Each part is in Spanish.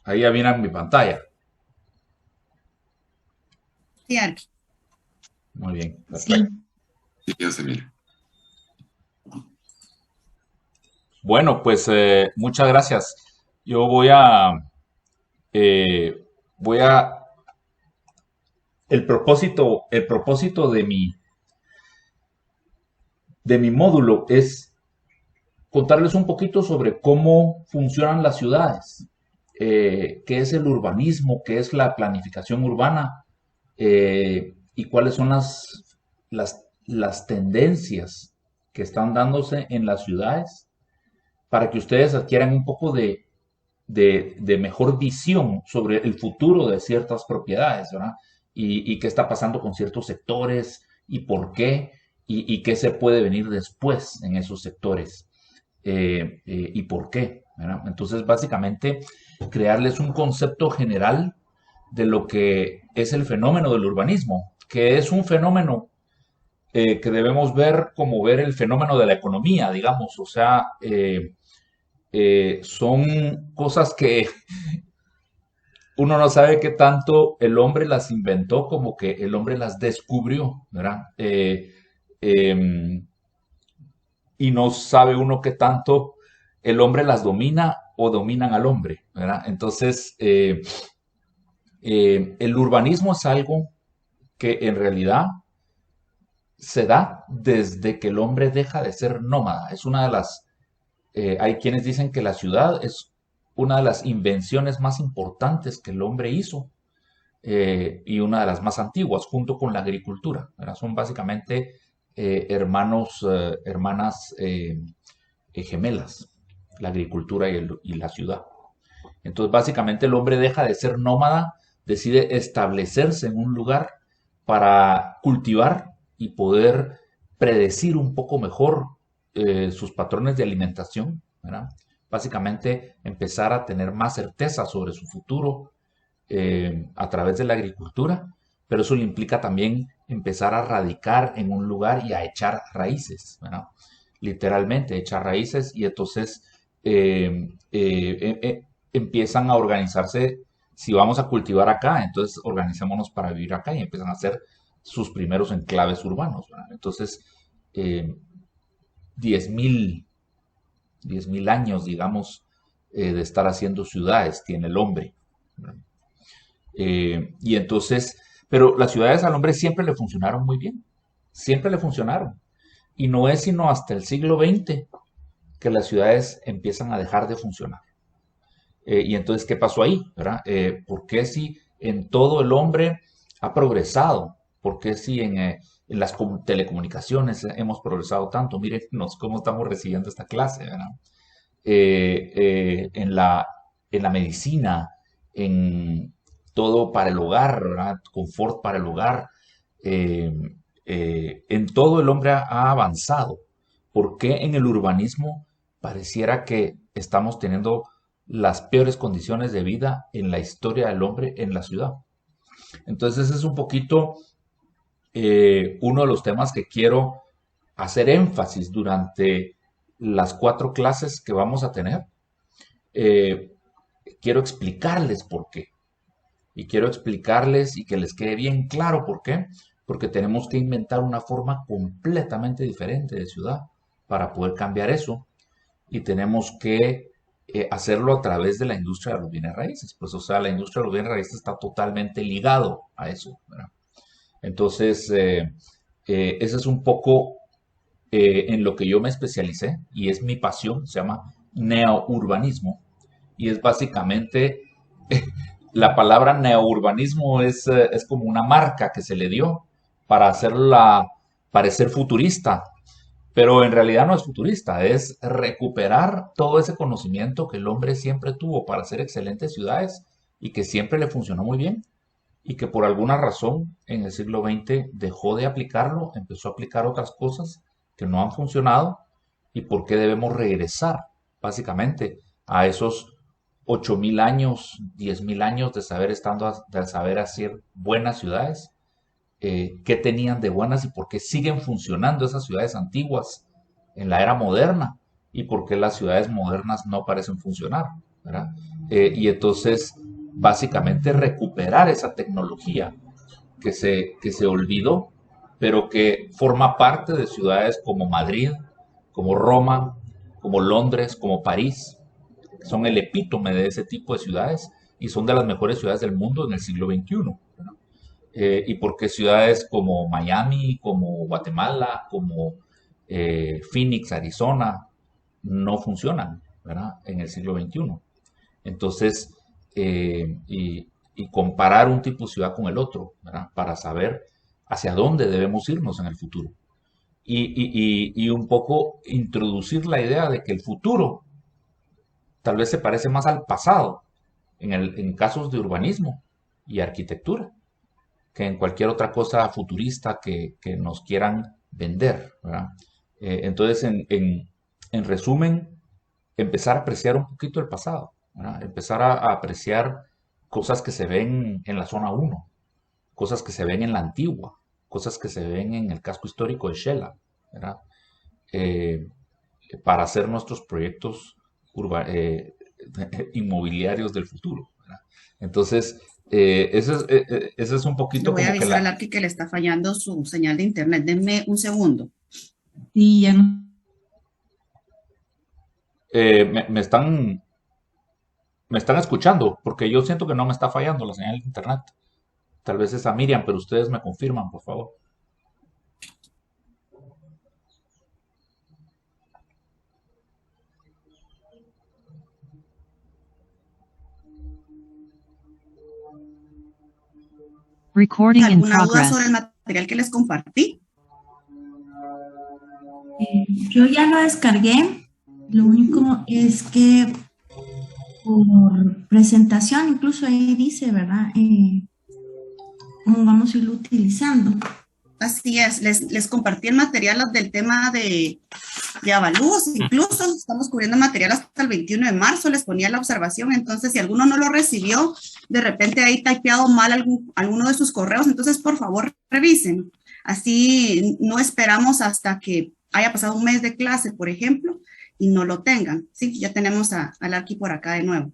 Ahí ya viene mi pantalla. Sí, Arqui. Muy bien, perfecto. Sí. Sí, ya se mira. Bueno, pues muchas gracias. Yo eh, voy a, el propósito de mi módulo es contarles un poquito sobre cómo funcionan las ciudades, qué es el urbanismo, qué es la planificación urbana, y cuáles son las tendencias que están dándose en las ciudades para que ustedes adquieran un poco de mejor visión sobre el futuro de ciertas propiedades, ¿verdad? Y qué está pasando con ciertos sectores y por qué, y qué se puede venir después en esos sectores, y por qué, ¿verdad? Entonces, básicamente, crearles un concepto general de lo que es el fenómeno del urbanismo, que es un fenómeno que debemos ver como ver el fenómeno de la economía, digamos, o sea, son cosas que uno no sabe qué tanto el hombre las inventó como que el hombre las descubrió, ¿verdad? Eh, y no sabe uno qué tanto el hombre las domina o dominan al hombre, ¿verdad? Entonces, el urbanismo es algo que en realidad se da desde que el hombre deja de ser nómada. Es una de las, hay quienes dicen que la ciudad es una de las invenciones más importantes que el hombre hizo, y una de las más antiguas, junto con la agricultura, ¿verdad? Son básicamente hermanas gemelas, la agricultura y la ciudad. Entonces, básicamente el hombre deja de ser nómada, decide establecerse en un lugar para cultivar y poder predecir un poco mejor sus patrones de alimentación, ¿verdad? Básicamente empezar a tener más certeza sobre su futuro a través de la agricultura, pero eso le implica también empezar a radicar en un lugar y a echar raíces, ¿verdad? Literalmente echar raíces, y entonces empiezan a organizarse. Si vamos a cultivar acá, entonces organizémonos para vivir acá, y empiezan a hacer sus primeros enclaves urbanos, ¿verdad? Entonces, eh, 10.000 10.000 años, digamos, de estar haciendo ciudades tiene el hombre, ¿verdad? Y entonces, pero las ciudades al hombre siempre le funcionaron muy bien, siempre le funcionaron. Y no es sino hasta el siglo XX que las ciudades empiezan a dejar de funcionar. Y entonces, ¿qué pasó ahí? ¿Verdad? ¿Por qué si en todo el hombre ha progresado? ¿Por qué si en las telecomunicaciones hemos progresado tanto? Mírenos cómo estamos recibiendo esta clase, ¿verdad? En la medicina, en todo para el hogar, ¿verdad? Confort para el hogar. eh, en todo el hombre ha avanzado. ¿Por qué en el urbanismo pareciera que estamos teniendo las peores condiciones de vida en la historia del hombre en la ciudad? Entonces ese es un poquito uno de los temas que quiero hacer énfasis durante las 4 clases que vamos a tener. eh, Quiero explicarles por qué. Y quiero explicarles y que les quede bien claro por qué. Porque tenemos que inventar una forma completamente diferente de ciudad para poder cambiar eso. Y tenemos que hacerlo a través de la industria de los bienes raíces. Pues, o sea, la industria de los bienes raíces está totalmente ligado a eso, ¿verdad? Entonces, ese es un poco en lo que yo me especialicé y es mi pasión, se llama neourbanismo, y es básicamente, la palabra neourbanismo es como una marca que se le dio para hacerla parecer futurista, pero en realidad no es futurista, es recuperar todo ese conocimiento que el hombre siempre tuvo para hacer excelentes ciudades y que siempre le funcionó muy bien, y que por alguna razón en el siglo XX dejó de aplicarlo, empezó a aplicar otras cosas que no han funcionado, y por qué debemos regresar básicamente a esos 8.000 años, 10.000 años de saber hacer buenas ciudades, qué tenían de buenas y por qué siguen funcionando esas ciudades antiguas en la era moderna, y por qué las ciudades modernas no parecen funcionar. ¿verdad? Y entonces, básicamente, recuperar esa tecnología que se olvidó, pero que forma parte de ciudades como Madrid, como Roma, como Londres, como París. Son el epítome de ese tipo de ciudades y son de las mejores ciudades del mundo en el siglo XXI. Y porque ciudades como Miami, como Guatemala, como Phoenix, Arizona, no funcionan, ¿verdad? En el siglo XXI. Entonces, y comparar un tipo de ciudad con el otro, ¿verdad? Para saber hacia dónde debemos irnos en el futuro. Y un poco introducir la idea de que el futuro tal vez se parece más al pasado en casos de urbanismo y arquitectura que en cualquier otra cosa futurista que nos quieran vender, ¿verdad? Entonces, en resumen, empezar a apreciar un poquito el pasado, ¿verdad? Empezar a apreciar cosas que se ven en la zona uno, cosas que se ven en la antigua, cosas que se ven en el casco histórico de Shela, ¿verdad? Eh, para hacer nuestros proyectos inmobiliarios del futuro, ¿verdad? Entonces, ese es un Le poquito voy a como que avisar al la... Arqui que le está fallando su señal de internet. Denme un segundo. Y ya no. me me están escuchando, porque yo siento que no me está fallando la señal de internet. Tal vez es a Miriam, pero ustedes me confirman, por favor. Recording in ¿Alguna duda sobre el progress. material que les compartí? Yo ya lo descargué. Lo único es que por presentación, incluso ahí dice, ¿verdad? Cómo vamos a irlo utilizando. Así es, les compartí el material del tema de avalúos, incluso estamos cubriendo material hasta el 21 de marzo, les ponía la observación, entonces si alguno no lo recibió, de repente ahí typeado mal alguno de sus correos, entonces por favor revisen. Así no esperamos hasta que haya pasado un mes de clase, por ejemplo, y no lo tengan. Sí, ya tenemos al Arqui por acá de nuevo.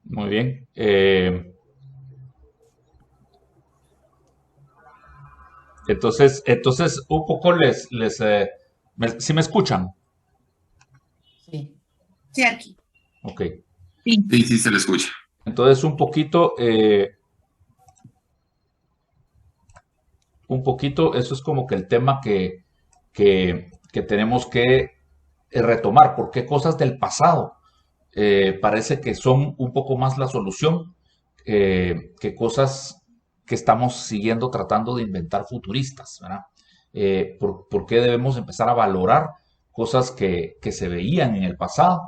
Muy bien. Entonces un poco ¿sí me escuchan? Sí. Sí, Arqui. Ok. Sí. Sí, sí, se le escucha. Entonces un poquito, eso es como que el tema que tenemos que retomar, porque cosas del pasado parece que son un poco más la solución que cosas que estamos siguiendo tratando de inventar futuristas, ¿verdad? ¿Por qué debemos empezar a valorar cosas que se veían en el pasado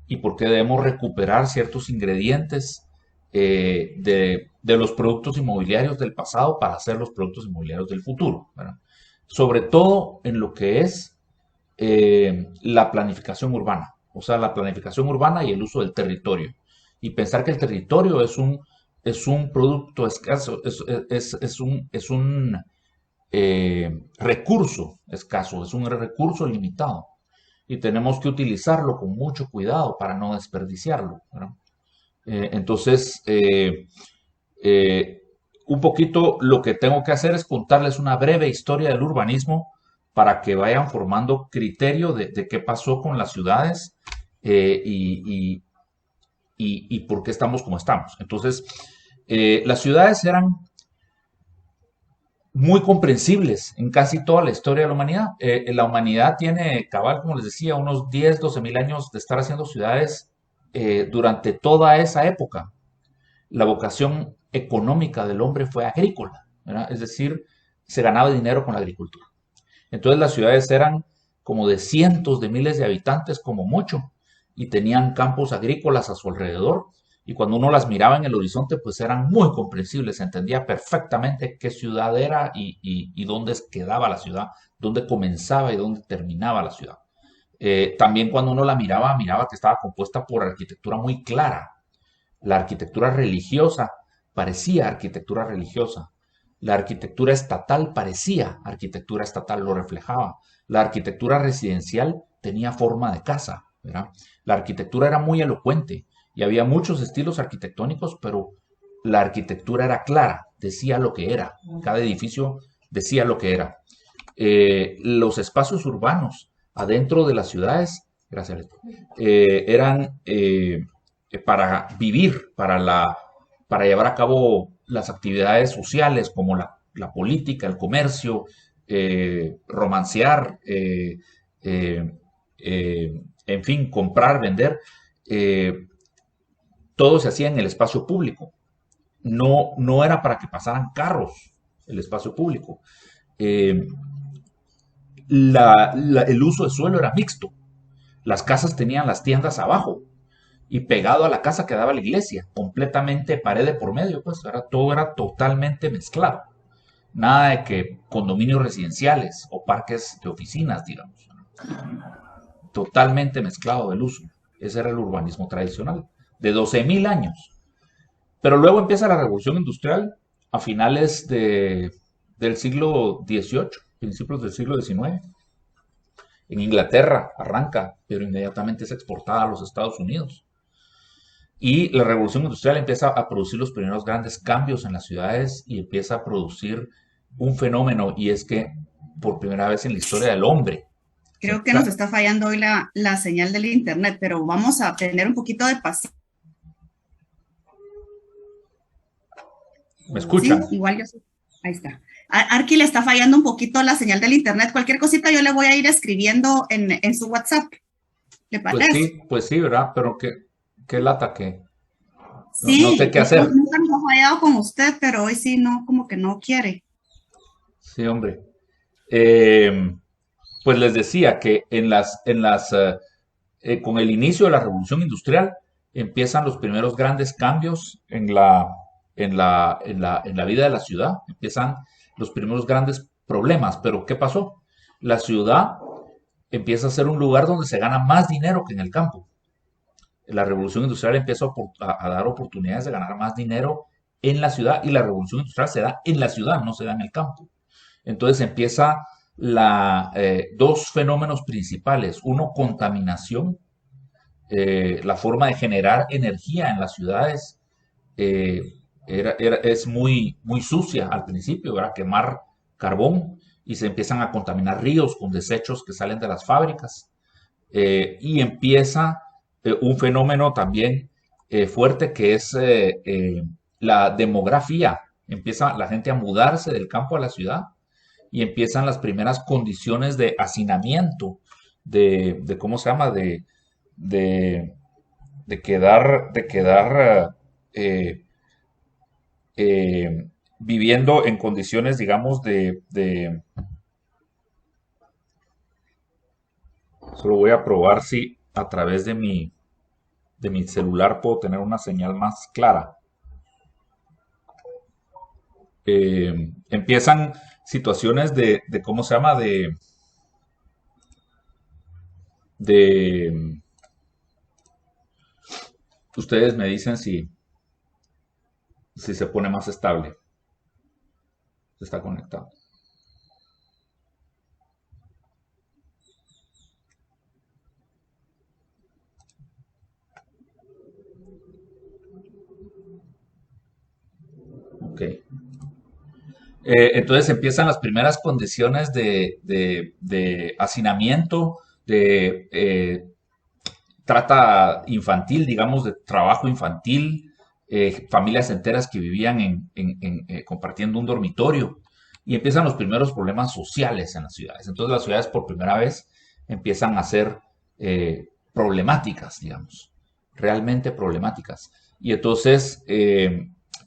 y por qué debemos recuperar ciertos ingredientes de los productos inmobiliarios del pasado para hacer los productos inmobiliarios del futuro, ¿verdad? Sobre todo en lo que es la planificación urbana, o sea, la planificación urbana y el uso del territorio. Y pensar que el territorio es un producto escaso, es un recurso escaso, es un recurso limitado. Y tenemos que utilizarlo con mucho cuidado para no desperdiciarlo, ¿verdad? Entonces, un poquito lo que tengo que hacer es contarles una breve historia del urbanismo para que vayan formando criterio de qué pasó con las ciudades eh, y, y- y por qué estamos como estamos. Entonces, las ciudades eran muy comprensibles en casi toda la historia de la humanidad. La humanidad tiene, cabal, como les decía, unos 10, 12 mil años de estar haciendo ciudades durante toda esa época. La vocación económica del hombre fue agrícola, ¿verdad? Es decir, se ganaba dinero con la agricultura. Entonces las ciudades eran como de cientos de miles de habitantes como mucho y tenían campos agrícolas a su alrededor y cuando uno las miraba en el horizonte pues eran muy comprensibles, se entendía perfectamente qué ciudad era y dónde quedaba la ciudad, dónde comenzaba y dónde terminaba la ciudad. También cuando uno la miraba, miraba que estaba compuesta por arquitectura muy clara, la arquitectura religiosa parecía arquitectura religiosa. La arquitectura estatal parecía arquitectura estatal, lo reflejaba. La arquitectura residencial tenía forma de casa. ¿verdad? La arquitectura era muy elocuente y había muchos estilos arquitectónicos, pero la arquitectura era clara, decía lo que era. Cada edificio decía lo que era. Los espacios urbanos adentro de las ciudades, gracias, Leto, eran para vivir, para llevar a cabo las actividades sociales como la política, el comercio, romancear, en fin, comprar, vender, todo se hacía en el espacio público. No era para que pasaran carros el espacio público. Eh, el uso de suelo era mixto. Las casas tenían las tiendas abajo y pegado a la casa quedaba la iglesia, completamente pared de por medio, pues todo era totalmente mezclado. Nada de que condominios residenciales o parques de oficinas, digamos. Totalmente mezclado el uso. Ese era el urbanismo tradicional, de 12.000 años. Pero luego empieza la revolución industrial a finales del siglo XVIII, principios del siglo XIX. En Inglaterra arranca, pero inmediatamente es exportada a los Estados Unidos. Y la revolución industrial empieza a producir los primeros grandes cambios en las ciudades y empieza a producir un fenómeno, y es que por primera vez en la historia del hombre. Creo que nos está fallando hoy la señal del internet, pero vamos a tener un poquito de paciencia. ¿Me escuchan? Sí, igual yo sí. Ahí está. Arqui le está fallando un poquito la señal del internet. Cualquier cosita yo le voy a ir escribiendo en su WhatsApp. ¿Le parece? Pues sí, ¿verdad? Pero qué lata que sí, no sé qué hacer. Nunca nos ha fallado con usted, pero hoy sí no, como que no quiere. Sí, hombre. Pues les decía que con el inicio de la revolución industrial empiezan los primeros grandes cambios en la vida de la ciudad. Empiezan los primeros grandes problemas. Pero ¿qué pasó? La ciudad empieza a ser un lugar donde se gana más dinero que en el campo. La revolución industrial empieza a dar oportunidades de ganar más dinero en la ciudad, y la revolución industrial se da en la ciudad, no se da en el campo. Entonces empieza dos fenómenos principales. Uno, contaminación. La forma de generar energía en las ciudades es muy, muy sucia al principio, ¿verdad? Quemar carbón, y se empiezan a contaminar ríos con desechos que salen de las fábricas. Y empieza un fenómeno también fuerte, que es la demografía. Empieza la gente a mudarse del campo a la ciudad, y empiezan las primeras condiciones de hacinamiento, de ¿cómo se llama? De quedar viviendo en condiciones, digamos, solo voy a probar si a través de mi celular puedo tener una señal más clara. Empiezan situaciones de ¿cómo se llama? Ustedes me dicen si se pone más estable. Se está conectado. Ok. Entonces empiezan las primeras condiciones de hacinamiento, de trata infantil, digamos, de trabajo infantil, familias enteras que vivían compartiendo un dormitorio, y empiezan los primeros problemas sociales en las ciudades. Entonces las ciudades por primera vez empiezan a ser problemáticas, digamos, realmente problemáticas. Y entonces,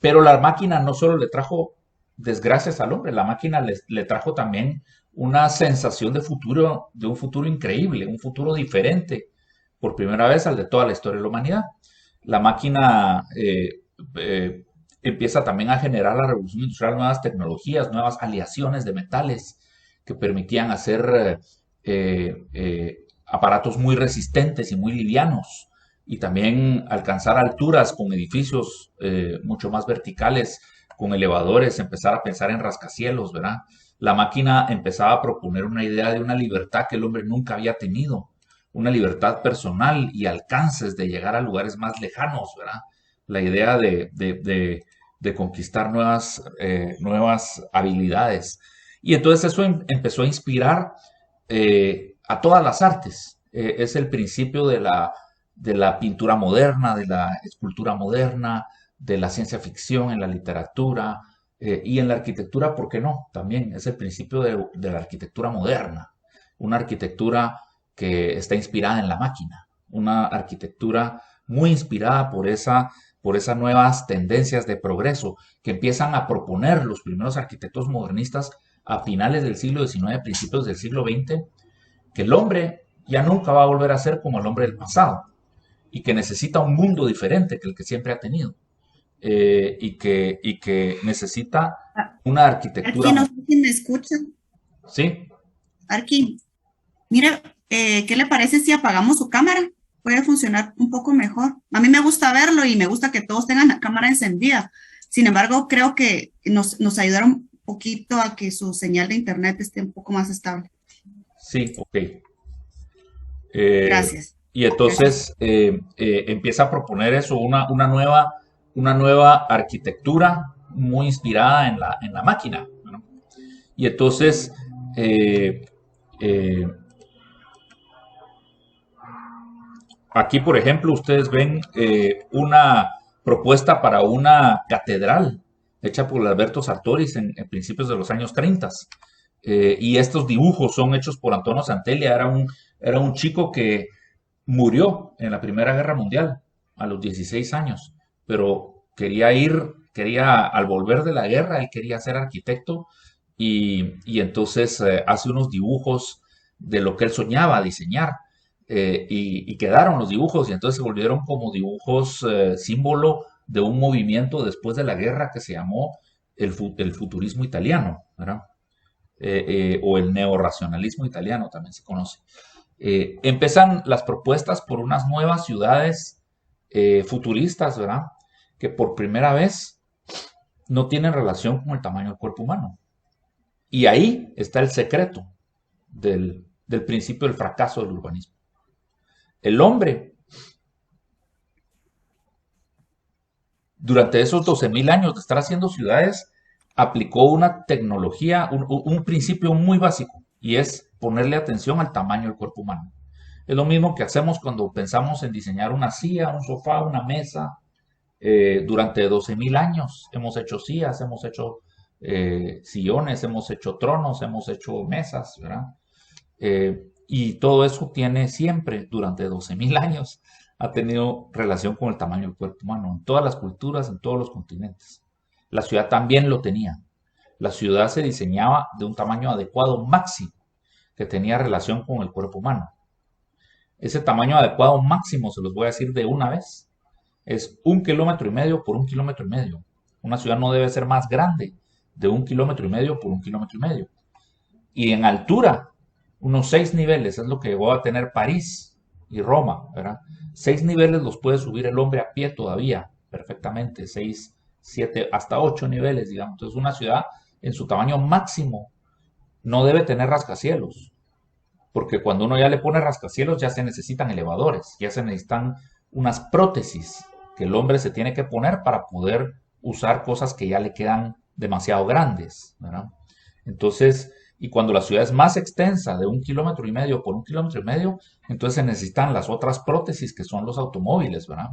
pero la máquina no solo le trajo desgracias al hombre, la máquina le trajo también una sensación de futuro, de un futuro increíble, un futuro diferente, por primera vez al de toda la historia de la humanidad. La máquina empieza también a generar la revolución industrial nuevas tecnologías, nuevas aleaciones de metales que permitían hacer aparatos muy resistentes y muy livianos, y también alcanzar alturas con edificios mucho más verticales, con elevadores, empezar a pensar en rascacielos, ¿verdad? La máquina empezaba a proponer una idea de una libertad que el hombre nunca había tenido, una libertad personal y alcances de llegar a lugares más lejanos, ¿verdad? La idea de conquistar nuevas habilidades. Y entonces eso empezó a inspirar a todas las artes. Es el principio de la pintura moderna, de la escultura moderna, de la ciencia ficción en la literatura y en la arquitectura, ¿por qué no? También es el principio de la arquitectura moderna, una arquitectura que está inspirada en la máquina, una arquitectura muy inspirada por esas nuevas tendencias de progreso que empiezan a proponer los primeros arquitectos modernistas a finales del siglo XIX, principios del siglo XX, que el hombre ya nunca va a volver a ser como el hombre del pasado y que necesita un mundo diferente que el que siempre ha tenido y que necesita una arquitectura. Arqui, no sé si me escucha. Sí, Arqui, mira, ¿qué le parece si apagamos su cámara? Puede funcionar un poco mejor. A mí me gusta verlo y me gusta que todos tengan la cámara encendida. Sin embargo, creo que nos ayudaron un poquito a que su señal de internet esté un poco más estable. sí, ok. Gracias. Y entonces empieza a proponer eso, una nueva arquitectura muy inspirada en la máquina, ¿no? Y entonces aquí, por ejemplo, ustedes ven una propuesta para una catedral hecha por Alberto Sartoris en principios de los años 30. Y estos dibujos son hechos por Antonio Santelli. Era un chico que murió en la Primera Guerra Mundial a los 16 años, pero al volver de la guerra, él quería ser arquitecto y entonces hace unos dibujos de lo que él soñaba diseñar. Y quedaron los dibujos y entonces se volvieron como dibujos símbolo de un movimiento después de la guerra que se llamó el futurismo italiano, ¿verdad? O el neorracionalismo italiano también se conoce. Empiezan las propuestas por unas nuevas ciudades futuristas, ¿verdad? Que por primera vez no tienen relación con el tamaño del cuerpo humano. Y ahí está el secreto del principio del fracaso del urbanismo. El hombre, durante esos 12.000 años de estar haciendo ciudades, aplicó una tecnología, un principio muy básico, y es ponerle atención al tamaño del cuerpo humano. Es lo mismo que hacemos cuando pensamos en diseñar una silla, un sofá, una mesa. Durante 12.000 años hemos hecho sillas, hemos hecho sillones, hemos hecho tronos, hemos hecho mesas, ¿verdad? Y todo eso tiene siempre, durante 12.000 años, ha tenido relación con el tamaño del cuerpo humano, en todas las culturas, en todos los continentes. La ciudad también lo tenía. La ciudad se diseñaba de un tamaño adecuado máximo, que tenía relación con el cuerpo humano. Ese tamaño adecuado máximo, se los voy a decir de una vez, es 1,5 kilómetros por 1,5 kilómetros. Una ciudad no debe ser más grande de 1,5 kilómetros por 1,5 kilómetros. Y en altura, unos 6 niveles, es lo que llegó a tener París y Roma, ¿verdad? 6 niveles los puede subir el hombre a pie todavía, perfectamente, 6, 7, hasta 8 niveles, digamos. Entonces una ciudad en su tamaño máximo no debe tener rascacielos, porque cuando uno ya le pone rascacielos ya se necesitan elevadores, ya se necesitan unas prótesis que el hombre se tiene que poner para poder usar cosas que ya le quedan demasiado grandes, ¿verdad? Entonces, y cuando la ciudad es más extensa, de 1,5 kilómetros por 1,5 kilómetros, entonces se necesitan las otras prótesis que son los automóviles, ¿verdad?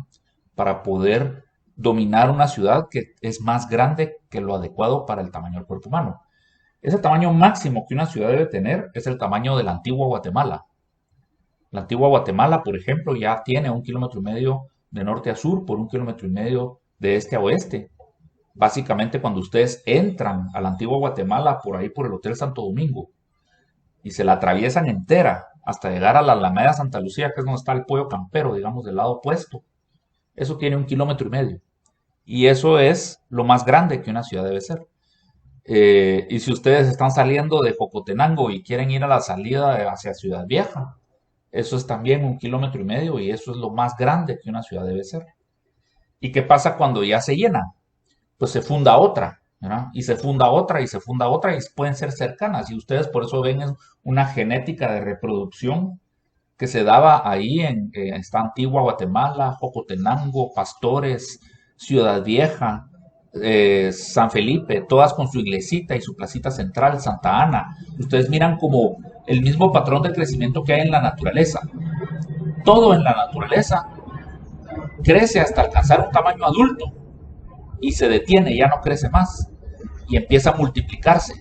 Para poder dominar una ciudad que es más grande que lo adecuado para el tamaño del cuerpo humano. Ese tamaño máximo que una ciudad debe tener es el tamaño de la antigua Guatemala. La antigua Guatemala, por ejemplo, ya tiene 1,5 kilómetros de norte a sur por 1,5 kilómetros de este a oeste. Básicamente, cuando ustedes entran a la antigua Guatemala, por ahí por el Hotel Santo Domingo, y se la atraviesan entera hasta llegar a la Alameda Santa Lucía, que es donde está el Pollo Campero, digamos, del lado opuesto, eso tiene 1,5 kilómetros. Y eso es lo más grande que una ciudad debe ser. Y si ustedes están saliendo de Jocotenango y quieren ir a la salida hacia Ciudad Vieja, eso es también 1,5 kilómetros y eso es lo más grande que una ciudad debe ser. ¿Y qué pasa cuando ya se llena? Pues se funda otra, ¿verdad? Y se funda otra y se funda otra y pueden ser cercanas. Y ustedes por eso ven una genética de reproducción que se daba ahí en esta antigua Guatemala, Jocotenango, Pastores, Ciudad Vieja, San Felipe, todas con su iglesita y su placita central, Santa Ana. Ustedes miran como el mismo patrón de crecimiento que hay en la naturaleza. Todo en la naturaleza crece hasta alcanzar un tamaño adulto y se detiene, ya no crece más y empieza a multiplicarse.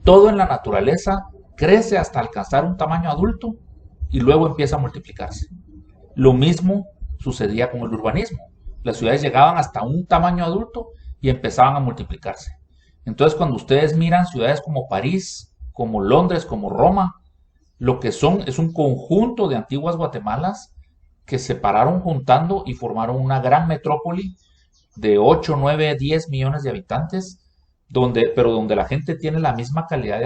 Todo en la naturaleza crece hasta alcanzar un tamaño adulto y luego empieza a multiplicarse. Lo mismo sucedía con el urbanismo. Las ciudades llegaban hasta un tamaño adulto y empezaban a multiplicarse. Entonces, cuando ustedes miran ciudades como París, como Londres, como Roma, lo que son es un conjunto de antiguas Guatemalas que se pararon juntando y formaron una gran metrópoli de 8, 9, 10 millones de habitantes, pero donde la gente tiene la misma calidad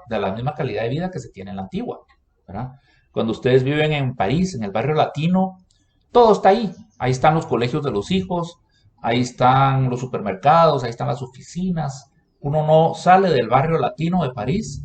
la misma calidad de vida que se tiene en la antigua, ¿verdad? Cuando ustedes viven en París, en el barrio latino, todo está ahí. Ahí están los colegios de los hijos, ahí están los supermercados, ahí están las oficinas. Uno no sale del barrio latino de París,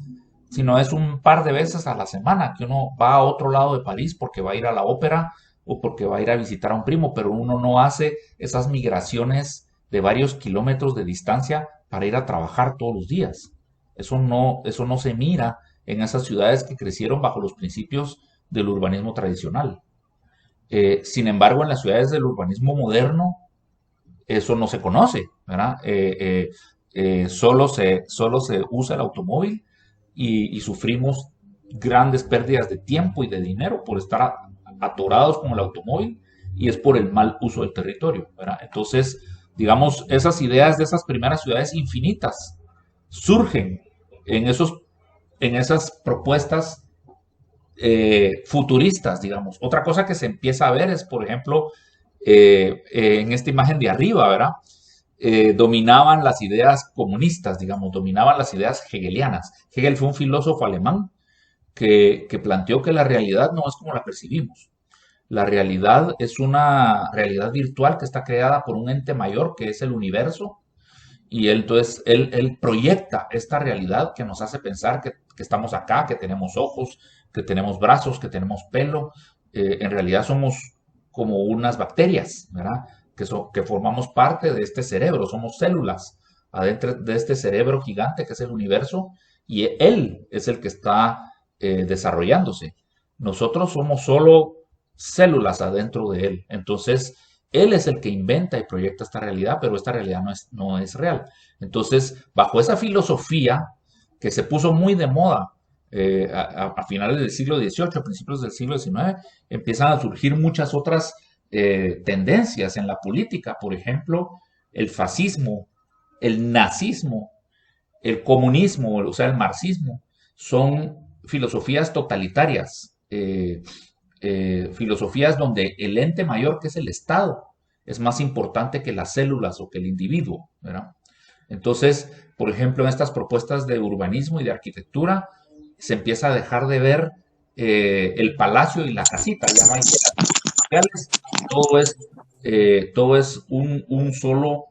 sino es un par de veces a la semana que uno va a otro lado de París porque va a ir a la ópera o porque va a ir a visitar a un primo, pero uno no hace esas migraciones de varios kilómetros de distancia para ir a trabajar todos los días. Eso no se mira en esas ciudades que crecieron bajo los principios del urbanismo tradicional. Sin embargo, en las ciudades del urbanismo moderno, eso no se conoce, ¿verdad? Solo se usa el automóvil y sufrimos grandes pérdidas de tiempo y de dinero por estar atorados con el automóvil y es por el mal uso del territorio, ¿verdad? Entonces, digamos, esas ideas de esas primeras ciudades infinitas surgen en esas propuestas futuristas, digamos. Otra cosa que se empieza a ver es, por ejemplo, en esta imagen de arriba, ¿verdad? Dominaban las ideas comunistas, digamos, dominaban las ideas hegelianas. Hegel fue un filósofo alemán que planteó que la realidad no es como la percibimos. La realidad es una realidad virtual que está creada por un ente mayor que es el universo y entonces él proyecta esta realidad que nos hace pensar que estamos acá, que tenemos ojos, que tenemos brazos, que tenemos pelo. En realidad somos como unas bacterias, ¿verdad? Que formamos parte de este cerebro, somos células adentro de este cerebro gigante que es el universo y él es el que está desarrollándose. Nosotros somos solo células adentro de él. Entonces, él es el que inventa y proyecta esta realidad, pero esta realidad no es real. Entonces, bajo esa filosofía que se puso muy de moda a finales del siglo XVIII, a principios del siglo XIX, empiezan a surgir muchas otras tendencias en la política. Por ejemplo, el fascismo, el nazismo, el comunismo, o sea, el marxismo, son filosofías totalitarias, filosofías donde el ente mayor, que es el Estado, es más importante que las células o que el individuo, ¿verdad? Entonces, por ejemplo, en estas propuestas de urbanismo y de arquitectura, se empieza a dejar de ver el palacio y la casita, ya no hay sociales, todo es un solo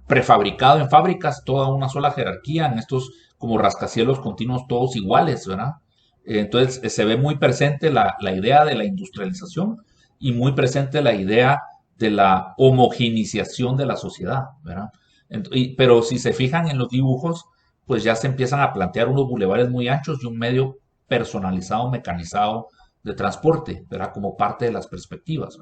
prefabricado en fábricas, toda una sola jerarquía, en estos como rascacielos continuos todos iguales, ¿verdad? Entonces se ve muy presente la idea de la industrialización y muy presente la idea de la homogeneización de la sociedad, ¿verdad? Pero si se fijan en los dibujos, pues ya se empiezan a plantear unos bulevares muy anchos y un medio personalizado, mecanizado de transporte, ¿verdad? Como parte de las perspectivas,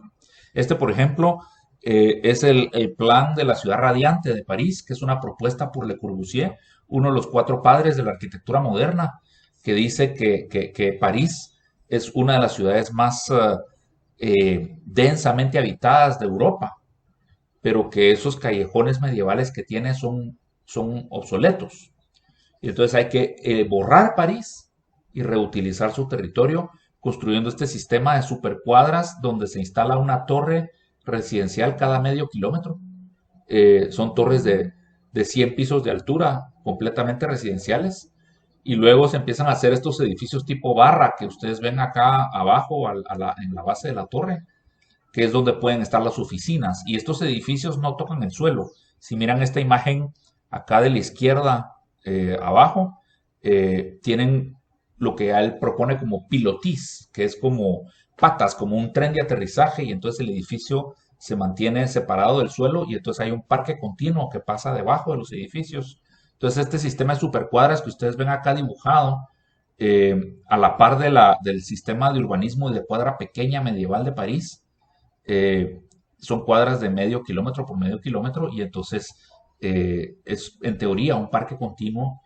¿verdad? Por ejemplo, es el plan de la ciudad radiante de París, que es una propuesta por Le Corbusier, uno de los 4 padres de la arquitectura moderna, que dice que París es una de las ciudades más densamente habitadas de Europa, pero que esos callejones medievales que tiene son obsoletos. Y entonces hay que borrar París y reutilizar su territorio, construyendo este sistema de supercuadras donde se instala una torre residencial cada medio kilómetro. Son torres de 100 pisos de altura, completamente residenciales. Y luego se empiezan a hacer estos edificios tipo barra que ustedes ven acá abajo en la base de la torre, que es donde pueden estar las oficinas. Y estos edificios no tocan el suelo. Si miran esta imagen acá de la izquierda abajo, tienen lo que él propone como pilotis, que es como patas, como un tren de aterrizaje, y entonces el edificio se mantiene separado del suelo y entonces hay un parque continuo que pasa debajo de los edificios. Entonces este sistema de supercuadras que ustedes ven acá dibujado, a la par del sistema de urbanismo y de cuadra pequeña medieval de París, son cuadras de medio kilómetro por medio kilómetro, y entonces es en teoría un parque continuo,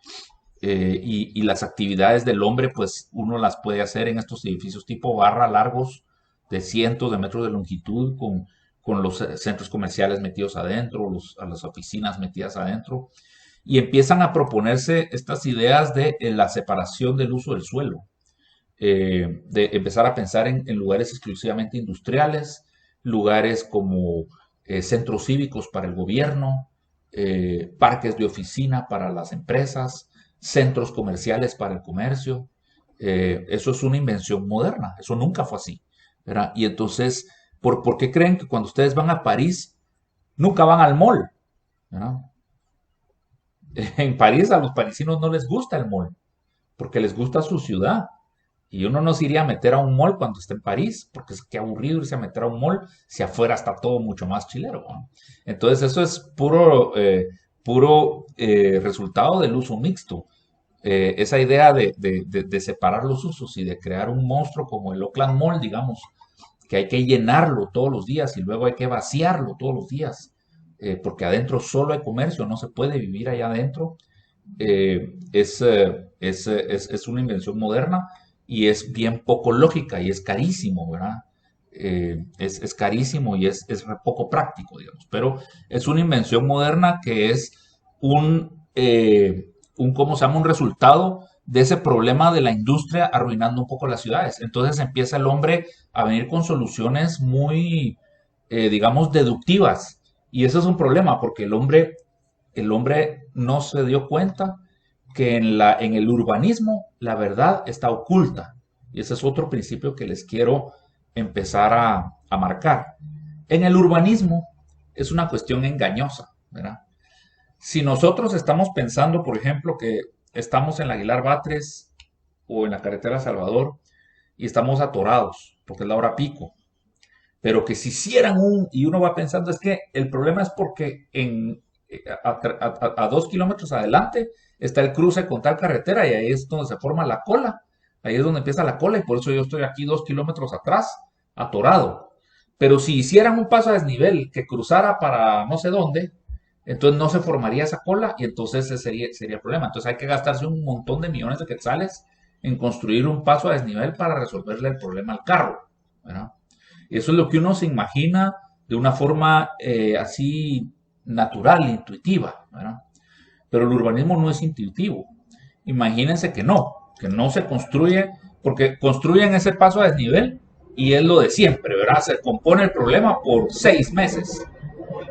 y las actividades del hombre pues uno las puede hacer en estos edificios tipo barra largos de cientos de metros de longitud, con los centros comerciales metidos adentro, a las oficinas metidas adentro, y empiezan a proponerse estas ideas de la separación del uso del suelo, de empezar a pensar en lugares exclusivamente industriales, lugares como centros cívicos para el gobierno, parques de oficina para las empresas, centros comerciales para el comercio. Eso es una invención moderna, eso nunca fue así, ¿verdad? Y entonces, ¿por qué creen que cuando ustedes van a París nunca van al mall? ¿Verdad? En París a los parisinos no les gusta el mall, porque les gusta su ciudad. Y uno no se iría a meter a un mall cuando está en París, porque es que aburrido irse a meter a un mall si afuera está todo mucho más chilero, ¿no? Entonces eso es puro resultado del uso mixto. Esa idea de separar los usos y de crear un monstruo como el Oakland Mall, digamos, que hay que llenarlo todos los días y luego hay que vaciarlo todos los días, porque adentro solo hay comercio, no se puede vivir allá adentro. Es una invención moderna y es bien poco lógica y es carísimo, ¿verdad? Es carísimo y es poco práctico, digamos, pero es una invención moderna que es ¿cómo se llama? Un resultado de ese problema de la industria arruinando un poco las ciudades. Entonces empieza el hombre a venir con soluciones muy, digamos, deductivas, y eso es un problema porque el hombre no se dio cuenta que en el urbanismo la verdad está oculta. Y ese es otro principio que les quiero empezar a marcar. En el urbanismo es una cuestión engañosa, ¿verdad? Si nosotros estamos pensando, por ejemplo, que estamos en la Aguilar Batres o en la carretera Salvador y estamos atorados porque es la hora pico, pero que si hicieran y uno va pensando, es que el problema es porque a 2 kilómetros adelante está el cruce con tal carretera y ahí es donde se forma la cola, ahí es donde empieza la cola y por eso yo estoy aquí 2 kilómetros atrás, atorado. Pero si hicieran un paso a desnivel que cruzara para no sé dónde, entonces no se formaría esa cola y entonces ese sería el problema. Entonces hay que gastarse un montón de millones de quetzales en construir un paso a desnivel para resolverle el problema al carro, ¿verdad? Y eso es lo que uno se imagina de una forma así natural, intuitiva, ¿verdad? Pero el urbanismo no es intuitivo. Imagínense que no se construye, porque construyen ese paso a desnivel y es lo de siempre, ¿verdad? Se compone el problema por 6 meses,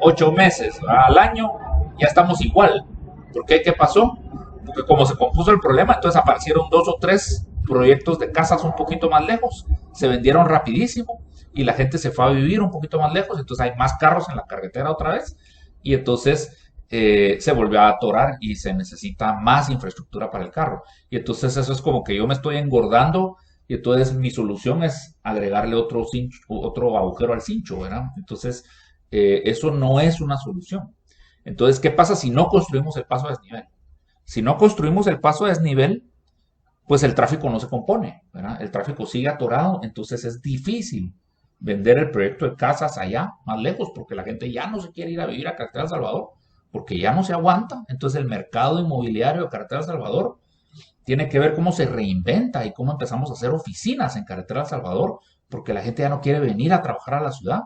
8 meses, ¿verdad? Al año ya estamos igual. ¿Por qué? ¿Qué pasó? Porque como se compuso el problema, entonces aparecieron 2 o 3 proyectos de casas un poquito más lejos, se vendieron rapidísimo y la gente se fue a vivir un poquito más lejos, entonces hay más carros en la carretera otra vez y entonces se volvió a atorar y se necesita más infraestructura para el carro. Y entonces eso es como que yo me estoy engordando y entonces mi solución es agregarle otro agujero al cincho, ¿verdad? Entonces eso no es una solución. Entonces, ¿qué pasa si no construimos el paso a desnivel? Si no construimos el paso a desnivel, pues el tráfico no se compone, ¿verdad? El tráfico sigue atorado, entonces es difícil vender el proyecto de casas allá, más lejos, porque la gente ya no se quiere ir a vivir a Carretera El Salvador, porque ya no se aguanta. Entonces el mercado inmobiliario de Carretera El Salvador tiene que ver cómo se reinventa y cómo empezamos a hacer oficinas en Carretera El Salvador, porque la gente ya no quiere venir a trabajar a la ciudad.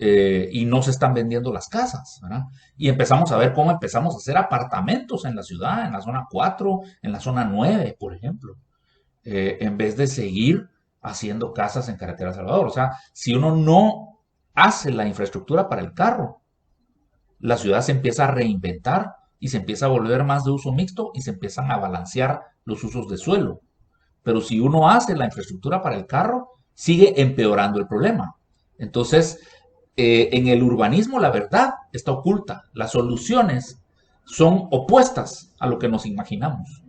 Y no se están vendiendo las casas, ¿verdad? Y empezamos a ver cómo empezamos a hacer apartamentos en la ciudad, en la zona 4, en la zona 9, por ejemplo, en vez de seguir haciendo casas en Carretera El Salvador. O sea, si uno no hace la infraestructura para el carro, la ciudad se empieza a reinventar y se empieza a volver más de uso mixto y se empiezan a balancear los usos de suelo. Pero si uno hace la infraestructura para el carro, sigue empeorando el problema. Entonces, en el urbanismo la verdad está oculta. Las soluciones son opuestas a lo que nos imaginamos.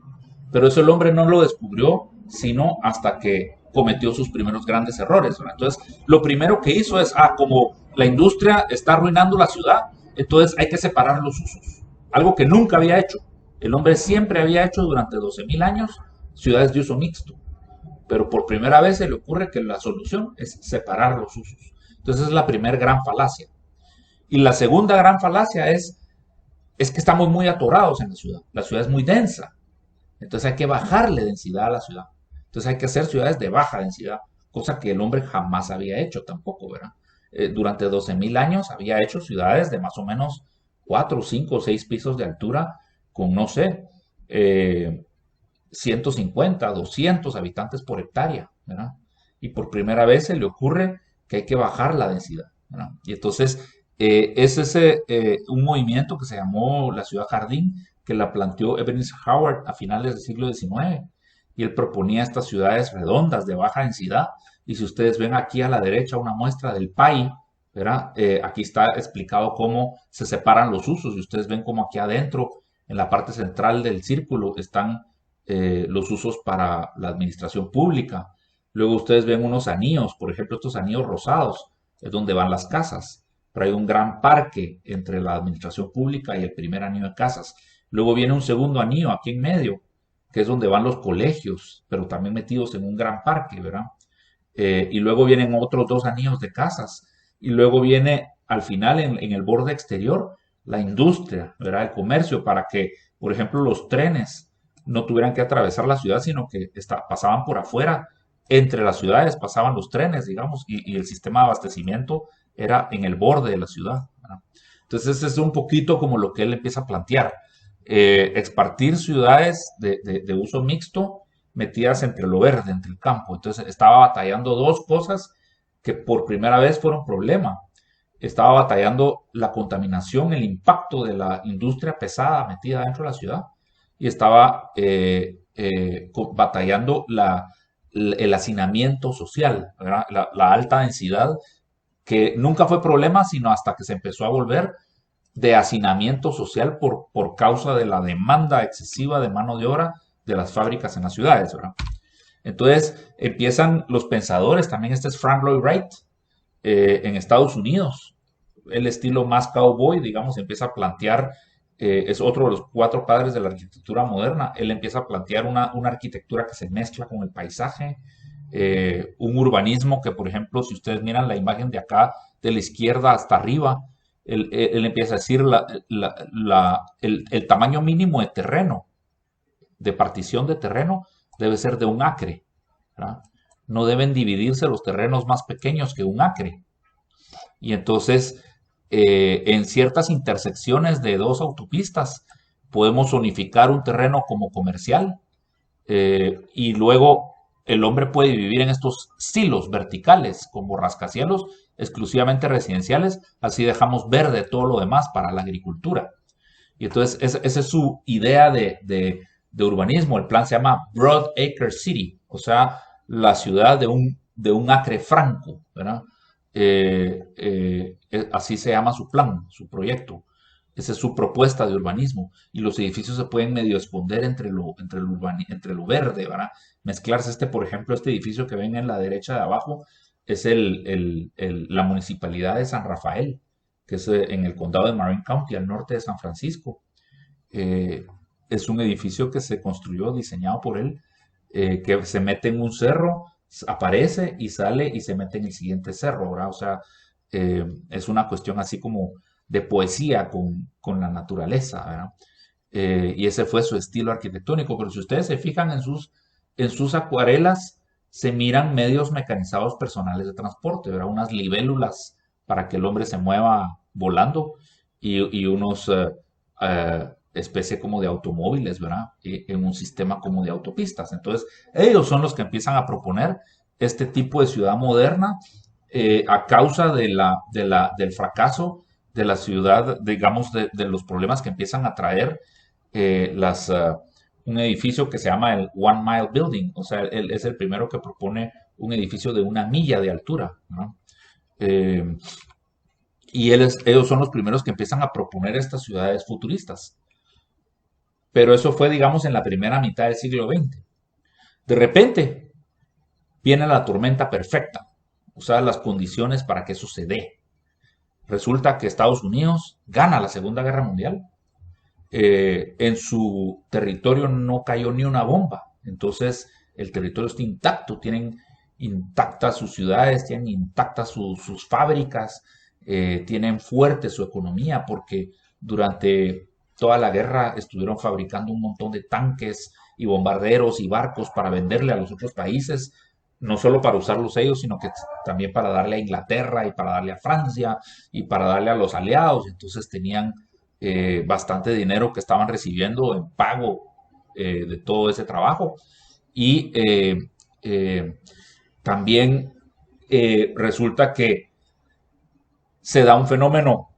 Pero eso el hombre no lo descubrió sino hasta que cometió sus primeros grandes errores, ¿verdad? Entonces, lo primero que hizo es, como la industria está arruinando la ciudad, entonces hay que separar los usos. Algo que nunca había hecho. El hombre siempre había hecho durante 12.000 años ciudades de uso mixto. Pero por primera vez se le ocurre que la solución es separar los usos. Entonces es la primera gran falacia. Y la segunda gran falacia es que estamos muy atorados en la ciudad. La ciudad es muy densa. Entonces hay que bajarle densidad a la ciudad. Entonces hay que hacer ciudades de baja densidad, cosa que el hombre jamás había hecho tampoco, ¿verdad? Durante 12.000 años había hecho ciudades de más o menos 4, 5, 6 pisos de altura con, no sé, 150, 200 habitantes por hectárea, ¿verdad? Y por primera vez se le ocurre que hay que bajar la densidad, ¿verdad? Y entonces es un movimiento que se llamó la ciudad jardín, que la planteó Ebenezer Howard a finales del siglo XIX. Y él proponía estas ciudades redondas de baja densidad. Y si ustedes ven aquí a la derecha una muestra del PAI, ¿verdad? Aquí está explicado cómo se separan los usos. Y ustedes ven cómo aquí adentro, en la parte central del círculo, están los usos para la administración pública. Luego ustedes ven unos anillos, por ejemplo, estos anillos rosados, es donde van las casas. Pero hay un gran parque entre la administración pública y el primer anillo de casas. Luego viene un segundo anillo aquí en medio, que es donde van los colegios, pero también metidos en un gran parque, ¿verdad? Y luego vienen otros 2 anillos de casas. Y luego viene al final en el borde exterior la industria, ¿verdad? El comercio, para que, por ejemplo, los trenes no tuvieran que atravesar la ciudad, sino que pasaban por afuera. Entre las ciudades pasaban los trenes, digamos, y el sistema de abastecimiento era en el borde de la ciudad, ¿verdad? Entonces, es un poquito como lo que él empieza a plantear. Expartir ciudades de uso mixto metidas entre lo verde, entre el campo. Entonces estaba batallando 2 cosas que por primera vez fueron problema. Estaba batallando la contaminación, el impacto de la industria pesada metida dentro de la ciudad. Y estaba batallando el hacinamiento social, ¿verdad? La alta densidad, que nunca fue problema, sino hasta que se empezó a volver de hacinamiento social por causa de la demanda excesiva de mano de obra de las fábricas en las ciudades, ¿verdad? Entonces empiezan los pensadores, también este es Frank Lloyd Wright, en Estados Unidos, el estilo más cowboy, digamos, empieza a plantear, es otro de los 4 padres de la arquitectura moderna, él empieza a plantear una arquitectura que se mezcla con el paisaje, un urbanismo que, por ejemplo, si ustedes miran la imagen de acá, de la izquierda hasta arriba, él empieza a decir el tamaño mínimo de terreno, de partición de terreno, debe ser de 1 acre, ¿verdad? No deben dividirse los terrenos más pequeños que 1 acre. Y entonces, en ciertas intersecciones de 2 autopistas, podemos zonificar un terreno como comercial, y luego el hombre puede vivir en estos silos verticales como rascacielos exclusivamente residenciales, así dejamos verde todo lo demás para la agricultura. Y entonces esa es su idea de urbanismo. El plan se llama Broad Acre City, o sea, la ciudad de un acre franco, ¿verdad? Así se llama su plan, su proyecto. Esa es su propuesta de urbanismo. Y los edificios se pueden medio esconder entre lo verde, ¿verdad? Mezclarse. Por ejemplo, este edificio que ven en la derecha de abajo es la municipalidad de San Rafael, que es en el condado de Marin County, al norte de San Francisco. Es un edificio que se construyó, diseñado por él, que se mete en un cerro, aparece y sale y se mete en el siguiente cerro, ¿verdad? O sea, es una cuestión así como de poesía con la naturaleza, ¿verdad? Y ese fue su estilo arquitectónico. Pero si ustedes se fijan en sus acuarelas, se miran medios mecanizados personales de transporte, ¿verdad? Unas libélulas para que el hombre se mueva volando y unos especie como de automóviles, ¿verdad? En un sistema como de autopistas. Entonces, ellos son los que empiezan a proponer este tipo de ciudad moderna a causa del fracaso de la ciudad, digamos, de los problemas que empiezan a traer un edificio que se llama el One Mile Building, o sea, él es el primero que propone un edificio de 1 milla de altura, ¿no? Y ellos son los primeros que empiezan a proponer estas ciudades futuristas. pero eso fue, digamos, en la primera mitad del siglo XX. De repente viene la tormenta perfecta, o sea, las condiciones para que eso se dé. Resulta que Estados Unidos gana la Segunda Guerra Mundial. En su territorio no cayó ni una bomba, entonces el territorio está intacto, tienen intactas sus ciudades, tienen intactas sus fábricas, tienen fuerte su economía porque durante toda la guerra estuvieron fabricando un montón de tanques y bombarderos y barcos para venderle a los otros países, no solo para usarlos ellos, sino que también para darle a Inglaterra y para darle a Francia y para darle a los aliados. Entonces tenían bastante dinero que estaban recibiendo en pago de todo ese trabajo. Y también resulta que se da un fenómeno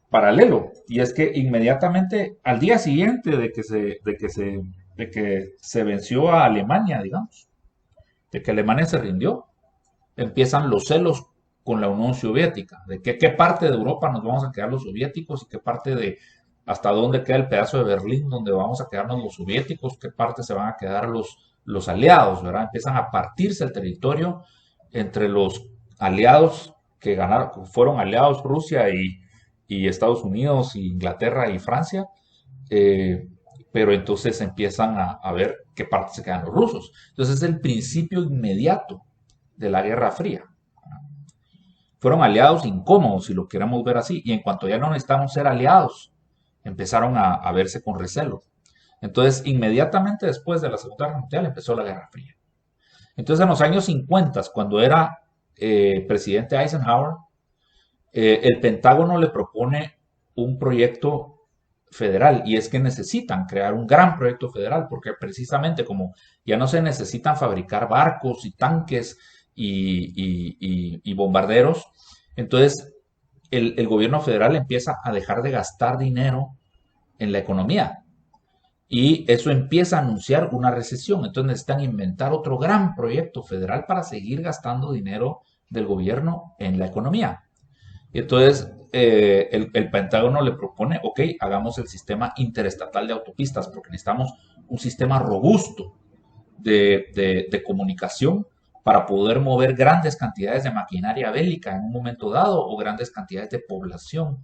paralelo, y es que inmediatamente al día siguiente de que se venció a Alemania, digamos, de que Alemania se rindió, empiezan los celos con la Unión Soviética, de qué parte de Europa nos vamos a quedar los soviéticos y qué parte de hasta dónde queda el pedazo de Berlín donde vamos a quedarnos los soviéticos, qué parte se van a quedar los aliados, ¿verdad? Empiezan a partirse el territorio entre los aliados que ganaron, fueron aliados Rusia y Estados Unidos, y Inglaterra y Francia, pero entonces empiezan a ver qué parte se quedan los rusos. Entonces es el principio inmediato de la Guerra Fría. Fueron aliados incómodos, si lo queremos ver así, y en cuanto ya no necesitamos ser aliados, empezaron a verse con recelo. Entonces, inmediatamente después de la Segunda Guerra Mundial empezó la Guerra Fría. Entonces, en los años 50, cuando era presidente Eisenhower, el Pentágono le propone un proyecto federal, y es que necesitan crear un gran proyecto federal, porque precisamente como ya no se necesitan fabricar barcos y tanques y bombarderos, entonces el gobierno federal empieza a dejar de gastar dinero en la economía, y eso empieza a anunciar una recesión. Entonces necesitan inventar otro gran proyecto federal para seguir gastando dinero del gobierno en la economía. Y entonces el Pentágono le propone, ok, hagamos el sistema interestatal de autopistas, porque necesitamos un sistema robusto de comunicación para poder mover grandes cantidades de maquinaria bélica en un momento dado, o grandes cantidades de población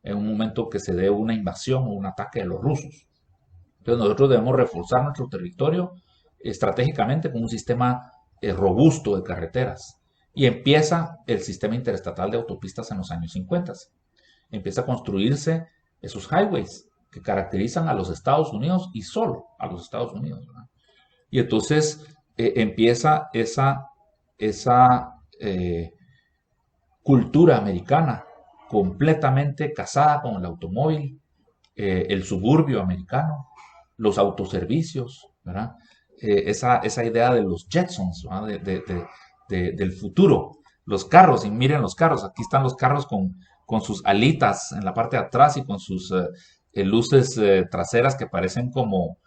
en un momento que se dé una invasión o un ataque de los rusos. Entonces nosotros debemos reforzar nuestro territorio estratégicamente con un sistema robusto de carreteras. Y empieza el sistema interestatal de autopistas en los años 50. Empieza a construirse esos highways que caracterizan a los Estados Unidos y solo a los Estados Unidos, ¿verdad? Y entonces empieza esa cultura americana completamente casada con el automóvil, el suburbio americano, los autoservicios, ¿verdad? Esa idea de los Jetsons, ¿verdad? Del futuro, los carros, y miren los carros, aquí están los carros con sus alitas en la parte de atrás y con sus luces traseras que parecen como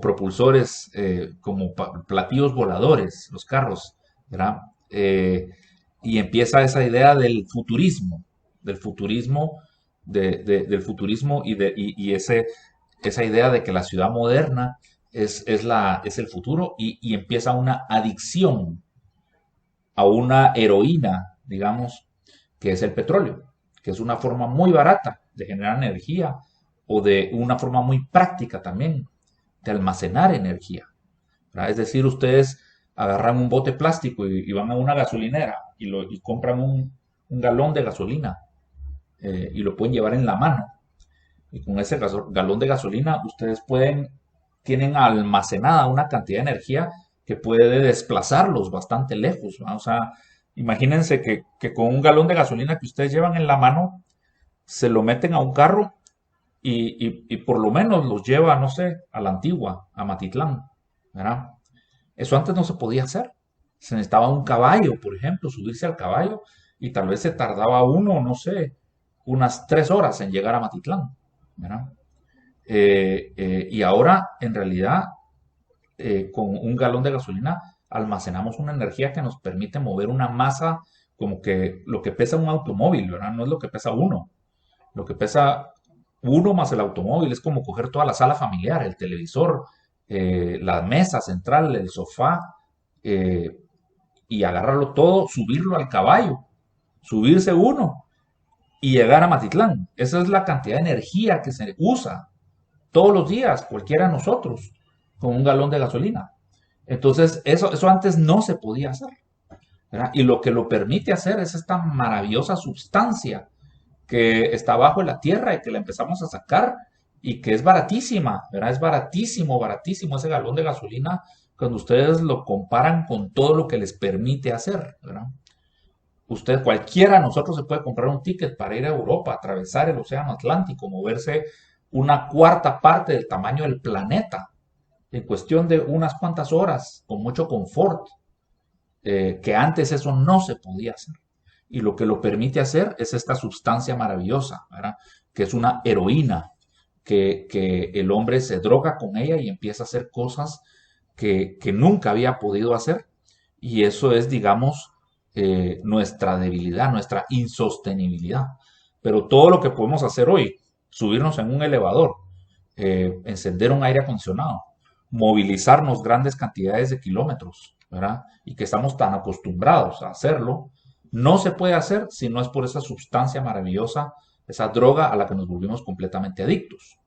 propulsores, como platillos voladores, los carros, ¿verdad? Y empieza esa idea del futurismo, del futurismo y esa idea de que la ciudad moderna es el futuro, y empieza una adicción a una heroína, digamos, que es el petróleo, que es una forma muy barata de generar energía, o de una forma muy práctica también de almacenar energía, ¿verdad? Es decir, ustedes agarran un bote plástico y van a una gasolinera y compran un galón de gasolina, y lo pueden llevar en la mano. Y con ese galón de gasolina ustedes tienen almacenada una cantidad de energía que puede desplazarlos bastante lejos, ¿verdad? O sea, imagínense que con un galón de gasolina que ustedes llevan en la mano, se lo meten a un carro y por lo menos los lleva, no sé, a la Antigua, a Matitlán, ¿verdad? Eso antes no se podía hacer. Se necesitaba un caballo, por ejemplo, subirse al caballo, y tal vez se tardaba uno, no sé, unas 3 horas en llegar a Matitlán, ¿verdad? Y ahora, en realidad, con un galón de gasolina almacenamos una energía que nos permite mover una masa como que lo que pesa un automóvil, ¿verdad? No es lo que pesa uno. Lo que pesa uno más el automóvil, es como coger toda la sala familiar, el televisor, la mesa central, el sofá, eh, y agarrarlo todo, subirlo al caballo, subirse uno y llegar a Matitlán. Esa es la cantidad de energía que se usa todos los días, cualquiera de nosotros, con un galón de gasolina. Entonces, eso antes no se podía hacer, ¿verdad? Y lo que lo permite hacer es esta maravillosa sustancia que está abajo de la tierra y que la empezamos a sacar y que es baratísima, ¿verdad? Es baratísimo, baratísimo ese galón de gasolina cuando ustedes lo comparan con todo lo que les permite hacer, ¿verdad? Usted, cualquiera de nosotros se puede comprar un ticket para ir a Europa, atravesar el océano Atlántico, moverse una cuarta parte del tamaño del planeta en cuestión de unas cuantas horas, con mucho confort, que antes eso no se podía hacer. Y lo que lo permite hacer es esta sustancia maravillosa, ¿verdad? Que es una heroína, que el hombre se droga con ella y empieza a hacer cosas que nunca había podido hacer. Y eso es, digamos, nuestra debilidad, nuestra insostenibilidad. Pero todo lo que podemos hacer hoy, subirnos en un elevador, encender un aire acondicionado, movilizarnos grandes cantidades de kilómetros, ¿verdad? Y que estamos tan acostumbrados a hacerlo, no se puede hacer si no es por esa sustancia maravillosa, esa droga a la que nos volvimos completamente adictos.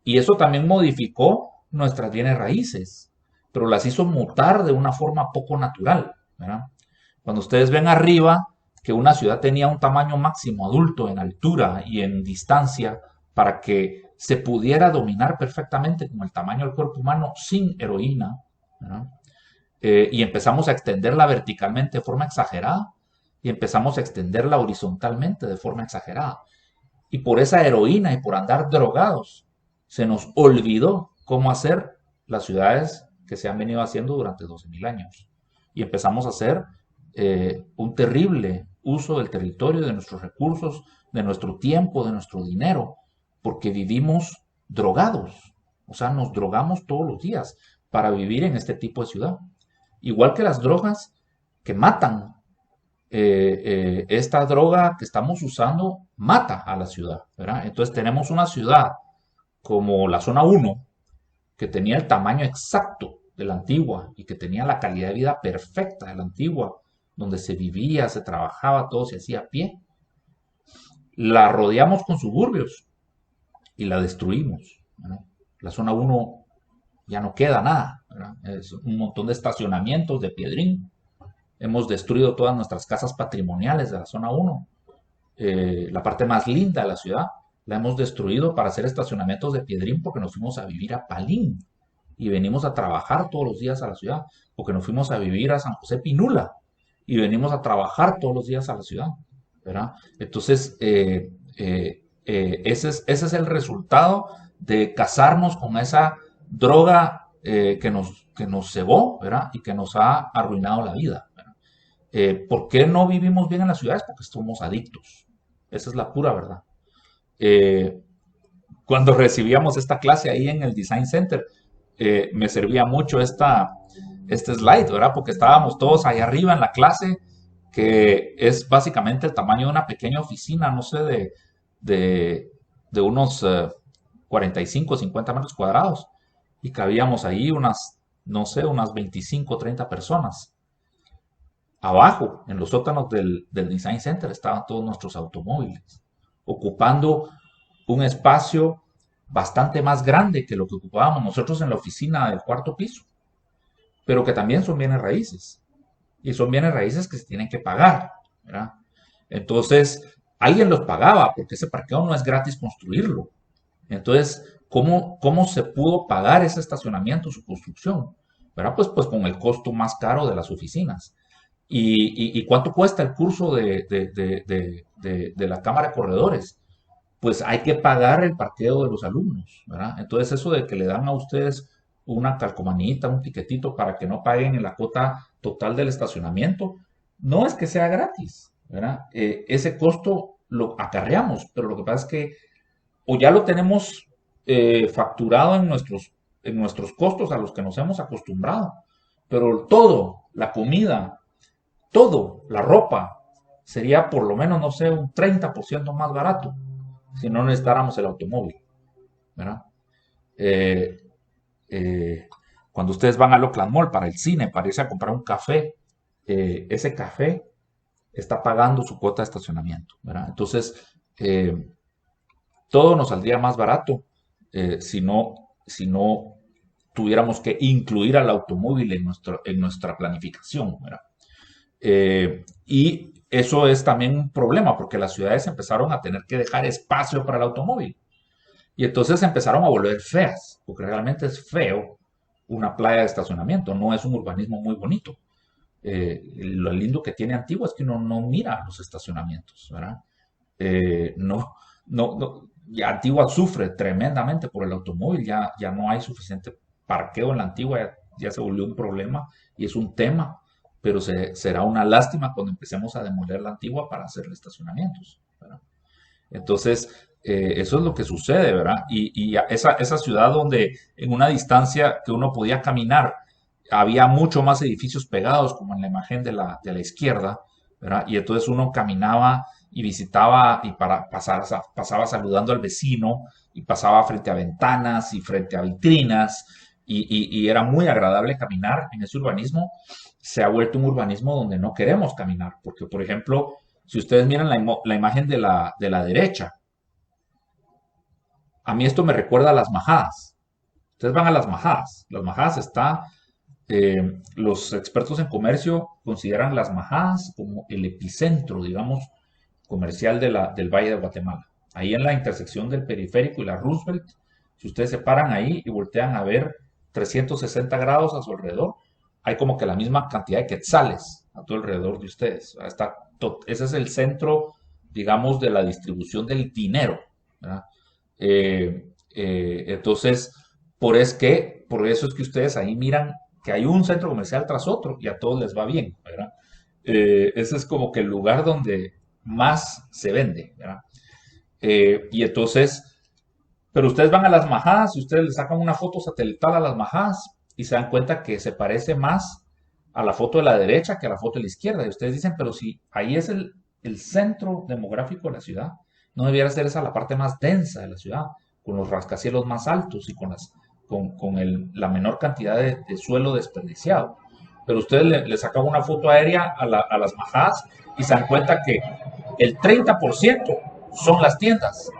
Y eso también modificó nuestras bienes raíces, pero las hizo mutar de una forma poco natural, ¿verdad? Cuando ustedes ven arriba que una ciudad tenía un tamaño máximo adulto en altura y en distancia para que se pudiera dominar perfectamente con el tamaño del cuerpo humano sin heroína, ¿verdad? Y empezamos a extenderla verticalmente de forma exagerada y empezamos a extenderla horizontalmente de forma exagerada. Y por esa heroína y por andar drogados, se nos olvidó cómo hacer las ciudades que se han venido haciendo durante 12.000 años. Y empezamos a hacer un terrible uso del territorio, de nuestros recursos, de nuestro tiempo, de nuestro dinero, porque vivimos drogados. O sea, nos drogamos todos los días para vivir en este tipo de ciudad. Igual que las drogas que matan. Esta droga que estamos usando mata a la ciudad, ¿verdad? Entonces tenemos una ciudad como la zona 1, que tenía el tamaño exacto de la antigua y que tenía la calidad de vida perfecta de la antigua, donde se vivía, se trabajaba, todo se hacía a pie. La rodeamos con suburbios y la destruimos, ¿verdad? La zona 1 ya no queda nada, ¿verdad? Es un montón de estacionamientos de piedrín. Hemos destruido todas nuestras casas patrimoniales de la zona 1. La parte más linda de la ciudad la hemos destruido para hacer estacionamientos de piedrín porque nos fuimos a vivir a Palín y venimos a trabajar todos los días a la ciudad, porque nos fuimos a vivir a San José Pinula y venimos a trabajar todos los días a la ciudad, ¿verdad? Entonces, ese es el resultado de casarnos con esa droga que nos cegó, ¿verdad? Y que nos ha arruinado la vida. ¿Por qué no vivimos bien en las ciudades? Porque somos adictos. Esa es la pura verdad. Cuando recibíamos esta clase ahí en el Design Center, me servía mucho este slide, ¿verdad? Porque estábamos todos ahí arriba en la clase, que es básicamente el tamaño de una pequeña oficina, no sé, de unos 45 o 50 metros cuadrados. Y cabíamos ahí unas 25 o 30 personas. Abajo, en los sótanos del Design Center, estaban todos nuestros automóviles, ocupando un espacio bastante más grande que lo que ocupábamos nosotros en la oficina del cuarto piso, pero que también son bienes raíces, y son bienes raíces que se tienen que pagar, ¿verdad? Entonces, alguien los pagaba, porque ese parqueo no es gratis construirlo. Entonces, ¿cómo se pudo pagar ese estacionamiento, su construcción? ¿Verdad? Pues con el costo más caro de las oficinas. ¿Y cuánto cuesta el curso de la Cámara de Corredores? Pues hay que pagar el parqueo de los alumnos, ¿verdad? Entonces eso de que le dan a ustedes una calcomanita, un tiquetito para que no paguen en la cuota total del estacionamiento, no es que sea gratis, ¿verdad? Ese costo lo acarreamos, pero lo que pasa es que o ya lo tenemos facturado en nuestros costos a los que nos hemos acostumbrado, pero todo, la comida, todo, la ropa, sería por lo menos, no sé, un 30% más barato. si no necesitáramos el automóvil, ¿verdad? Eh, Cuando ustedes van al Oakland Mall para el cine, para irse a comprar un café, ese café está pagando su cuota de estacionamiento, ¿verdad? Entonces, todo nos saldría más barato si no tuviéramos que incluir al automóvil en nuestra planificación, ¿verdad? Y eso es también un problema porque las ciudades empezaron a tener que dejar espacio para el automóvil. Y entonces empezaron a volver feas, porque realmente es feo una playa de estacionamiento, no es un urbanismo muy bonito. Lo lindo que tiene Antigua es que uno no mira los estacionamientos, ¿verdad? Ya Antigua sufre tremendamente por el automóvil, ya no hay suficiente parqueo en la Antigua, ya se volvió un problema y es un tema, pero será una lástima cuando empecemos a demoler la Antigua para hacerle estacionamientos, ¿verdad? Entonces, eso es lo que sucede, ¿verdad? Y esa ciudad donde en una distancia que uno podía caminar, había mucho más edificios pegados, como en la imagen de la izquierda, ¿verdad? Y entonces uno caminaba y visitaba y pasaba saludando al vecino y pasaba frente a ventanas y frente a vitrinas y era muy agradable caminar en ese urbanismo. Se ha vuelto un urbanismo donde no queremos caminar, porque por ejemplo, si ustedes miran la imagen de la derecha, a mí esto me recuerda a Las Majadas. Ustedes van a Las Majadas. Las Majadas los expertos en comercio consideran Las Majadas como el epicentro, digamos, comercial del Valle de Guatemala. Ahí en la intersección del Periférico y la Roosevelt, si ustedes se paran ahí y voltean a ver 360 grados a su alrededor, hay como que la misma cantidad de quetzales a todo alrededor de ustedes. Ese es el centro, digamos, de la distribución del dinero, ¿verdad? Entonces, por eso es que ustedes ahí miran que hay un centro comercial tras otro y a todos les va bien, ¿verdad? Ese es como que el lugar donde más se vende, ¿verdad? Y entonces, pero ustedes van a Las Majadas y ustedes le sacan una foto satelital a Las Majadas y se dan cuenta que se parece más a la foto de la derecha que a la foto de la izquierda. Y ustedes dicen, pero si ahí es el centro demográfico de la ciudad, no debiera ser esa la parte más densa de la ciudad, con los rascacielos más altos y con la menor cantidad de suelo desperdiciado. Pero ustedes le sacan una foto aérea a Las Majadas y se dan cuenta que el 30% son las tiendas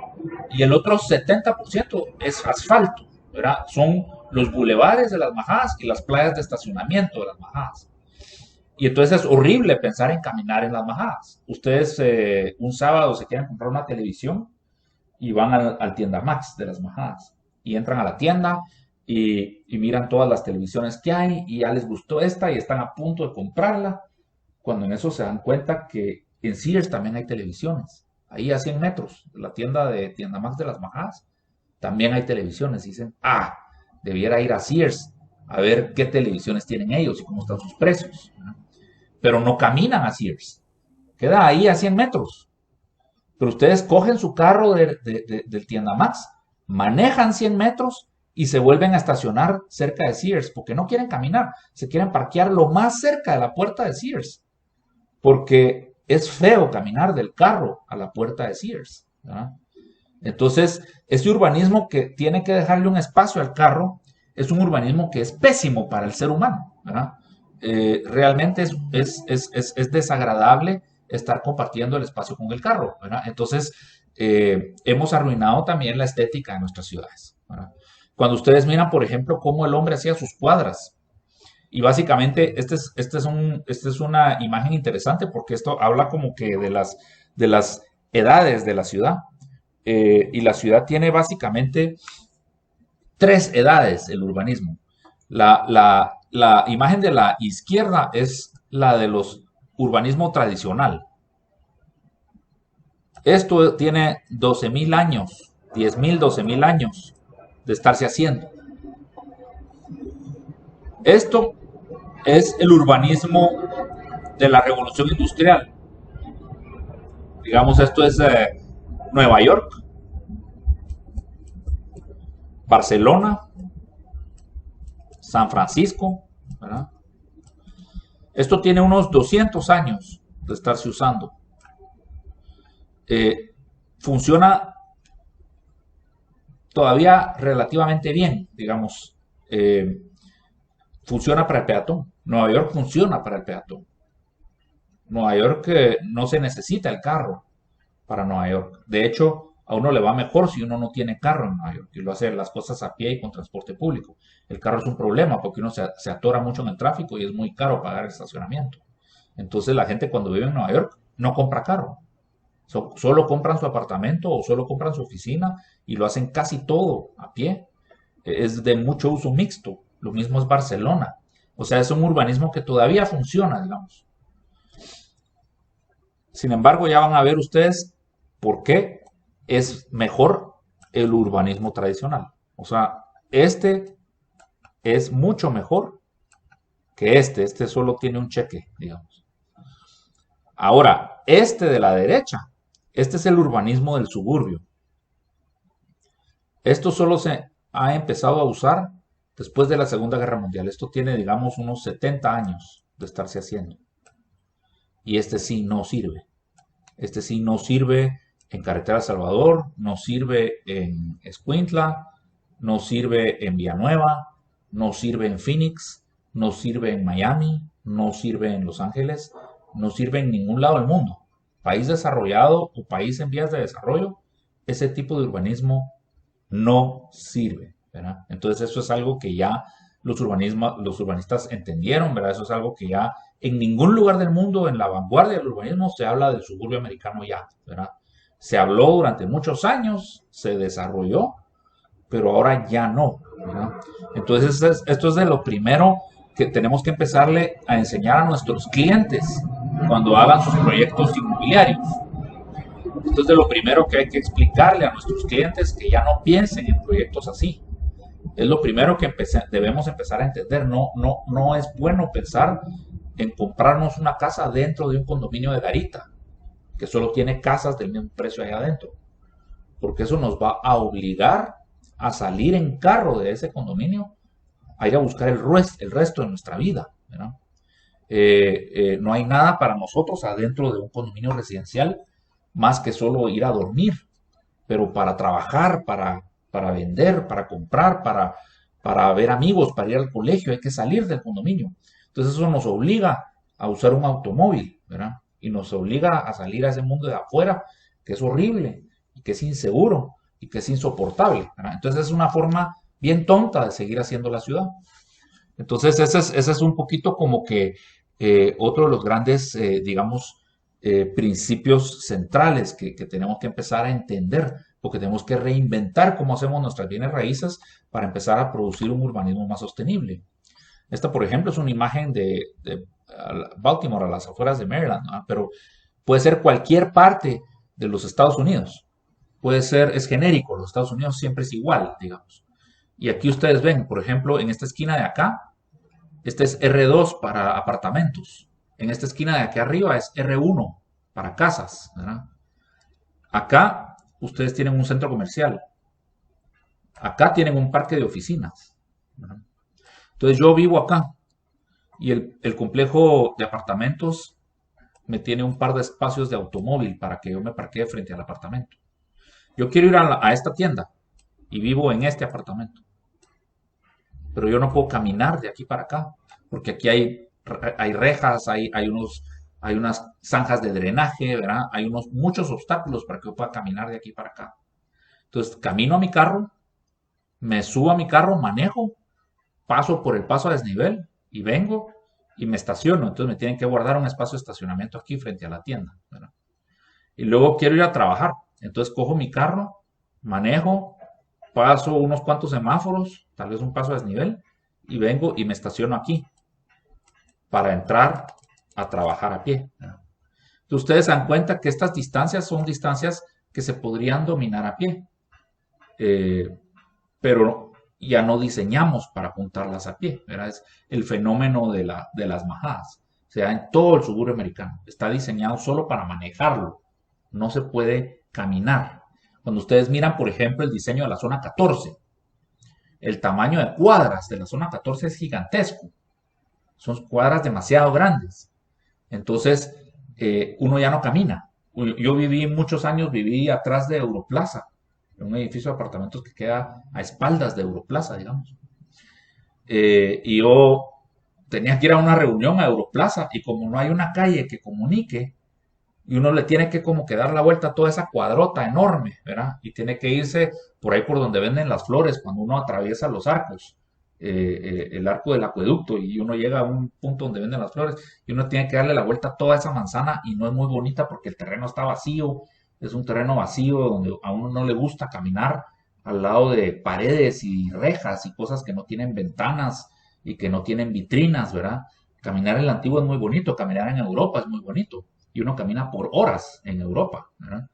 y el otro 70% es asfalto, ¿verdad? Son los bulevares de Las Majadas y las playas de estacionamiento de Las Majadas. Y entonces es horrible pensar en caminar en Las Majadas. Ustedes un sábado se quieren comprar una televisión y van al Tienda Max de Las Majadas y entran a la tienda y miran todas las televisiones que hay y ya les gustó esta y están a punto de comprarla, cuando en eso se dan cuenta que en Sears también hay televisiones. Ahí a 100 metros de la tienda Max de Las Majadas también hay televisiones. Y dicen, debiera ir a Sears a ver qué televisiones tienen ellos y cómo están sus precios, ¿no? Pero no caminan a Sears, queda ahí a 100 metros. Pero ustedes cogen su carro del Tienda Max, manejan 100 metros y se vuelven a estacionar cerca de Sears, porque no quieren caminar, se quieren parquear lo más cerca de la puerta de Sears, porque es feo caminar del carro a la puerta de Sears, ¿verdad? Entonces, ese urbanismo que tiene que dejarle un espacio al carro es un urbanismo que es pésimo para el ser humano, ¿verdad? Realmente es desagradable estar compartiendo el espacio con el carro, ¿verdad? Entonces, hemos arruinado también la estética de nuestras ciudades, ¿verdad? Cuando ustedes miran, por ejemplo, cómo el hombre hacía sus cuadras, y básicamente esta es una imagen interesante porque esto habla como que de las edades de la ciudad. Y la ciudad tiene básicamente 3 edades, el urbanismo. La imagen de la izquierda es la de los urbanismo tradicional. Esto tiene 12.000 años, 10.000, 12.000 años de estarse haciendo. Esto es el urbanismo de la revolución industrial. Digamos, esto es Nueva York, Barcelona, San Francisco, ¿verdad? Esto tiene unos 200 años de estarse usando. Funciona todavía relativamente bien, digamos. Funciona para el peatón. Nueva York funciona para el peatón. Nueva York no se necesita el carro para Nueva York. De hecho, a uno le va mejor si uno no tiene carro en Nueva York y lo hace las cosas a pie y con transporte público. El carro es un problema porque uno se atora mucho en el tráfico y es muy caro pagar el estacionamiento. Entonces la gente cuando vive en Nueva York no compra carro. Solo compran su apartamento o solo compran su oficina y lo hacen casi todo a pie. Es de mucho uso mixto. Lo mismo es Barcelona. O sea, es un urbanismo que todavía funciona, digamos. Sin embargo, ya van a ver ustedes por qué es mejor el urbanismo tradicional. O sea, este es mucho mejor que este. Este solo tiene un cheque, digamos. Ahora, este de la derecha, este es el urbanismo del suburbio. Esto solo se ha empezado a usar después de la Segunda Guerra Mundial. Esto tiene, digamos, unos 70 años de estarse haciendo. Y este sí no sirve. Este sí no sirve en Carretera Salvador, no sirve en Escuintla, no sirve en Villanueva, no sirve en Phoenix, no sirve en Miami, no sirve en Los Ángeles, no sirve en ningún lado del mundo. País desarrollado o país en vías de desarrollo, ese tipo de urbanismo no sirve, ¿verdad? Entonces eso es algo que ya los urbanistas entendieron, ¿verdad? Eso es algo que ya en ningún lugar del mundo, en la vanguardia del urbanismo, se habla del suburbio americano ya, ¿verdad? Se habló durante muchos años, se desarrolló, pero ahora ya no, ¿verdad? Entonces esto es de lo primero que tenemos que empezarle a enseñar a nuestros clientes cuando hagan sus proyectos inmobiliarios. Esto es de lo primero que hay que explicarle a nuestros clientes, que ya no piensen en proyectos así. Es lo primero que debemos empezar a entender. No es bueno pensar en comprarnos una casa dentro de un condominio de garita, que solo tiene casas del mismo precio allá adentro. Porque eso nos va a obligar a salir en carro de ese condominio, a ir a buscar el resto de nuestra vida, ¿verdad? No hay nada para nosotros adentro de un condominio residencial más que solo ir a dormir, pero para trabajar, para vender, para comprar, para ver amigos, para ir al colegio, hay que salir del condominio. Entonces eso nos obliga a usar un automóvil, ¿verdad? Y nos obliga a salir a ese mundo de afuera, que es horrible, y que es inseguro, y que es insoportable, ¿verdad? Entonces es una forma bien tonta de seguir haciendo la ciudad. Entonces ese es un poquito como que otro de los grandes, digamos, principios centrales que tenemos que empezar a entender, porque tenemos que reinventar cómo hacemos nuestras bienes raíces para empezar a producir un urbanismo más sostenible. Esta, por ejemplo, es una imagen de Baltimore, a las afueras de Maryland, ¿no? Pero puede ser cualquier parte de los Estados Unidos. Puede ser, es genérico, los Estados Unidos siempre es igual, digamos. Y aquí ustedes ven, por ejemplo, en esta esquina de acá, este es R2 para apartamentos. En esta esquina de aquí arriba es R1 para casas, ¿verdad? Acá ustedes tienen un centro comercial. Acá tienen un parque de oficinas, ¿verdad? Entonces yo vivo acá y el complejo de apartamentos me tiene un par de espacios de automóvil para que yo me parquee frente al apartamento. Yo quiero ir a esta tienda y vivo en este apartamento, pero yo no puedo caminar de aquí para acá porque aquí hay rejas, hay unas zanjas de drenaje, ¿verdad? Hay muchos obstáculos para que yo pueda caminar de aquí para acá. Entonces camino a mi carro, me subo a mi carro, manejo, paso por el paso a desnivel y vengo y me estaciono. Entonces me tienen que guardar un espacio de estacionamiento aquí frente a la tienda, ¿verdad? Y luego quiero ir a trabajar. Entonces cojo mi carro, manejo, paso unos cuantos semáforos, tal vez un paso a desnivel, y vengo y me estaciono aquí para entrar a trabajar a pie, ¿verdad? Entonces ustedes se dan cuenta que estas distancias son distancias que se podrían dominar a pie, pero ya no diseñamos para apuntarlas a pie, ¿verdad? Es el fenómeno de las majadas. O sea, en todo el suburbio americano está diseñado solo para manejarlo. No se puede caminar. Cuando ustedes miran, por ejemplo, el diseño de la zona 14, el tamaño de cuadras de la zona 14 es gigantesco. Son cuadras demasiado grandes. Entonces, uno ya no camina. Yo viví muchos años, viví atrás de Europlaza. en un edificio de apartamentos que queda a espaldas de Europlaza, digamos. Y yo tenía que ir a una reunión a Europlaza y como no hay una calle que comunique, y uno le tiene que como que dar la vuelta a toda esa cuadrota enorme, ¿verdad? Y tiene que irse por ahí por donde venden las flores cuando uno atraviesa los arcos, el arco del acueducto, y uno llega a un punto donde venden las flores y uno tiene que darle la vuelta a toda esa manzana y no es muy bonita porque el terreno está vacío, es un terreno vacío donde a uno no le gusta caminar al lado de paredes y rejas y cosas que no tienen ventanas y que no tienen vitrinas, ¿verdad? Caminar en el antiguo es muy bonito, caminar en Europa es muy bonito y uno camina por horas en Europa, ¿verdad?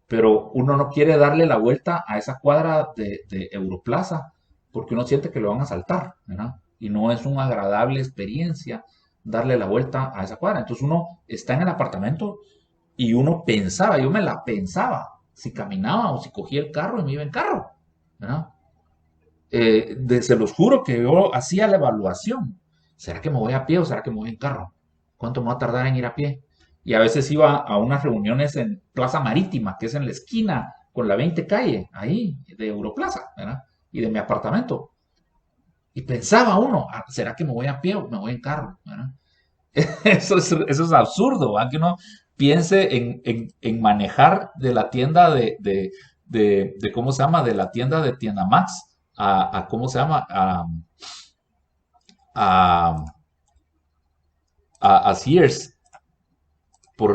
Pero uno no quiere darle la vuelta a esa cuadra de Europlaza porque uno siente que lo van a asaltar, ¿verdad? Y no es una agradable experiencia darle la vuelta a esa cuadra. Entonces uno está en el apartamento y uno pensaba, yo me la pensaba, si caminaba o si cogía el carro y me iba en carro, ¿verdad? Se los juro que yo hacía la evaluación. ¿Será que me voy a pie o será que me voy en carro? ¿Cuánto me va a tardar en ir a pie? Y a veces iba a unas reuniones en Plaza Marítima, que es en la esquina con la 20 calle, ahí, de Europlaza, ¿verdad? Y de mi apartamento. Y pensaba uno, ¿será que me voy a pie o me voy en carro? ¿Verdad? Eso es absurdo, ¿verdad? Que uno piense en manejar de la tienda ¿cómo se llama? De la tienda de Tienda Max ¿cómo se llama? A, a Sears,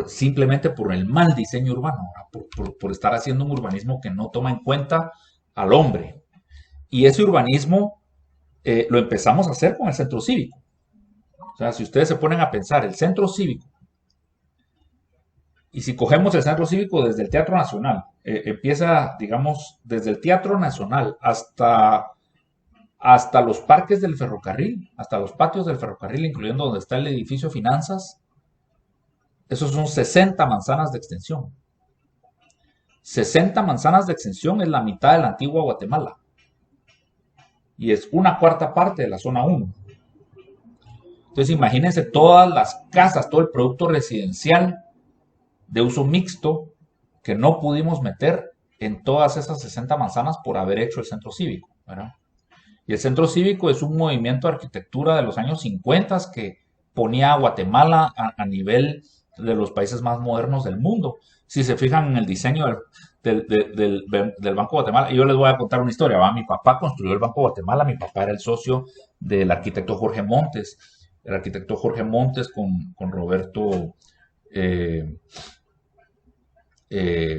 simplemente por el mal diseño urbano, por estar haciendo un urbanismo que no toma en cuenta al hombre. Y ese urbanismo lo empezamos a hacer con el centro cívico. O sea, si ustedes se ponen a pensar, el centro cívico, y si cogemos el centro cívico desde el Teatro Nacional, empieza, digamos, desde el Teatro Nacional hasta los parques del ferrocarril, hasta los patios del ferrocarril, incluyendo donde está el edificio Finanzas, esos son 60 manzanas de extensión. 60 manzanas de extensión es la mitad de la antigua Guatemala. Y es una cuarta parte de la zona 1. Entonces imagínense todas las casas, todo el producto residencial de uso mixto que no pudimos meter en todas esas 60 manzanas por haber hecho el centro cívico, ¿verdad? Y el centro cívico es un movimiento de arquitectura de los años 50 que ponía a Guatemala a nivel de los países más modernos del mundo. Si se fijan en el diseño del Banco Guatemala, y yo les voy a contar una historia, ¿va? Mi papá construyó el Banco Guatemala, mi papá era el socio del arquitecto Jorge Montes. El arquitecto Jorge Montes con Roberto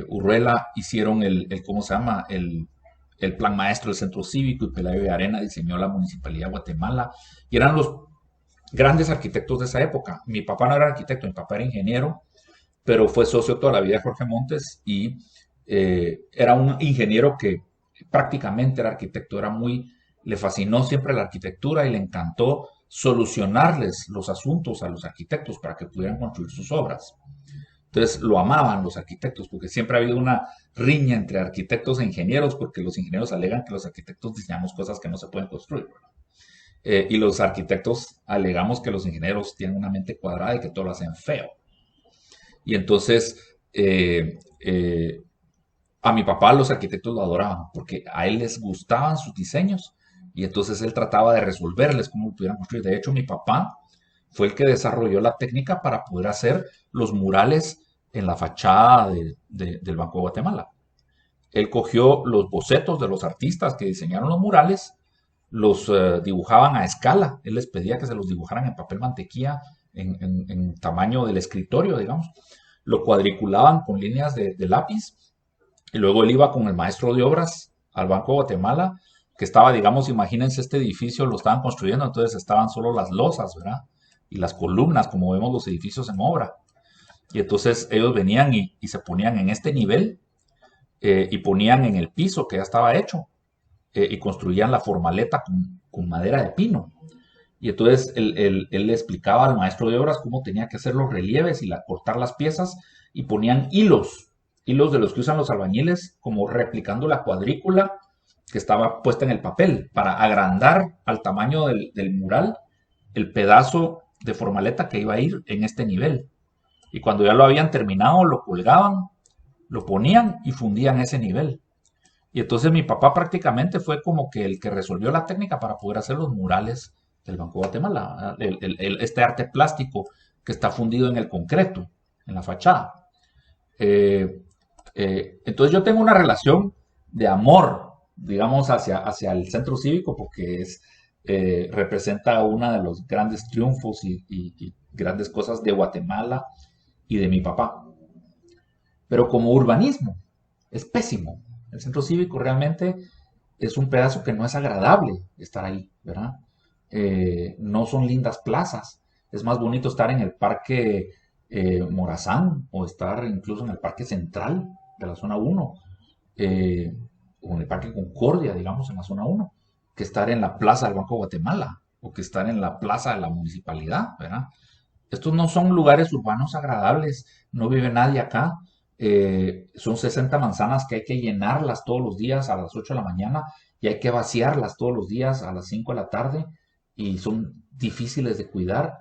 Urruela hicieron ¿cómo se llama? El plan maestro del centro cívico, y Pelayo de Arena diseñó la Municipalidad de Guatemala, y eran los grandes arquitectos de esa época. Mi papá no era arquitecto, mi papá era ingeniero, pero fue socio toda la vida de Jorge Montes, y era un ingeniero que prácticamente era arquitecto, le fascinó siempre la arquitectura y le encantó solucionarles los asuntos a los arquitectos para que pudieran construir sus obras. Entonces lo amaban los arquitectos porque siempre ha habido una riña entre arquitectos e ingenieros porque los ingenieros alegan que los arquitectos diseñamos cosas que no se pueden construir. Y los arquitectos alegamos que los ingenieros tienen una mente cuadrada y que todo lo hacen feo. Y entonces a mi papá los arquitectos lo adoraban porque a él les gustaban sus diseños y entonces él trataba de resolverles cómo pudieran construir. De hecho, mi papá fue el que desarrolló la técnica para poder hacer los murales en la fachada del Banco de Guatemala. Él cogió los bocetos de los artistas que diseñaron los murales, los dibujaban a escala. Él les pedía que se los dibujaran en papel mantequilla en tamaño del escritorio, digamos. Lo cuadriculaban con líneas de lápiz y luego él iba con el maestro de obras al Banco de Guatemala, que estaba, digamos, imagínense este edificio, lo estaban construyendo, entonces estaban solo las losas, ¿verdad? Y las columnas, como vemos los edificios en obra. Y entonces ellos venían y se ponían en este nivel y ponían en el piso que ya estaba hecho y construían la formaleta con madera de pino. Y entonces él le explicaba al maestro de obras cómo tenía que hacer los relieves y cortar las piezas y ponían hilos de los que usan los albañiles, como replicando la cuadrícula que estaba puesta en el papel para agrandar al tamaño del mural el pedazo de formaleta que iba a ir en este nivel. Y cuando ya lo habían terminado, lo colgaban, lo ponían y fundían ese nivel. Y entonces mi papá prácticamente fue como que el que resolvió la técnica para poder hacer los murales del Banco de Guatemala, este arte plástico que está fundido en el concreto, en la fachada. Eh, entonces yo tengo una relación de amor, digamos, hacia el centro cívico porque representa uno de los grandes triunfos y grandes cosas de Guatemala y de mi papá. Pero como urbanismo, es pésimo. El centro cívico realmente es un pedazo que no es agradable estar ahí, ¿verdad? No son lindas plazas. Es más bonito estar en el parque Morazán o estar incluso en el parque central de la zona 1 o en el parque Concordia, digamos, en la zona 1 que estar en la plaza del Banco de Guatemala o que estar en la plaza de la municipalidad, ¿verdad? Estos no son lugares urbanos agradables, no vive nadie acá. Son 60 manzanas que hay que llenarlas todos los días a las 8 de la mañana y hay que vaciarlas todos los días a las 5 de la tarde y son difíciles de cuidar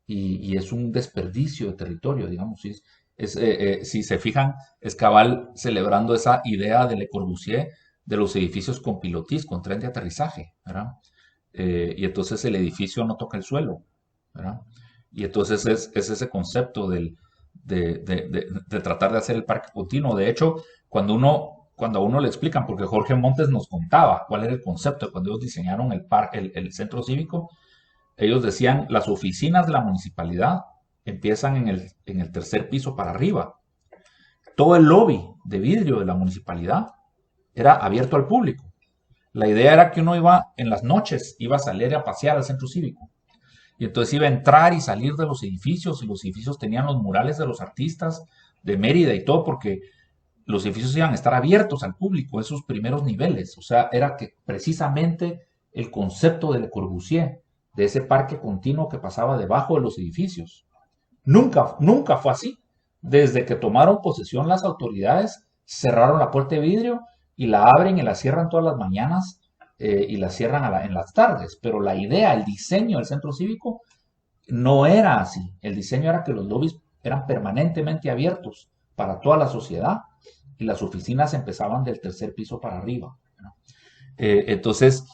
y es un desperdicio de territorio, digamos. Si se fijan, es cabal celebrando esa idea de Le Corbusier de los edificios con pilotis, con tren de aterrizaje, ¿verdad? Y entonces el edificio no toca el suelo, ¿verdad? Y entonces es ese concepto de tratar de hacer el parque continuo. De hecho, cuando a uno le explican, porque Jorge Montes nos contaba cuál era el concepto cuando ellos diseñaron el centro cívico, ellos decían, las oficinas de la municipalidad empiezan en el tercer piso para arriba. Todo el lobby de vidrio de la municipalidad era abierto al público. La idea era que uno iba en las noches, iba a salir a pasear al centro cívico. Y entonces iba a entrar y salir de los edificios, y los edificios tenían los murales de los artistas de Mérida y todo, porque los edificios iban a estar abiertos al público, esos primeros niveles. O sea, era que precisamente el concepto de Le Corbusier, de ese parque continuo que pasaba debajo de los edificios. Nunca fue así. Desde que tomaron posesión las autoridades, cerraron la puerta de vidrio y la abren y la cierran todas las mañanas y la cierran en las tardes. Pero la idea, el diseño del centro cívico no era así. El diseño era que los lobbies eran permanentemente abiertos para toda la sociedad y las oficinas empezaban del tercer piso para arriba, ¿no? Entonces,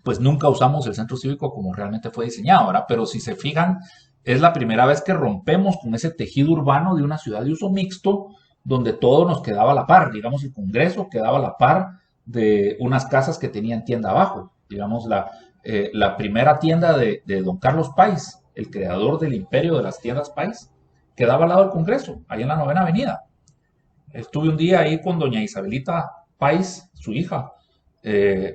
pues nunca usamos el centro cívico como realmente fue diseñado, ¿verdad? Pero si se fijan, es la primera vez que rompemos con ese tejido urbano de una ciudad de uso mixto, donde todo nos quedaba a la par. Digamos, el Congreso quedaba a la par de unas casas que tenían tienda abajo. Digamos, la primera tienda de don Carlos Páez, el creador del imperio de las tiendas Páez, quedaba al lado del Congreso, ahí en la 9ª Avenida. Estuve un día ahí con doña Isabelita Páez, su hija,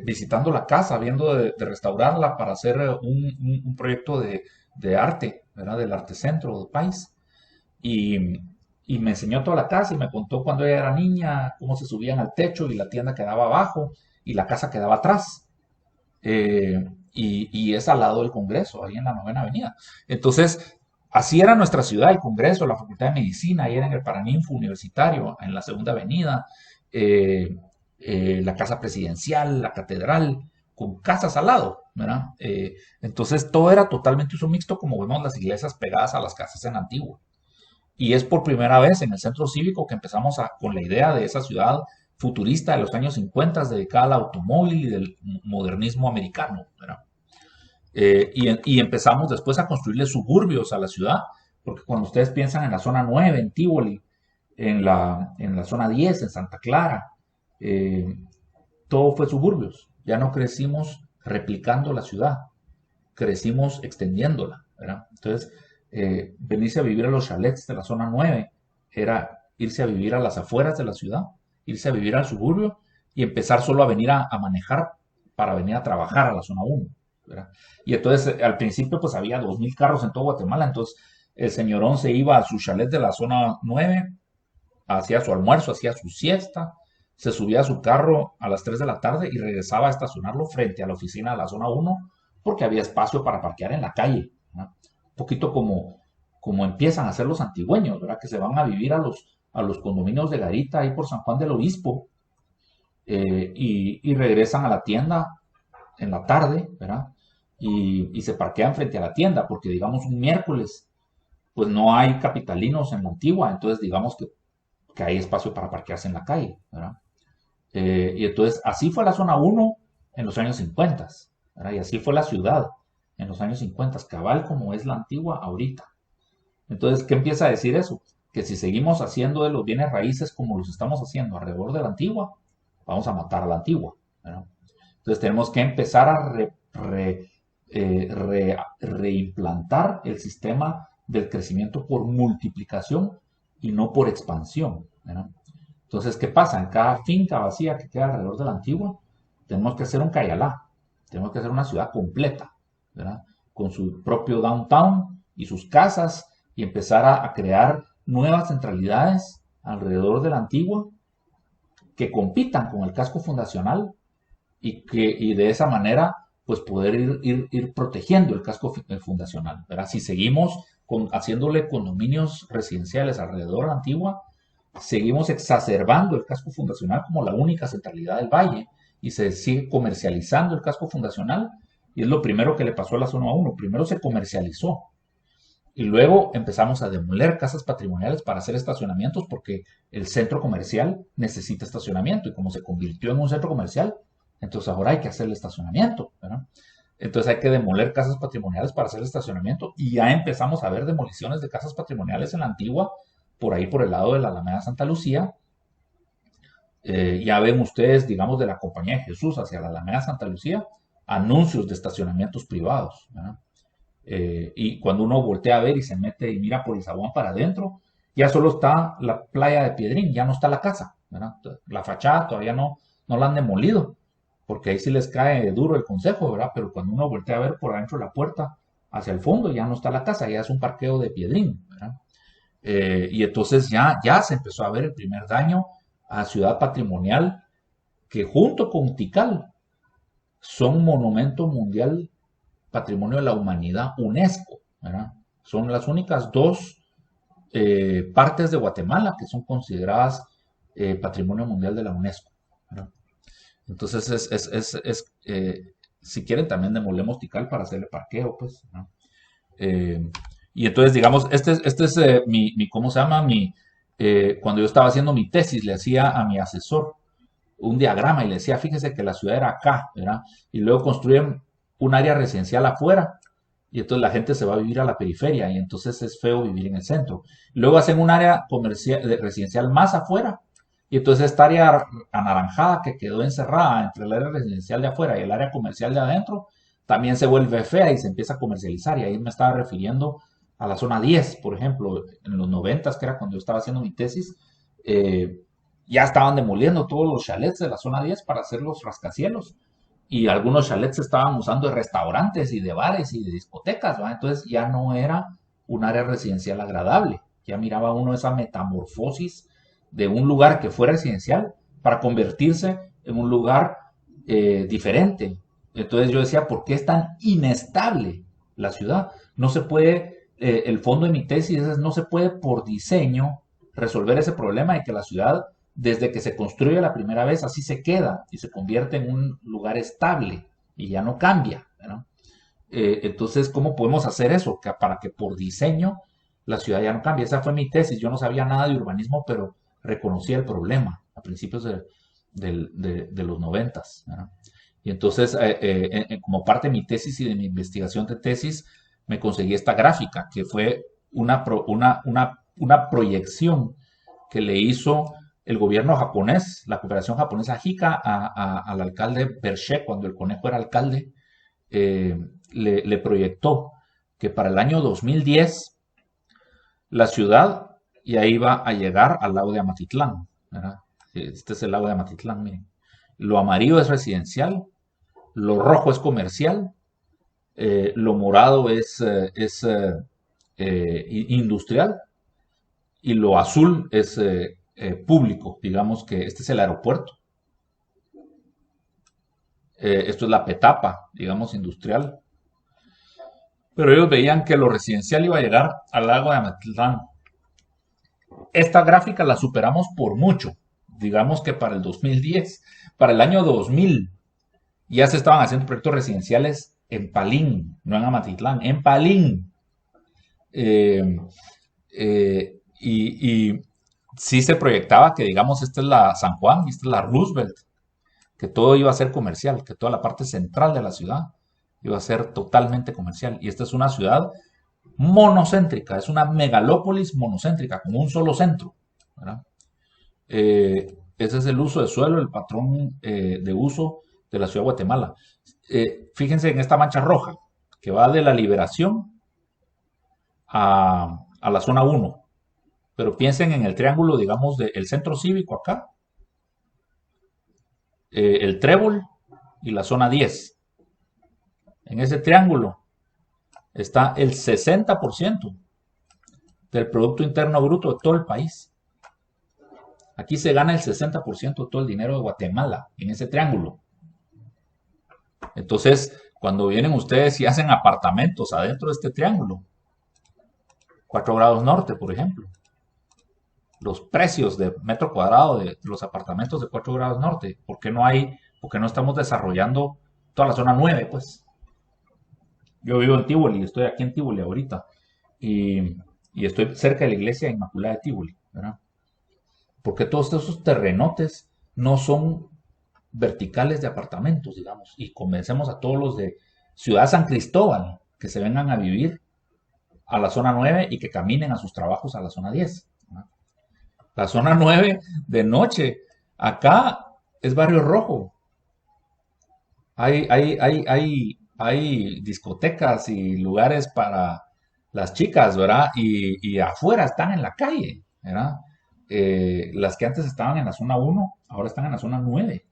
visitando la casa, viendo de restaurarla para hacer un proyecto de arte, ¿verdad? Del Arte Centro de Páez. Y me enseñó toda la casa y me contó cuando ella era niña, cómo se subían al techo y la tienda quedaba abajo y la casa quedaba atrás. Y es al lado del Congreso, ahí en la 9ª Avenida. Entonces, así era nuestra ciudad, el Congreso, la Facultad de Medicina, ahí era en el Paraninfo Universitario, en la 2ª Avenida, la Casa Presidencial, la Catedral, con casas al lado, ¿verdad? Entonces, todo era totalmente uso mixto, como vemos las iglesias pegadas a las casas en Antigua. Y es por primera vez en el centro cívico que empezamos con la idea de esa ciudad futurista de los años 50 dedicada al automóvil y del modernismo americano, ¿verdad? Y empezamos después a construirle suburbios a la ciudad, porque cuando ustedes piensan en la zona 9, en Tivoli, en la zona 10, en Santa Clara, todo fue suburbios. Ya no crecimos replicando la ciudad, crecimos extendiéndola, ¿verdad? Entonces, venirse a vivir a los chalets de la zona 9 era irse a vivir a las afueras de la ciudad, irse a vivir al suburbio y empezar solo a venir a manejar para venir a trabajar a la zona 1, ¿verdad? Y entonces al principio pues había 2,000 carros en todo Guatemala, entonces el señorón se iba a su chalet de la zona 9, hacía su almuerzo, hacía su siesta, se subía a su carro a las 3 de la tarde y regresaba a estacionarlo frente a la oficina de la zona 1 porque había espacio para parquear en la calle, ¿no? Un poquito como empiezan a hacer los antigüeños, ¿verdad? Que se van a vivir a los condominios de Garita ahí por San Juan del Obispo y regresan a la tienda en la tarde, ¿verdad? Y se parquean frente a la tienda porque digamos un miércoles pues no hay capitalinos en la Antigua, entonces digamos que hay espacio para parquearse en la calle, ¿verdad? Y entonces así fue la zona 1 en los años 50, ¿verdad? Y así fue la ciudad en los años 50, cabal como es la antigua ahorita. Entonces, ¿qué empieza a decir eso? Que si seguimos haciendo de los bienes raíces como los estamos haciendo alrededor de la antigua, vamos a matar a la antigua, ¿verdad? Entonces tenemos que empezar a reimplantar el sistema del crecimiento por multiplicación y no por expansión, ¿verdad? Entonces, ¿qué pasa? En cada finca vacía que queda alrededor de la antigua, tenemos que hacer un Cayalá, tenemos que hacer una ciudad completa, ¿verdad? Con su propio downtown y sus casas y empezar a crear nuevas centralidades alrededor de la antigua que compitan con el casco fundacional y de esa manera pues poder ir protegiendo el casco fundacional, ¿verdad? Si seguimos haciéndole condominios residenciales alrededor de la antigua, seguimos exacerbando el casco fundacional como la única centralidad del valle y se sigue comercializando el casco fundacional y es lo primero que le pasó a la zona 1. Primero se comercializó y luego empezamos a demoler casas patrimoniales para hacer estacionamientos porque el centro comercial necesita estacionamiento y como se convirtió en un centro comercial, entonces ahora hay que hacerle estacionamiento, ¿verdad? Entonces hay que demoler casas patrimoniales para hacer estacionamiento y ya empezamos a ver demoliciones de casas patrimoniales en la antigua, por ahí por el lado de la Alameda Santa Lucía. Ya ven ustedes, digamos, de la Compañía de Jesús hacia la Alameda Santa Lucía, anuncios de estacionamientos privados, ¿verdad? Y cuando uno voltea a ver y se mete y mira por el zaguán para adentro, ya solo está la playa de Piedrín, ya no está la casa, ¿verdad? La fachada todavía no la han demolido, porque ahí sí les cae duro el consejo, ¿verdad? Pero cuando uno voltea a ver por adentro de la puerta hacia el fondo, ya no está la casa, ya es un parqueo de Piedrín, ¿verdad? Y entonces ya se empezó a ver el primer daño a Ciudad Patrimonial, que junto con Tikal son Monumento Mundial Patrimonio de la Humanidad UNESCO, ¿verdad? Son las únicas dos partes de Guatemala que son consideradas Patrimonio Mundial de la UNESCO, ¿verdad? Entonces si quieren también demolemos Tikal para hacerle parqueo, pues, ¿no? Y entonces, digamos, este es ¿cómo se llama? Cuando yo estaba haciendo mi tesis, le hacía a mi asesor un diagrama y le decía, fíjese que la ciudad era acá, ¿verdad? Y luego construyen un área residencial afuera y entonces la gente se va a vivir a la periferia y entonces es feo vivir en el centro. Luego hacen un área residencial más afuera y entonces esta área anaranjada que quedó encerrada entre el área residencial de afuera y el área comercial de adentro también se vuelve fea y se empieza a comercializar. Y ahí me estaba refiriendo a la zona 10, por ejemplo, en los 90, que era cuando yo estaba haciendo mi tesis, ya estaban demoliendo todos los chalets de la zona 10 para hacer los rascacielos. Y algunos chalets se estaban usando de restaurantes y de bares y de discotecas, ¿va? Entonces ya no era un área residencial agradable. Ya miraba uno esa metamorfosis de un lugar que fue residencial para convertirse en un lugar diferente. Entonces yo decía, ¿por qué es tan inestable la ciudad? No se puede, el fondo de mi tesis es, no se puede por diseño resolver ese problema de que la ciudad, desde que se construye la primera vez, así se queda y se convierte en un lugar estable y ya no cambia, ¿no? Entonces, ¿cómo podemos hacer eso? Para que por diseño la ciudad ya no cambie. Esa fue mi tesis. Yo no sabía nada de urbanismo, pero reconocía el problema a principios de los 90, ¿no? Y entonces, como parte de mi tesis y de mi investigación de tesis, me conseguí esta gráfica, que fue una proyección que le hizo el gobierno japonés, la cooperación japonesa JICA, al alcalde Berché, cuando el conejo era alcalde, le proyectó que para el año 2010 la ciudad ya iba a llegar al lago de Amatitlán, ¿verdad? Este es el lago de Amatitlán, miren. Lo amarillo es residencial, lo rojo es comercial, lo morado es industrial y lo azul es público. Digamos que este es el aeropuerto. Esto es la Petapa, digamos, industrial. Pero ellos veían que lo residencial iba a llegar al lago de Amatitlán. Esta gráfica la superamos por mucho. Digamos que para el 2010, para el año 2000, ya se estaban haciendo proyectos residenciales en Palín, no en Amatitlán, en Palín. Y sí se proyectaba que, digamos, esta es la San Juan, esta es la Roosevelt, que todo iba a ser comercial, que toda la parte central de la ciudad iba a ser totalmente comercial. Y esta es una ciudad monocéntrica, es una megalópolis monocéntrica, con un solo centro, ¿verdad? Ese es el uso de suelo, el patrón de uso de la ciudad de Guatemala. Fíjense en esta mancha roja, que va de la Liberación a la zona 1. Pero piensen en el triángulo, digamos, del centro cívico acá, el Trébol y la zona 10. En ese triángulo está el 60% del Producto Interno Bruto de todo el país. Aquí se gana el 60% de todo el dinero de Guatemala, en ese triángulo. Entonces, cuando vienen ustedes y hacen apartamentos adentro de este triángulo, 4 grados norte, por ejemplo, los precios de metro cuadrado de los apartamentos de 4 grados norte, ¿por qué no estamos desarrollando toda la zona 9, pues? Yo vivo en Tivoli, estoy aquí en Tivoli ahorita, y estoy cerca de la iglesia Inmaculada de Tivoli, ¿verdad? Porque todos esos terrenotes no son verticales de apartamentos, digamos, y convencemos a todos los de Ciudad San Cristóbal que se vengan a vivir a la zona 9 y que caminen a sus trabajos a la zona 10. ¿No? La zona 9 de noche, acá es Barrio Rojo. Hay discotecas y lugares para las chicas, ¿verdad? Y afuera están en la calle, ¿verdad? Las que antes estaban en la zona 1, ahora están en la zona 9.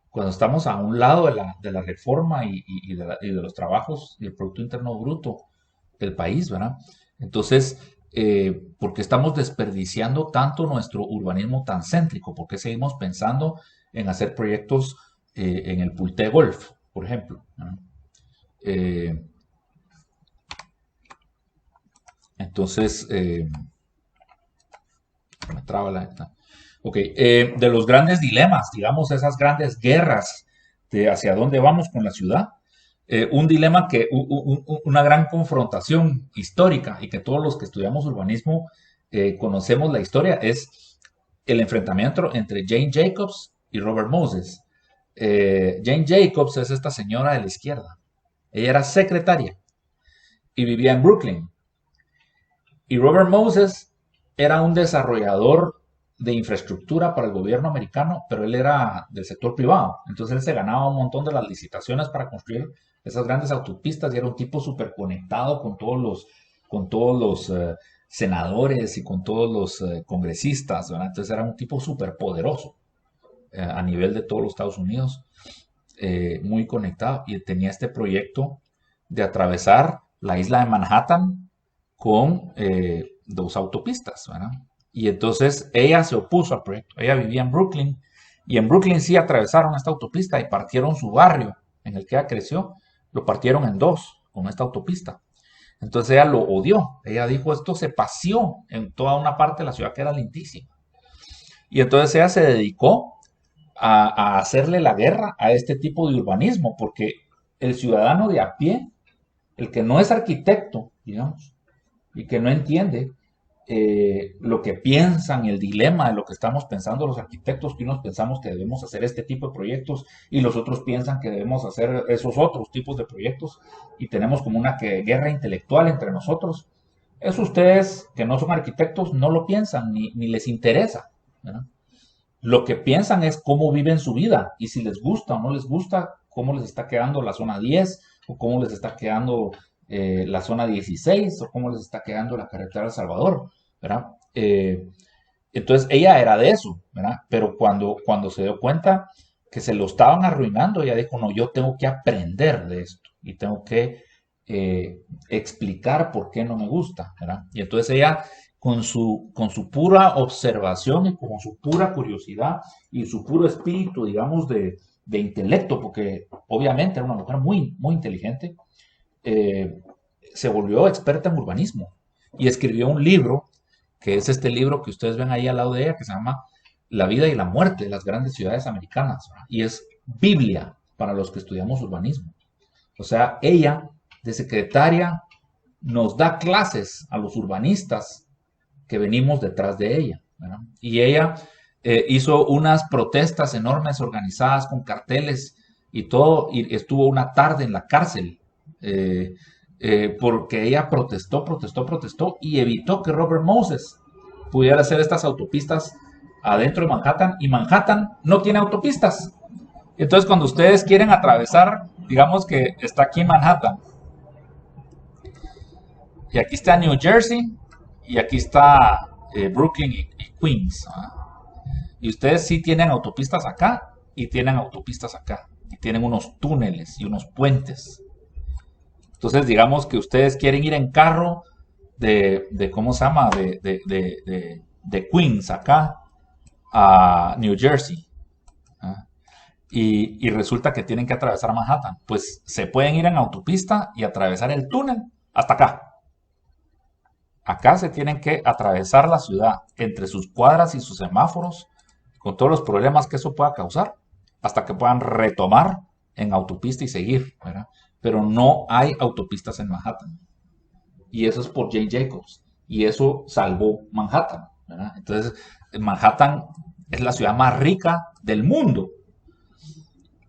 Cuando estamos a un lado de la reforma y de los trabajos y el Producto Interno Bruto del país, ¿verdad? Entonces, ¿por qué estamos desperdiciando tanto nuestro urbanismo tan céntrico? ¿Por qué seguimos pensando en hacer proyectos en el Pulté Golf, por ejemplo? ¿No? Entonces, me traba la... Ok, de los grandes dilemas, digamos, esas grandes guerras de hacia dónde vamos con la ciudad, un dilema una gran confrontación histórica y que todos los que estudiamos urbanismo conocemos la historia, es el enfrentamiento entre Jane Jacobs y Robert Moses. Jane Jacobs es esta señora de la izquierda. Ella era secretaria y vivía en Brooklyn. Y Robert Moses era un desarrollador de infraestructura para el gobierno americano, pero él era del sector privado. Entonces él se ganaba un montón de las licitaciones para construir esas grandes autopistas y era un tipo súper conectado con todos los senadores y con todos los congresistas, ¿verdad? Entonces era un tipo súper poderoso a nivel de todos los Estados Unidos, muy conectado, y tenía este proyecto de atravesar la isla de Manhattan con 2 autopistas, ¿verdad? Y entonces ella se opuso al proyecto. Ella vivía en Brooklyn y en Brooklyn sí atravesaron esta autopista y partieron su barrio en el que ella creció, lo partieron en 2 con esta autopista. Entonces ella lo odió. Ella dijo, esto se paseó en toda una parte de la ciudad que era lindísima. Y entonces ella se dedicó a hacerle la guerra a este tipo de urbanismo, porque el ciudadano de a pie, el que no es arquitecto, digamos, y que no entiende lo que piensan, el dilema de lo que estamos pensando los arquitectos, que unos pensamos que debemos hacer este tipo de proyectos y los otros piensan que debemos hacer esos otros tipos de proyectos y tenemos como una guerra intelectual entre nosotros. Eso ustedes que no son arquitectos no lo piensan ni les interesa, ¿verdad? Lo que piensan es cómo viven su vida y si les gusta o no les gusta, cómo les está quedando la zona 10 o cómo les está quedando la zona 16 o cómo les está quedando la carretera El Salvador, ¿verdad? Entonces ella era de eso, ¿verdad? Pero cuando se dio cuenta que se lo estaban arruinando, ella dijo, no, yo tengo que aprender de esto y tengo que explicar por qué no me gusta, ¿verdad? Y entonces ella con su pura observación y con su pura curiosidad y su puro espíritu, digamos, de intelecto, porque obviamente era una mujer muy, muy inteligente, se volvió experta en urbanismo y escribió un libro, que es este libro que ustedes ven ahí al lado de ella, que se llama La vida y la muerte de las grandes ciudades americanas, ¿verdad? Y es Biblia para los que estudiamos urbanismo. O sea, ella, de secretaria, nos da clases a los urbanistas que venimos detrás de ella, ¿verdad? Y ella hizo unas protestas enormes organizadas con carteles y todo, y estuvo una tarde en la cárcel porque ella protestó y evitó que Robert Moses pudiera hacer estas autopistas adentro de Manhattan, y Manhattan no tiene autopistas. Entonces, cuando ustedes quieren atravesar, digamos que está aquí Manhattan, y aquí está New Jersey, y aquí está Brooklyn y Queens, y ustedes sí tienen autopistas acá, y tienen autopistas acá, y tienen unos túneles y unos puentes. Entonces, digamos que ustedes quieren ir en carro de ¿cómo se llama? De Queens acá a New Jersey. Y resulta que tienen que atravesar Manhattan. Pues se pueden ir en autopista y atravesar el túnel hasta acá. Acá se tienen que atravesar la ciudad entre sus cuadras y sus semáforos, con todos los problemas que eso pueda causar, hasta que puedan retomar en autopista y seguir, ¿verdad? Pero no hay autopistas en Manhattan. Y eso es por Jane Jacobs. Y eso salvó Manhattan, ¿verdad? Entonces, Manhattan es la ciudad más rica del mundo.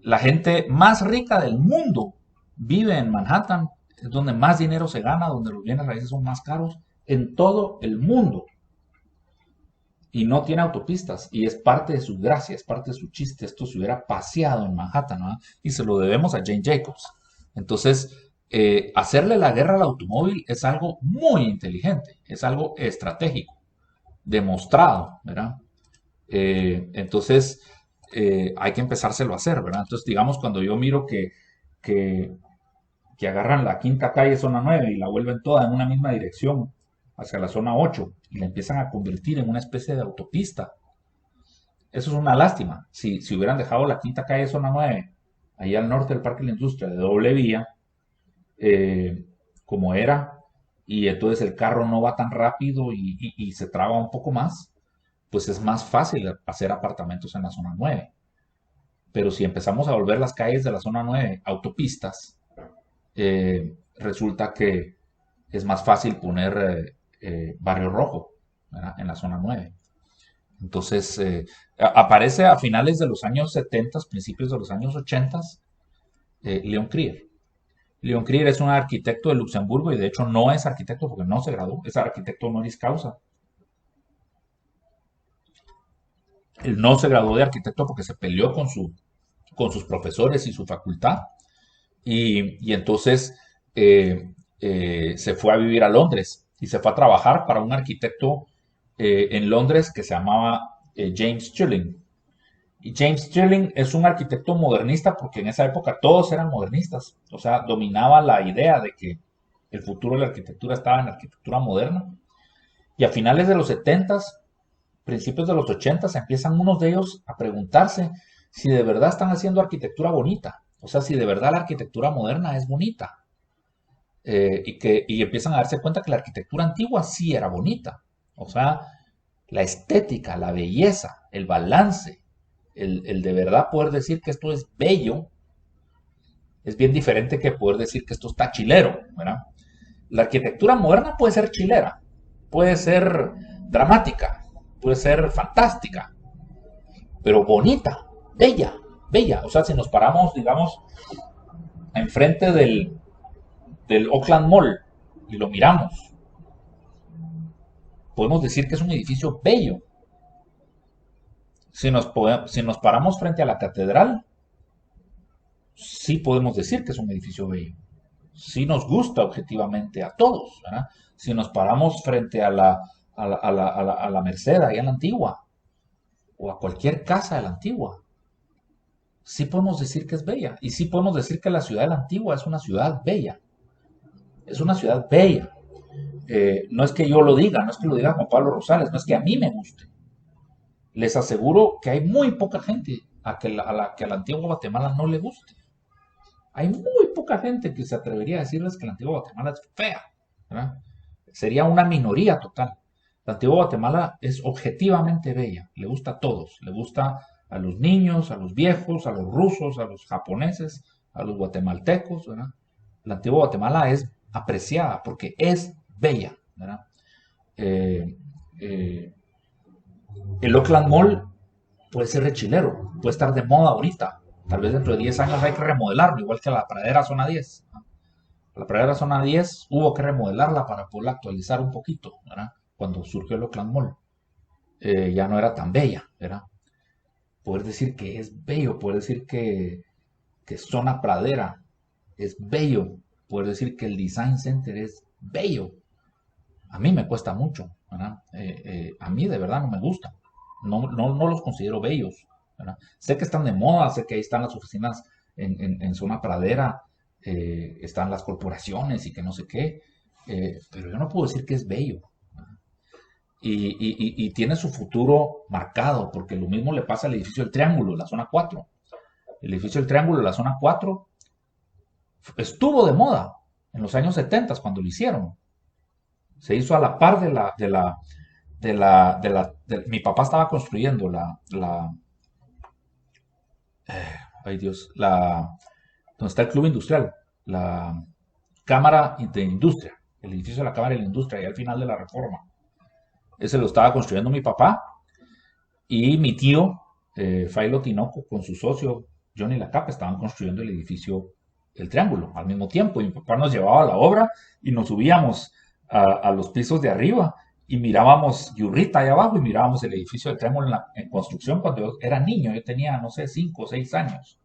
La gente más rica del mundo vive en Manhattan. Es donde más dinero se gana, donde los bienes raíces son más caros en todo el mundo. Y no tiene autopistas. Y es parte de su gracia, es parte de su chiste. Esto se hubiera paseado en Manhattan, ¿no? Y se lo debemos a Jane Jacobs. Entonces, hacerle la guerra al automóvil es algo muy inteligente, es algo estratégico, demostrado, ¿verdad? Entonces, hay que empezárselo a hacer, ¿verdad? Entonces, digamos, cuando yo miro que agarran la quinta calle, zona 9, y la vuelven toda en una misma dirección hacia la zona 8, y la empiezan a convertir en una especie de autopista, eso es una lástima. Si hubieran dejado la quinta calle, zona 9, ahí al norte del Parque de la Industria, de doble vía, como era, y entonces el carro no va tan rápido y se traba un poco más, pues es más fácil hacer apartamentos en la zona 9. Pero si empezamos a volver las calles de la zona 9 autopistas, resulta que es más fácil poner Barrio Rojo, ¿verdad?, en la zona 9. Entonces, aparece a finales de los años 70, principios de los años 80, Leon Krier. Leon Krier es un arquitecto de Luxemburgo, y de hecho no es arquitecto porque no se graduó, es arquitecto honoris causa. Él no se graduó de arquitecto porque se peleó con sus profesores y su facultad, y entonces se fue a vivir a Londres y se fue a trabajar para un arquitecto en Londres que se llamaba James Stirling. Y James Stirling es un arquitecto modernista porque en esa época todos eran modernistas, o sea, dominaba la idea de que el futuro de la arquitectura estaba en la arquitectura moderna. Y a finales de los 70, principios de los 80, empiezan unos de ellos a preguntarse si de verdad están haciendo arquitectura bonita, o sea, si de verdad la arquitectura moderna es bonita. Y empiezan a darse cuenta que la arquitectura antigua sí era bonita, o sea, la estética, la belleza, el balance, el de verdad poder decir que esto es bello, es bien diferente que poder decir que esto está chilero, ¿verdad? La arquitectura moderna puede ser chilera, puede ser dramática, puede ser fantástica, pero bonita, bella, bella. O sea, si nos paramos, digamos, enfrente del Oakland Mall y lo miramos, podemos decir que es un edificio bello. Si nos paramos frente a la catedral, sí podemos decir que es un edificio bello. Sí nos gusta objetivamente a todos, ¿verdad? Si nos paramos frente a la Merced, ahí en la Antigua, o a cualquier casa de la Antigua, sí podemos decir que es bella. Y sí podemos decir que la ciudad de la Antigua es una ciudad bella. Es una ciudad bella. No es que yo lo diga, no es que lo diga Juan Pablo Rosales, no es que a mí me guste. Les aseguro que hay muy poca gente a la que a la Antigua Guatemala no le guste. Hay muy poca gente que se atrevería a decirles que la Antigua Guatemala es fea, ¿verdad? Sería una minoría total. La Antigua Guatemala es objetivamente bella, le gusta a todos, le gusta a los niños, a los viejos, a los rusos, a los japoneses, a los guatemaltecos, ¿verdad? La Antigua Guatemala es apreciada porque es bella, ¿verdad? El Oakland Mall puede ser rechilero, puede estar de moda ahorita. Tal vez dentro de 10 años hay que remodelarlo, igual que la pradera zona 10. La pradera zona 10 hubo que remodelarla para poderla actualizar un poquito, ¿verdad? Cuando surgió el Oakland Mall. Ya no era tan bella, ¿verdad? Poder decir que es bello, poder decir que zona pradera es bello, poder decir que el Design Center es bello. A mí me cuesta mucho, ¿verdad? A mí de verdad no me gusta. No los considero bellos, ¿verdad? Sé que están de moda, sé que ahí están las oficinas en zona pradera, están las corporaciones y que no sé qué, pero yo no puedo decir que es bello. Y tiene su futuro marcado, porque lo mismo le pasa al edificio del Triángulo, la zona 4. El edificio del Triángulo, la zona 4, estuvo de moda en los años 70 cuando lo hicieron. Se hizo a la par mi papá estaba construyendo ay Dios, donde está el club industrial, la Cámara de Industria, el edificio de la Cámara de la Industria, y al final de la Reforma. Ese lo estaba construyendo mi papá y mi tío, Failo Tinoco, con su socio Johnny Lacapa, estaban construyendo el edificio El Triángulo al mismo tiempo. Y mi papá nos llevaba a la obra y nos subíamos a los pisos de arriba y mirábamos Yurrita ahí abajo y mirábamos el edificio del Triángulo en construcción cuando yo era niño. Yo tenía, no sé, 5 o 6 años.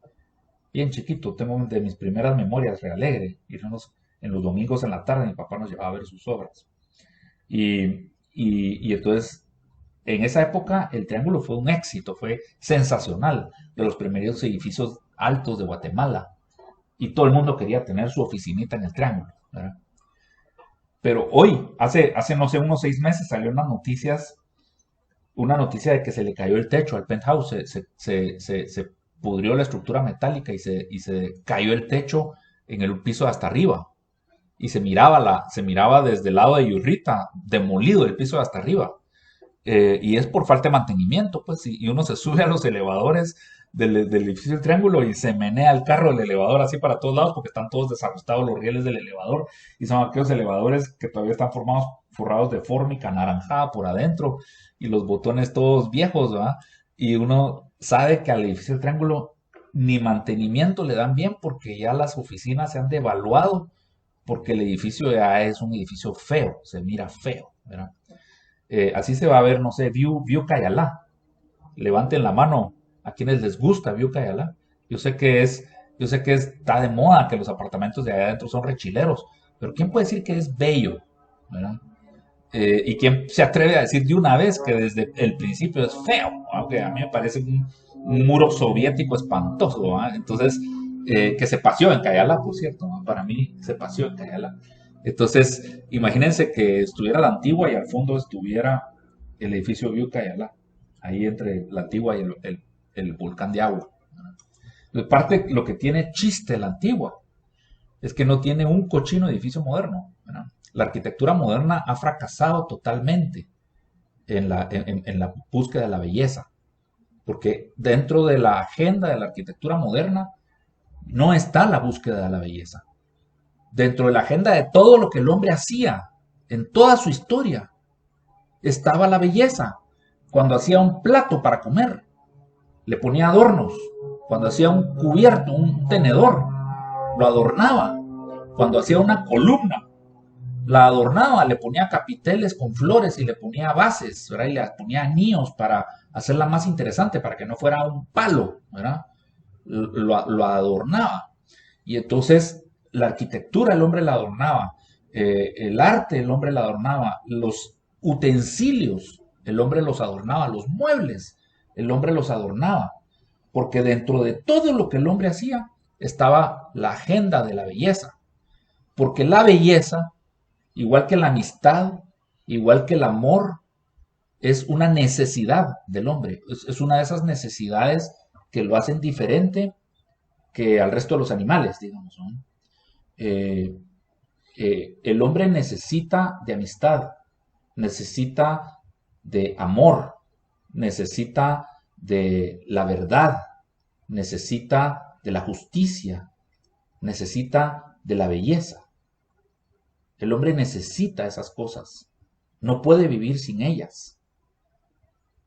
Bien chiquito, tengo de mis primeras memorias Realegre. Irnos en los domingos en la tarde, mi papá nos llevaba a ver sus obras. Y entonces, en esa época, el Triángulo fue un éxito, fue sensacional, de los primeros edificios altos de Guatemala. Y todo el mundo quería tener su oficinita en el Triángulo, ¿verdad? Pero hoy, hace no sé, unos 6 meses, salió una noticia de que se le cayó el techo al penthouse, se pudrió la estructura metálica y se cayó el techo en el piso hasta arriba. Y se miraba desde el lado de Yurrita, demolido el piso hasta arriba. Y es por falta de mantenimiento, pues, y uno se sube a los elevadores del edificio del Triángulo y se menea el carro del elevador así para todos lados porque están todos desajustados los rieles del elevador y son aquellos elevadores que todavía están forrados de fórmica anaranjada por adentro y los botones todos viejos, ¿verdad? Y uno sabe que al edificio del Triángulo ni mantenimiento le dan bien porque ya las oficinas se han devaluado porque el edificio ya es un edificio feo, se mira feo, ¿verdad? Así se va a ver, no sé, View Cayalá. Levanten la mano a quienes les gusta View Cayalá. Yo sé que está de moda que los apartamentos de allá adentro son rechileros, pero ¿quién puede decir que es bello? ¿Verdad? ¿Y quién se atreve a decir de una vez que desde el principio es feo? Aunque a mí me parece un muro soviético espantoso, ¿verdad? Entonces, que se paseó en Cayalá, por cierto, ¿no? Para mí se paseó en Cayalá. Entonces, imagínense que estuviera la Antigua y al fondo estuviera el edificio View Cayalá, ahí entre la Antigua y el volcán de agua. Parte, lo que tiene chiste la Antigua es que no tiene un cochino edificio moderno, ¿verdad? La arquitectura moderna ha fracasado totalmente en la búsqueda de la belleza, porque dentro de la agenda de la arquitectura moderna no está la búsqueda de la belleza. Dentro de la agenda de todo lo que el hombre hacía en toda su historia estaba la belleza. Cuando hacía un plato para comer, le ponía adornos. Cuando hacía un cubierto, un tenedor, lo adornaba. Cuando hacía una columna, la adornaba, le ponía capiteles con flores y le ponía bases, ¿verdad? Y le ponía anillos para hacerla más interesante, para que no fuera un palo, ¿verdad? Lo adornaba. Y entonces la arquitectura el hombre la adornaba, el arte el hombre la adornaba, los utensilios el hombre los adornaba, los muebles el hombre los adornaba, porque dentro de todo lo que el hombre hacía estaba la agenda de la belleza, porque la belleza, igual que la amistad, igual que el amor, es una necesidad del hombre, es una de esas necesidades que lo hacen diferente que al resto de los animales, digamos, ¿no? El hombre necesita de amistad, necesita de amor, necesita de la verdad, necesita de la justicia, necesita de la belleza. El hombre necesita esas cosas, no puede vivir sin ellas,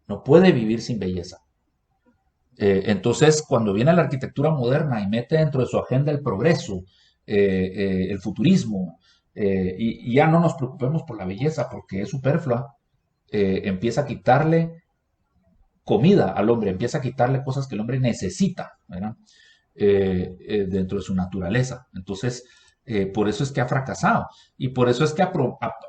no puede vivir sin belleza. Entonces, cuando viene la arquitectura moderna y mete dentro de su agenda el progreso, el futurismo, y ya no nos preocupemos por la belleza porque es superflua, empieza a quitarle comida al hombre, empieza a quitarle cosas que el hombre necesita, ¿verdad? Dentro de su naturaleza. Entonces, por eso es que ha fracasado y por eso es que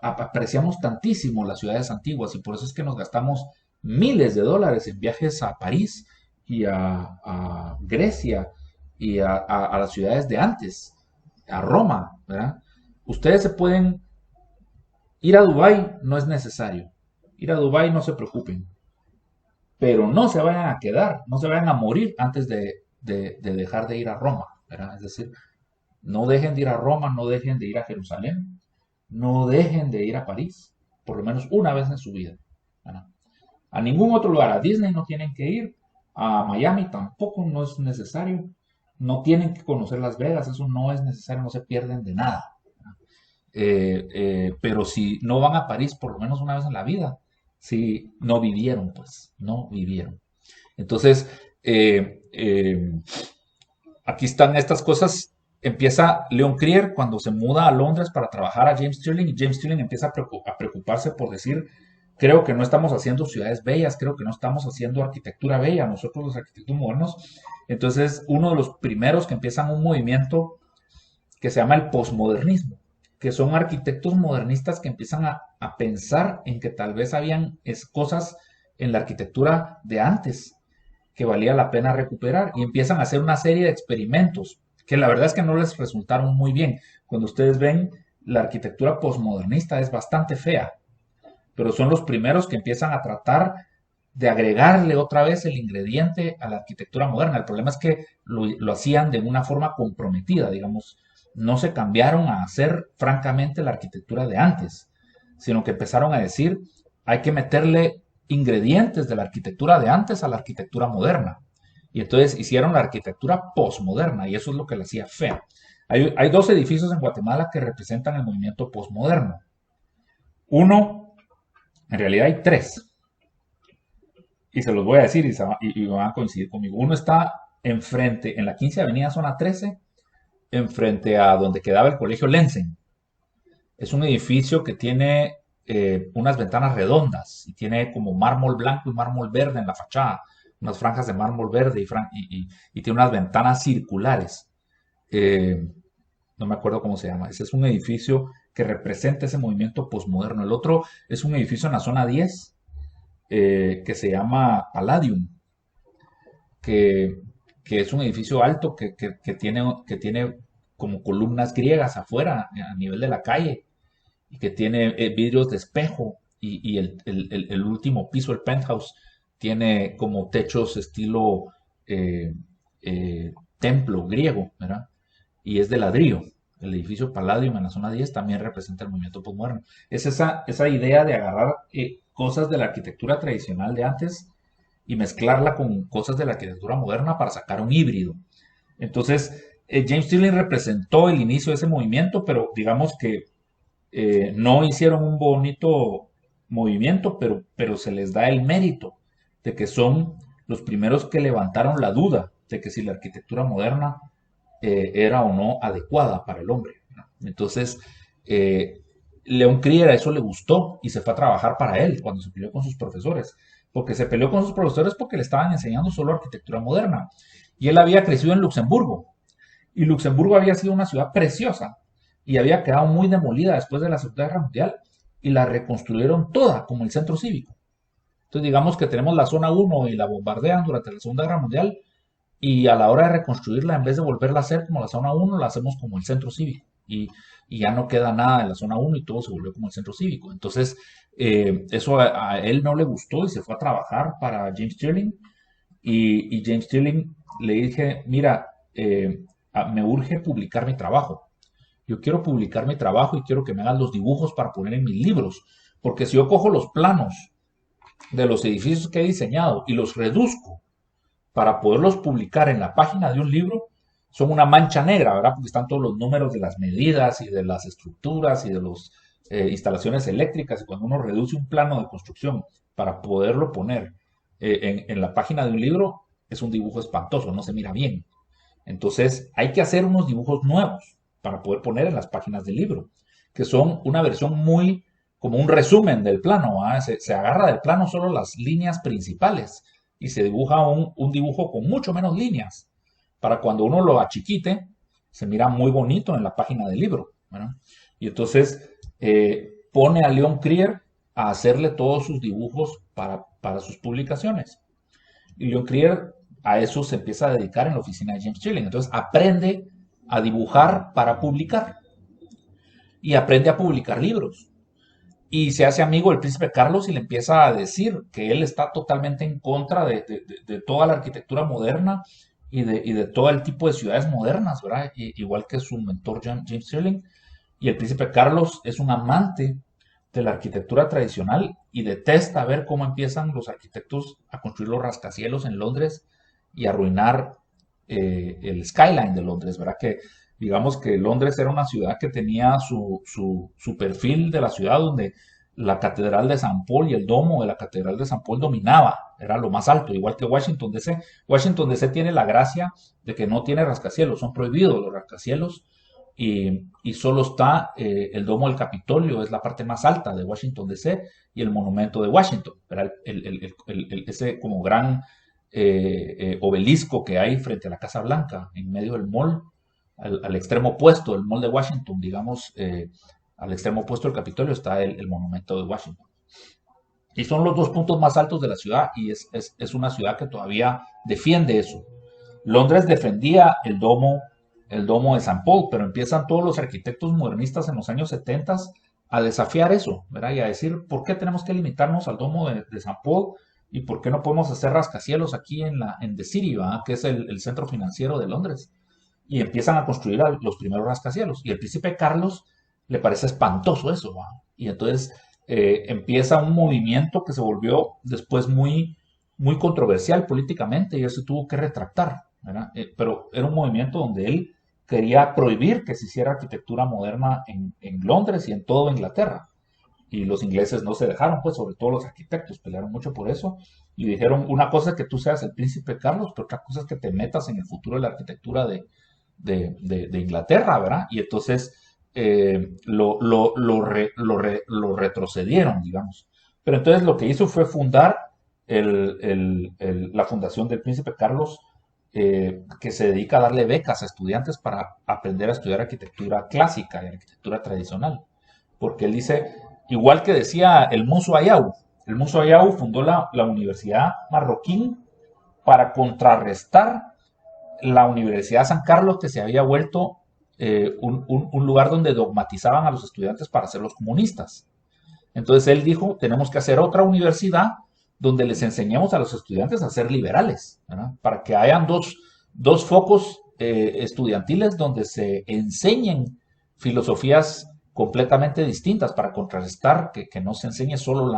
apreciamos tantísimo las ciudades antiguas y por eso es que nos gastamos miles de dólares en viajes a París y a Grecia y a las ciudades de antes, a Roma, ¿verdad? Ustedes se pueden ir a Dubái, no es necesario. Ir a Dubái, no se preocupen. Pero no se vayan a quedar, no se vayan a morir antes de dejar de ir a Roma, ¿verdad? Es decir, no dejen de ir a Roma, no dejen de ir a Jerusalén, no dejen de ir a París, por lo menos una vez en su vida, ¿verdad? A ningún otro lugar, a Disney no tienen que ir, a Miami tampoco no es necesario, no tienen que conocer Las Vegas, eso no es necesario, no se pierden de nada. Pero si no van a París por lo menos una vez en la vida, si no vivieron, pues, no vivieron. Entonces, aquí están estas cosas. Empieza Leon Krier cuando se muda a Londres para trabajar a James Stirling y James Stirling empieza a preocuparse por decir, creo que no estamos haciendo ciudades bellas, creo que no estamos haciendo arquitectura bella, nosotros los arquitectos modernos. Entonces, uno de los primeros que empiezan un movimiento que se llama el posmodernismo, que son arquitectos modernistas que empiezan a pensar en que tal vez habían cosas en la arquitectura de antes que valía la pena recuperar y empiezan a hacer una serie de experimentos que la verdad es que no les resultaron muy bien. Cuando ustedes ven la arquitectura posmodernista es bastante fea, pero son los primeros que empiezan a tratar de agregarle otra vez el ingrediente a la arquitectura moderna. El problema es que lo hacían de una forma comprometida, digamos, no se cambiaron a hacer francamente la arquitectura de antes, sino que empezaron a decir, hay que meterle ingredientes de la arquitectura de antes a la arquitectura moderna. Y entonces hicieron la arquitectura posmoderna y eso es lo que la hacía fea. Hay dos edificios en Guatemala que representan el movimiento posmoderno. Uno, en realidad hay tres, y se los voy a decir y van a coincidir conmigo. Uno está enfrente, en la 15 Avenida Zona 13, enfrente a donde quedaba el colegio Lensen. Es un edificio que tiene unas ventanas redondas y tiene como mármol blanco y mármol verde en la fachada, unas franjas de mármol verde y tiene unas ventanas circulares. No me acuerdo cómo se llama. Ese es un edificio que representa ese movimiento posmoderno. El otro es un edificio en la zona 10 que se llama Palladium, que es un edificio alto que tiene como columnas griegas afuera, a nivel de la calle, y que tiene vidrios de espejo, y el último piso, el penthouse, tiene como techos estilo templo griego, ¿verdad? Y es de ladrillo. El edificio Palladium en la zona 10 también representa el movimiento postmoderno. Es esa idea de agarrar cosas de la arquitectura tradicional de antes y mezclarla con cosas de la arquitectura moderna para sacar un híbrido. Entonces, James Stirling representó el inicio de ese movimiento, pero digamos que no hicieron un bonito movimiento, pero se les da el mérito de que son los primeros que levantaron la duda de que si la arquitectura moderna era o no adecuada para el hombre, ¿no? Entonces, Leon Krier a eso le gustó y se fue a trabajar para él cuando se peleó con sus profesores, porque se peleó con sus profesores porque le estaban enseñando solo arquitectura moderna. Y él había crecido en Luxemburgo, y Luxemburgo había sido una ciudad preciosa, y había quedado muy demolida después de la Segunda Guerra Mundial, y la reconstruyeron toda como el centro cívico. Entonces digamos que tenemos la zona 1 y la bombardean durante la Segunda Guerra Mundial, y a la hora de reconstruirla, en vez de volverla a hacer como la zona 1, la hacemos como el centro cívico. Y ya no queda nada de la zona 1 y todo se volvió como el centro cívico. Entonces, eso a él no le gustó y se fue a trabajar para James Stirling. Y James Stirling le dije, mira, me urge publicar mi trabajo. Yo quiero publicar mi trabajo y quiero que me hagan los dibujos para poner en mis libros. Porque si yo cojo los planos de los edificios que he diseñado y los reduzco para poderlos publicar en la página de un libro, son una mancha negra, ¿verdad? Porque están todos los números de las medidas y de las estructuras y de las instalaciones eléctricas. Y cuando uno reduce un plano de construcción para poderlo poner en la página de un libro, es un dibujo espantoso, no se mira bien. Entonces hay que hacer unos dibujos nuevos para poder poner en las páginas del libro, que son una versión muy como un resumen del plano. Se agarra del plano solo las líneas principales y se dibuja un dibujo con mucho menos líneas, para cuando uno lo achiquite, se mira muy bonito en la página del libro, ¿verdad? Y entonces pone a Leon Krier a hacerle todos sus dibujos para sus publicaciones. Y Leon Krier a eso se empieza a dedicar en la oficina de James Trilling. Entonces aprende a dibujar para publicar y aprende a publicar libros. Y se hace amigo del príncipe Carlos y le empieza a decir que él está totalmente en contra de toda la arquitectura moderna y de todo el tipo de ciudades modernas, ¿verdad? Igual que su mentor James Trilling. Y el príncipe Carlos es un amante de la arquitectura tradicional y detesta ver cómo empiezan los arquitectos a construir los rascacielos en Londres y arruinar el skyline de Londres, ¿verdad? Que digamos que Londres era una ciudad que tenía su perfil de la ciudad donde la Catedral de San Paul y el domo de la Catedral de San Paul dominaba, era lo más alto, igual que Washington DC. Washington DC tiene la gracia de que no tiene rascacielos, son prohibidos los rascacielos y solo está el domo del Capitolio, es la parte más alta de Washington DC, y el monumento de Washington, ¿verdad? Ese como gran obelisco que hay frente a la Casa Blanca, en medio del mall, al extremo opuesto del mall de Washington, digamos, al extremo opuesto del Capitolio está el monumento de Washington. Y son los dos puntos más altos de la ciudad y es una ciudad que todavía defiende eso. Londres defendía el domo de San Paul, pero empiezan todos los arquitectos modernistas en los años 70 a desafiar eso, ¿verdad? Y a decir, ¿por qué tenemos que limitarnos al domo de San Paul? ¿Y por qué no podemos hacer rascacielos aquí en The City, ¿verdad? Que es el centro financiero de Londres? Y empiezan a construir los primeros rascacielos. Y al príncipe Carlos le parece espantoso eso, ¿verdad? Y entonces empieza un movimiento que se volvió después muy, muy controversial políticamente y él se tuvo que retractar, ¿verdad? Pero era un movimiento donde él quería prohibir que se hiciera arquitectura moderna en Londres y en toda Inglaterra. Y los ingleses no se dejaron, pues, sobre todo los arquitectos, pelearon mucho por eso. Y dijeron, una cosa es que tú seas el príncipe Carlos, pero otra cosa es que te metas en el futuro de la arquitectura de Inglaterra, ¿verdad? Y entonces lo retrocedieron, digamos. Pero entonces lo que hizo fue fundar la fundación del príncipe Carlos, que se dedica a darle becas a estudiantes para aprender a estudiar arquitectura clásica y arquitectura tradicional. Porque él dice, igual que decía el Muso Ayau fundó la Universidad Marroquín para contrarrestar la Universidad San Carlos, que se había vuelto un lugar donde dogmatizaban a los estudiantes para hacerlos comunistas. Entonces él dijo, tenemos que hacer otra universidad donde les enseñemos a los estudiantes a ser liberales, ¿verdad? Para que hayan dos focos estudiantiles donde se enseñen filosofías completamente distintas para contrarrestar que no se enseñe solo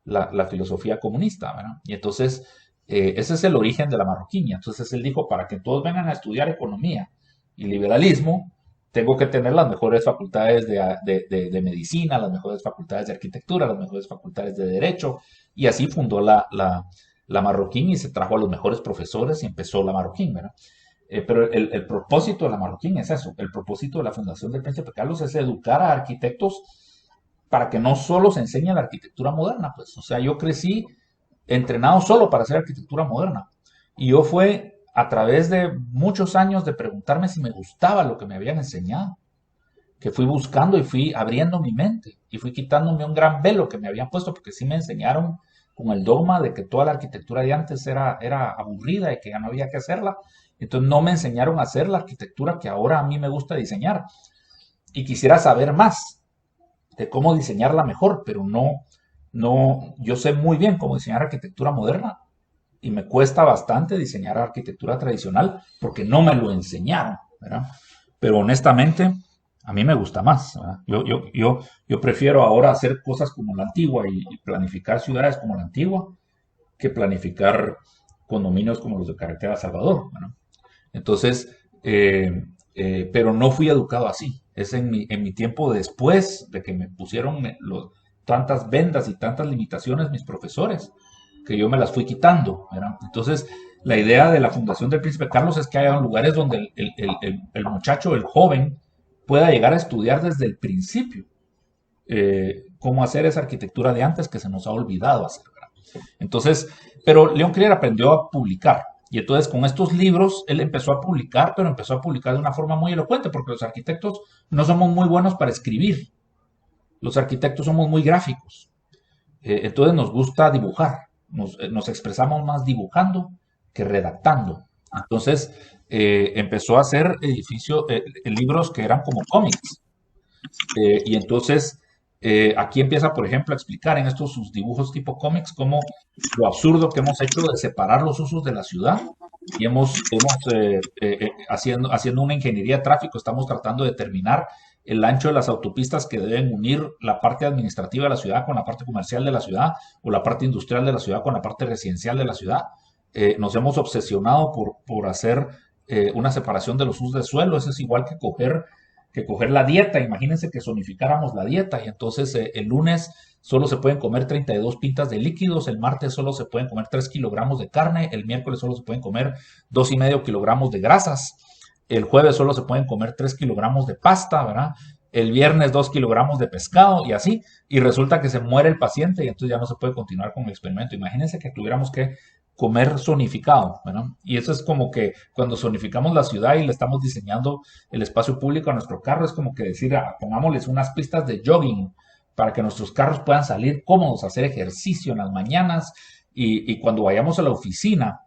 la filosofía comunista, ¿verdad? Y entonces ese es el origen de la marroquín. Entonces él dijo, para que todos vengan a estudiar economía y liberalismo, tengo que tener las mejores facultades de medicina, las mejores facultades de arquitectura, las mejores facultades de derecho, y así fundó la Marroquín y se trajo a los mejores profesores y empezó la Marroquín, ¿verdad? Pero el propósito de la Marroquín es eso, el propósito de la Fundación del Príncipe Carlos es educar a arquitectos para que no solo se enseñe la arquitectura moderna, pues, o sea, yo crecí entrenado solo para hacer arquitectura moderna, y yo fue a través de muchos años de preguntarme si me gustaba lo que me habían enseñado, que fui buscando y fui abriendo mi mente y fui quitándome un gran velo que me habían puesto, porque sí me enseñaron con el dogma de que toda la arquitectura de antes era aburrida y que ya no había que hacerla. Entonces no me enseñaron a hacer la arquitectura que ahora a mí me gusta diseñar. Y quisiera saber más de cómo diseñarla mejor, pero yo sé muy bien cómo diseñar arquitectura moderna y me cuesta bastante diseñar arquitectura tradicional porque no me lo enseñaron, ¿verdad? Pero honestamente, a mí me gusta más, ¿verdad? Yo prefiero ahora hacer cosas como la antigua y planificar ciudades como la antigua que planificar condominios como los de Carretera Salvador, ¿verdad? Entonces, pero no fui educado así. Es en mi tiempo después de que me pusieron tantas vendas y tantas limitaciones mis profesores, que yo me las fui quitando, ¿verdad? Entonces, La idea de la Fundación del Príncipe Carlos es que haya lugares donde el muchacho, el joven, pueda llegar a estudiar desde el principio cómo hacer esa arquitectura de antes que se nos ha olvidado hacer, ¿verdad? Entonces, pero Leon Crier aprendió a publicar. Y entonces con estos libros él empezó a publicar, pero empezó a publicar de una forma muy elocuente, porque los arquitectos no somos muy buenos para escribir. Los arquitectos somos muy gráficos. Entonces nos gusta dibujar. Nos expresamos más dibujando que redactando. Entonces empezó a hacer libros que eran como cómics. Y entonces aquí empieza, por ejemplo, a explicar en estos sus dibujos tipo cómics cómo lo absurdo que hemos hecho de separar los usos de la ciudad y haciendo una ingeniería de tráfico, estamos tratando de determinar el ancho de las autopistas que deben unir la parte administrativa de la ciudad con la parte comercial de la ciudad o la parte industrial de la ciudad con la parte residencial de la ciudad. Nos hemos obsesionado por hacer una separación de los usos de suelo. Eso es igual que coger la dieta. Imagínense que zonificáramos la dieta y entonces el lunes solo se pueden comer 32 pintas de líquidos, el martes solo se pueden comer 3 kilogramos de carne, el miércoles solo se pueden comer 2,5 kilogramos de grasas, el jueves solo se pueden comer 3 kilogramos de pasta, ¿verdad? El viernes 2 kilogramos de pescado y así, y resulta que se muere el paciente y entonces ya no se puede continuar con el experimento. Imagínense que tuviéramos que comer zonificado, ¿verdad? Y eso es como que cuando zonificamos la ciudad y le estamos diseñando el espacio público a nuestro carro, es como que decir, pongámosles unas pistas de jogging para que nuestros carros puedan salir cómodos, hacer ejercicio en las mañanas y cuando vayamos a la oficina,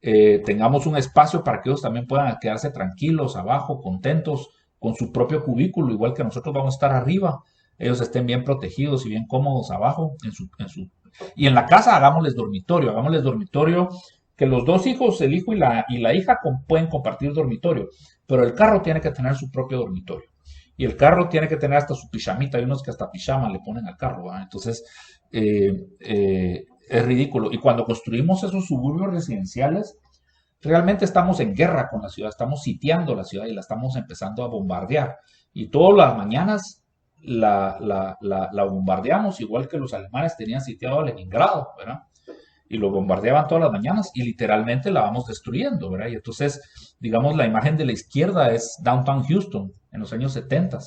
tengamos un espacio para que ellos también puedan quedarse tranquilos abajo, contentos con su propio cubículo, igual que nosotros vamos a estar arriba, ellos estén bien protegidos y bien cómodos abajo y en la casa hagámosles dormitorio, que los dos hijos, el hijo y la hija pueden compartir dormitorio, pero el carro tiene que tener su propio dormitorio. Y el carro tiene que tener hasta su pijamita, hay unos que hasta pijama le ponen al carro, ¿verdad? Entonces, es ridículo. Y cuando construimos esos suburbios residenciales, realmente estamos en guerra con la ciudad, estamos sitiando la ciudad y la estamos empezando a bombardear. Y todas las mañanas la bombardeamos, igual que los alemanes tenían sitiado a Leningrado, ¿verdad? Y lo bombardeaban todas las mañanas y literalmente la vamos destruyendo, ¿verdad? Y entonces, digamos, la imagen de la izquierda es Downtown Houston en los años 70.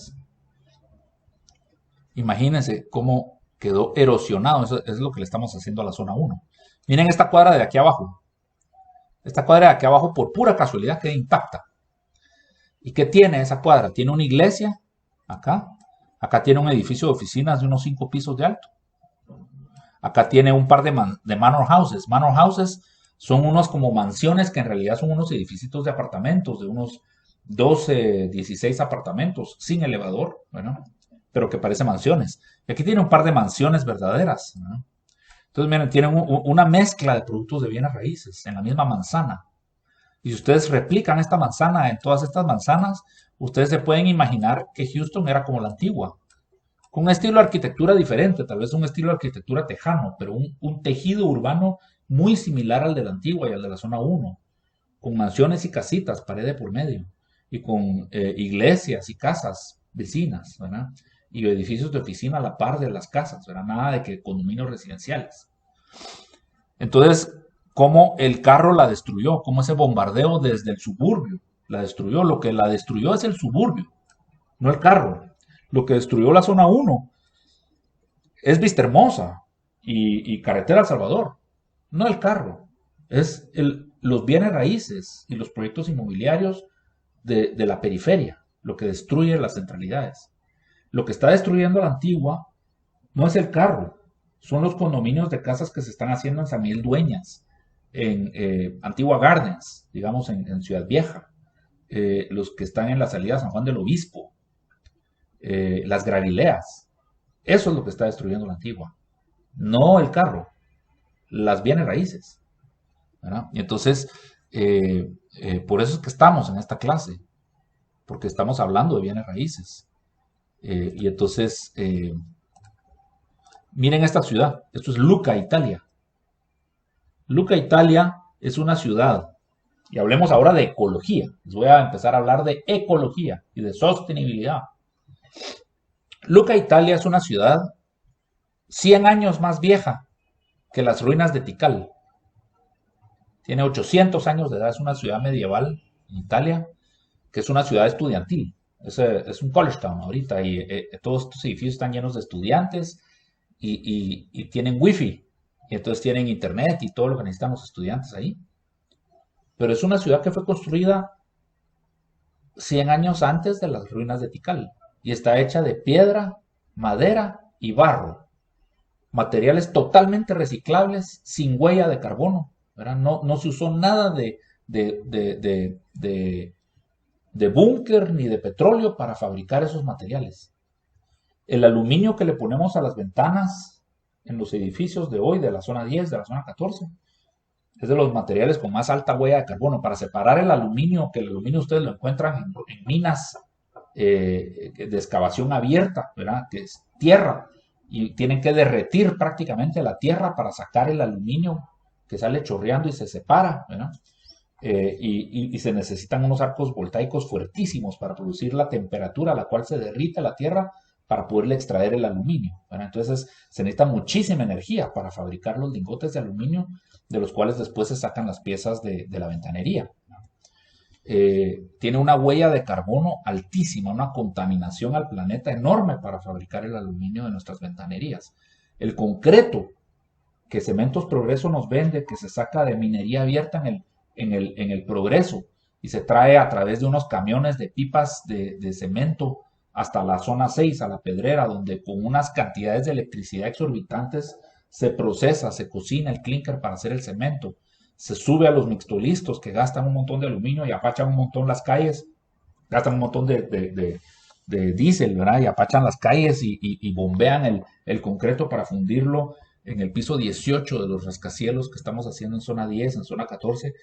Imagínense cómo quedó erosionado. Eso es lo que le estamos haciendo a la zona 1. Miren esta cuadra de aquí abajo. Esta cuadra de aquí abajo, por pura casualidad, queda intacta. ¿Y qué tiene esa cuadra? Tiene una iglesia acá. Acá tiene un edificio de oficinas de unos 5 pisos de alto. Acá tiene un par de manor houses. Manor houses son unos como mansiones que en realidad son unos edificios de apartamentos, de unos 12, 16 apartamentos, sin elevador, ¿verdad? Pero que parecen mansiones. Y aquí tiene un par de mansiones verdaderas, ¿verdad? Entonces, miren, tienen una mezcla de productos de bienes raíces en la misma manzana. Y si ustedes replican esta manzana en todas estas manzanas, ustedes se pueden imaginar que Houston era como la antigua, con un estilo de arquitectura diferente, tal vez un estilo de arquitectura tejano, pero un tejido urbano muy similar al de la antigua y al de la zona 1, con mansiones y casitas, pared por medio, y con iglesias y casas vecinas, ¿verdad? Y edificios de oficina a la par de las casas, ¿verdad? Nada de que condominios residenciales. Entonces, ¿cómo el carro la destruyó? ¿Cómo ese bombardeo desde el suburbio la destruyó? Lo que la destruyó es el suburbio, no el carro. Lo que destruyó la zona 1 es Vistahermosa y Carretera El Salvador, no el carro. Es los bienes raíces y los proyectos inmobiliarios de la periferia, lo que destruye las centralidades. Lo que está destruyendo la antigua no es el carro, son los condominios de casas que se están haciendo en San Miguel Dueñas, en Antigua Gardens, digamos en Ciudad Vieja, los que están en la salida a San Juan del Obispo, las Gravileas. Eso es lo que está destruyendo la antigua, no el carro, las bienes raíces, ¿verdad? Y entonces, por eso es que estamos en esta clase, porque estamos hablando de bienes raíces. Y entonces, miren esta ciudad, esto es Lucca, Italia. Lucca, Italia es una ciudad, y hablemos ahora de ecología. Les voy a empezar a hablar de ecología y de sostenibilidad. Lucca, Italia es una ciudad 100 años más vieja que las ruinas de Tikal. Tiene 800 años de edad, es una ciudad medieval en Italia, que es una ciudad estudiantil. Es un college town ahorita y todos estos edificios están llenos de estudiantes y tienen wifi. Y entonces tienen internet y todo lo que necesitan los estudiantes ahí. Pero es una ciudad que fue construida 100 años antes de las ruinas de Tikal. Y está hecha de piedra, madera y barro. Materiales totalmente reciclables, sin huella de carbono, ¿verdad? No se usó nada de búnker ni de petróleo para fabricar esos materiales. El aluminio que le ponemos a las ventanas en los edificios de hoy, de la zona 10, de la zona 14, es de los materiales con más alta huella de carbono. Para separar el aluminio, que el aluminio ustedes lo encuentran en minas de excavación abierta, ¿verdad? Que es tierra, y tienen que derretir prácticamente la tierra para sacar el aluminio que sale chorreando y se separa, ¿verdad? Y se necesitan unos arcos voltaicos fuertísimos para producir la temperatura a la cual se derrite la tierra para poderle extraer el aluminio, ¿verdad? Entonces se necesita muchísima energía para fabricar los lingotes de aluminio, de los cuales después se sacan las piezas de la ventanería. Tiene una huella de carbono altísima, una contaminación al planeta enorme para fabricar el aluminio de nuestras ventanerías. El concreto que Cementos Progreso nos vende, que se saca de minería abierta en el Progreso y se trae a través de unos camiones de pipas de cemento hasta la zona 6, a la Pedrera, donde con unas cantidades de electricidad exorbitantes se procesa, se cocina el clinker para hacer el cemento, se sube a los mixtolistos que gastan un montón de aluminio y apachan un montón las calles, gastan un montón de diésel, ¿verdad? Y apachan las calles y bombean el concreto para fundirlo en el piso 18 de los rascacielos que estamos haciendo en zona 10, en zona 14,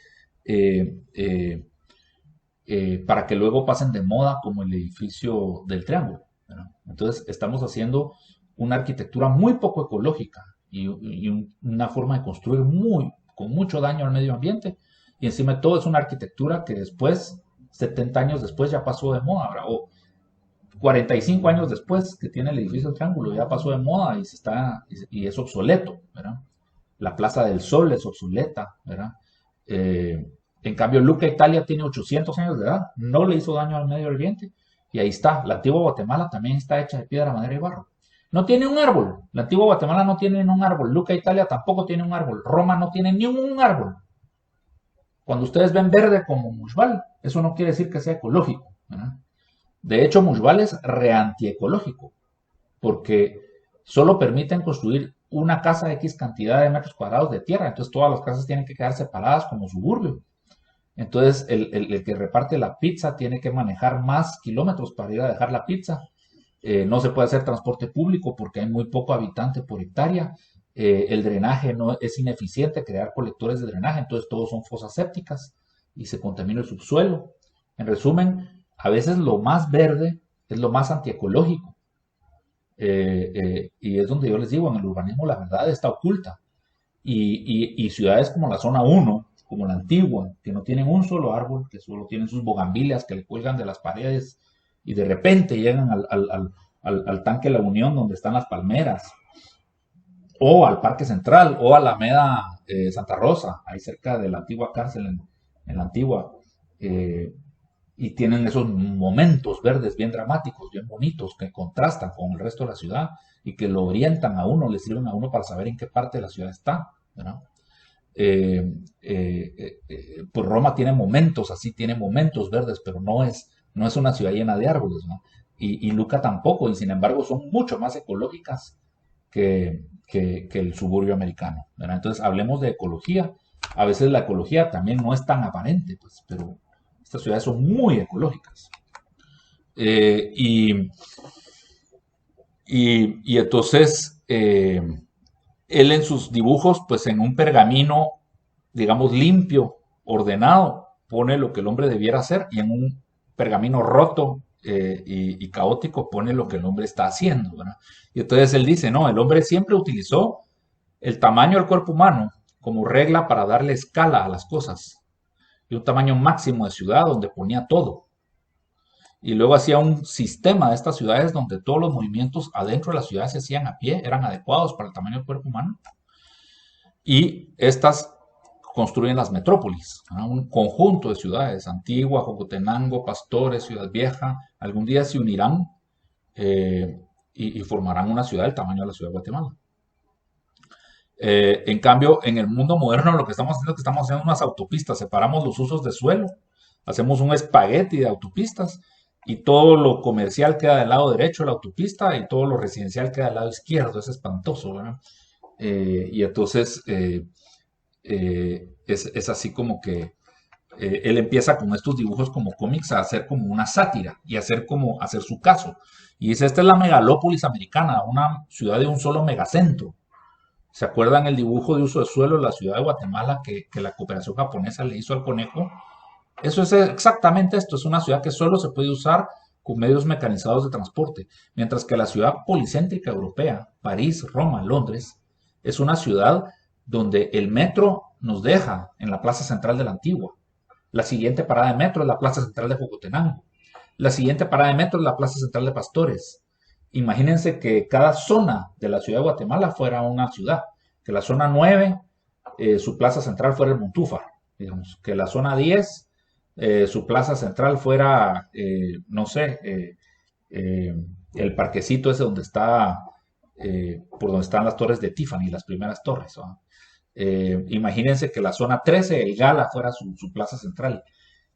para que luego pasen de moda como el edificio del Triángulo, ¿verdad? Entonces estamos haciendo una arquitectura muy poco ecológica y una forma de construir con mucho daño al medio ambiente, y encima de todo es una arquitectura que después, 70 años después, ya pasó de moda, ¿verdad? O 45 años después que tiene el edificio del Triángulo, ya pasó de moda y es obsoleto, ¿verdad? La Plaza del Sol es obsoleta, ¿verdad? En cambio, Luca Italia tiene 800 años de edad, no le hizo daño al medio ambiente, y ahí está. La antigua Guatemala también está hecha de piedra, madera y barro. No tiene un árbol. La antigua Guatemala no tiene un árbol. Luca Italia tampoco tiene un árbol. Roma no tiene ni un árbol. Cuando ustedes ven verde como Mushbal, eso no quiere decir que sea ecológico, ¿verdad? De hecho, Mushbal es reantiecológico, porque solo permiten construir una casa de X cantidad de metros cuadrados de tierra. Entonces todas las casas tienen que quedar separadas como suburbio. Entonces el que reparte la pizza tiene que manejar más kilómetros para ir a dejar la pizza. No se puede hacer transporte público porque hay muy poco habitante por hectárea. El drenaje no es ineficiente, crear colectores de drenaje, entonces todos son fosas sépticas y se contamina el subsuelo. En resumen, a veces lo más verde es lo más antiecológico. Y es donde yo les digo, en el urbanismo la verdad está oculta. Y ciudades como la zona 1, como la Antigua, que no tienen un solo árbol, que solo tienen sus bogambilias que le cuelgan de las paredes y de repente llegan al tanque La Unión donde están las palmeras, o al Parque Central, o a la Alameda Santa Rosa, ahí cerca de la antigua cárcel en la Antigua, y tienen esos momentos verdes bien dramáticos, bien bonitos, que contrastan con el resto de la ciudad y que lo orientan a uno, le sirven a uno para saber en qué parte de la ciudad está, ¿verdad? Pues Roma tiene momentos así, tiene momentos verdes, pero no es una ciudad llena de árboles, ¿no? Y Luca tampoco, y sin embargo son mucho más ecológicas que el suburbio americano, ¿verdad? Entonces hablemos de ecología. A veces la ecología también no es tan aparente, pues, pero estas ciudades son muy ecológicas. Y entonces él en sus dibujos, pues en un pergamino, digamos, limpio, ordenado, pone lo que el hombre debiera hacer, y en un pergamino roto y caótico pone lo que el hombre está haciendo, ¿verdad? Y entonces él dice, no, el hombre siempre utilizó el tamaño del cuerpo humano como regla para darle escala a las cosas, y un tamaño máximo de ciudad donde ponía todo. Y luego hacía un sistema de estas ciudades donde todos los movimientos adentro de la ciudad se hacían a pie, eran adecuados para el tamaño del cuerpo humano. Y estas construyen las metrópolis, ¿verdad? Un conjunto de ciudades, Antigua, Jocotenango, Pastores, Ciudad Vieja, algún día se unirán y formarán una ciudad del tamaño de la ciudad de Guatemala. En cambio, en el mundo moderno lo que estamos haciendo es que estamos haciendo unas autopistas, separamos los usos de suelo, hacemos un espagueti de autopistas y todo lo comercial queda del lado derecho de la autopista y todo lo residencial queda del lado izquierdo. Es espantoso, ¿verdad? Y entonces es así como que él empieza con estos dibujos como cómics a hacer como una sátira y hacer su caso. Y dice, esta es la megalópolis americana, una ciudad de un solo megacentro. ¿Se acuerdan el dibujo de uso de suelo de la ciudad de Guatemala que la cooperación japonesa le hizo al conejo? Eso es exactamente esto, es una ciudad que solo se puede usar con medios mecanizados de transporte, mientras que la ciudad policéntrica europea, París, Roma, Londres, es una ciudad donde el metro nos deja en la plaza central de la Antigua. La siguiente parada de metro es la plaza central de Jocotenango. La siguiente parada de metro es la plaza central de Pastores. Imagínense que cada zona de la ciudad de Guatemala fuera una ciudad, que la zona 9, su plaza central fuera el Montúfar, digamos, que la zona 10, su plaza central fuera, no sé, el parquecito ese donde está, por donde están las torres de Tiffany, las primeras torres, ¿no? Imagínense que la zona 13, el Gala, fuera su plaza central,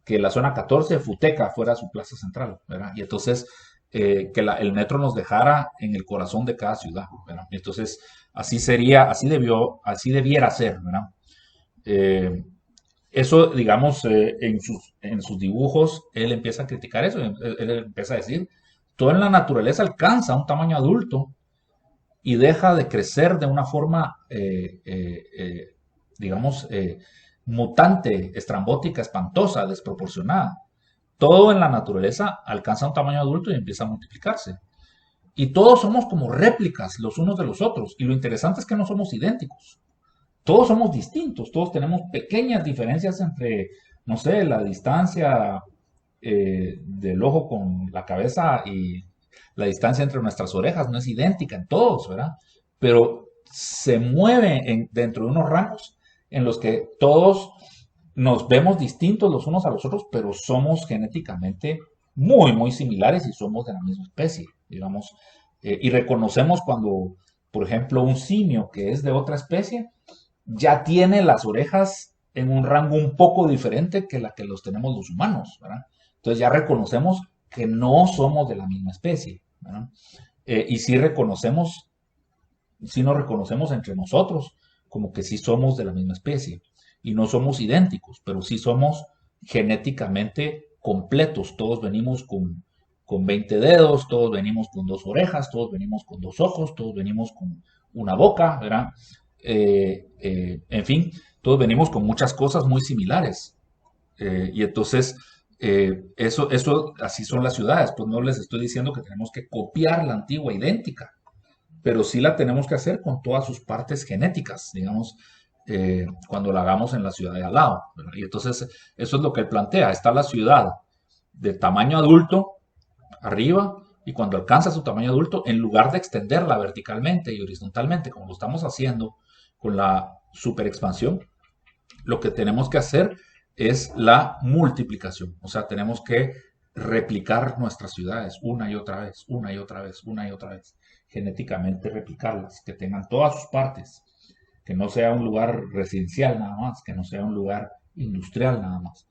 que la zona 14, Futeca, fuera su plaza central, ¿verdad? Y entonces que el metro nos dejara en el corazón de cada ciudad, ¿verdad? Entonces así sería, así debiera ser, ¿verdad? Eso, digamos, en sus dibujos, él empieza a criticar eso, él empieza a decir, todo en la naturaleza alcanza un tamaño adulto y deja de crecer de una forma, digamos, mutante, estrambótica, espantosa, desproporcionada. Todo en la naturaleza alcanza un tamaño adulto y empieza a multiplicarse. Y todos somos como réplicas los unos de los otros. Y lo interesante es que no somos idénticos. Todos somos distintos, todos tenemos pequeñas diferencias entre, no sé, la distancia del ojo con la cabeza y la distancia entre nuestras orejas no es idéntica en todos, ¿verdad? Pero se mueve dentro de unos rangos en los que todos nos vemos distintos los unos a los otros, pero somos genéticamente muy, muy similares y somos de la misma especie, digamos. Y reconocemos cuando, por ejemplo, un simio que es de otra especie ya tiene las orejas en un rango un poco diferente que la que los tenemos los humanos, ¿verdad? Entonces ya reconocemos que no somos de la misma especie, ¿verdad? Y sí nos reconocemos entre nosotros como que sí somos de la misma especie. Y no somos idénticos, pero sí somos genéticamente completos. Todos venimos con 20 dedos, todos venimos con 2 orejas, todos venimos con 2 ojos, todos venimos con una boca, ¿verdad? En fin, todos venimos con muchas cosas muy similares. Y entonces, eso, así son las ciudades. Pues no les estoy diciendo que tenemos que copiar la Antigua idéntica, pero sí la tenemos que hacer con todas sus partes genéticas, digamos, cuando la hagamos en la ciudad de al lado, ¿verdad? Y entonces, eso es lo que él plantea. Está la ciudad de tamaño adulto arriba, y cuando alcanza su tamaño adulto, en lugar de extenderla verticalmente y horizontalmente, como lo estamos haciendo con la superexpansión, lo que tenemos que hacer es la multiplicación. O sea, tenemos que replicar nuestras ciudades una y otra vez, una y otra vez, una y otra vez. Genéticamente replicarlas, que tengan todas sus partes, que no sea un lugar residencial nada más, que no sea un lugar industrial nada más,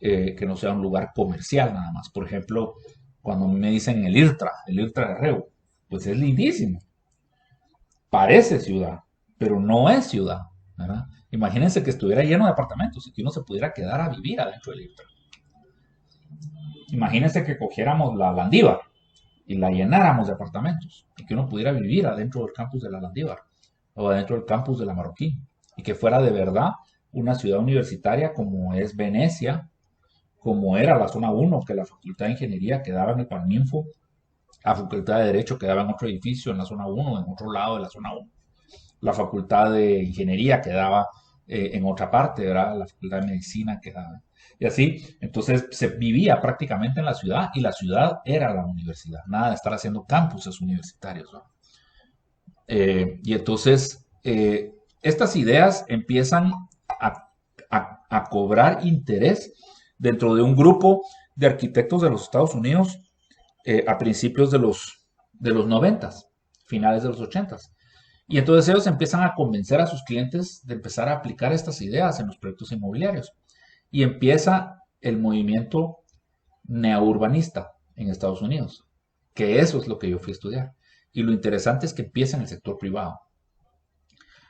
que no sea un lugar comercial nada más. Por ejemplo, cuando me dicen el IRTRA de Reu, pues es lindísimo. Parece ciudad, pero no es ciudad, ¿verdad? Imagínense que estuviera lleno de apartamentos y que uno se pudiera quedar a vivir adentro del IRTRA. Imagínense que cogiéramos la Landívar y la llenáramos de apartamentos y que uno pudiera vivir adentro del campus de la Landívar o adentro del campus de la Marroquín y que fuera de verdad una ciudad universitaria como es Venecia, como era la zona 1, que la Facultad de Ingeniería quedaba en el Paraninfo, la Facultad de Derecho quedaba en otro edificio en la zona 1, en otro lado de la zona 1. La Facultad de Ingeniería quedaba en otra parte, ¿verdad? La Facultad de Medicina quedaba. Y así, entonces se vivía prácticamente en la ciudad y la ciudad era la universidad. Nada de estar haciendo campuses universitarios, ¿no? Y entonces, estas ideas empiezan a cobrar interés dentro de un grupo de arquitectos de los Estados Unidos a principios de los 90s, finales de los 80s. Y entonces ellos empiezan a convencer a sus clientes de empezar a aplicar estas ideas en los proyectos inmobiliarios. Y empieza el movimiento neourbanista en Estados Unidos, que eso es lo que yo fui a estudiar. Y lo interesante es que empieza en el sector privado.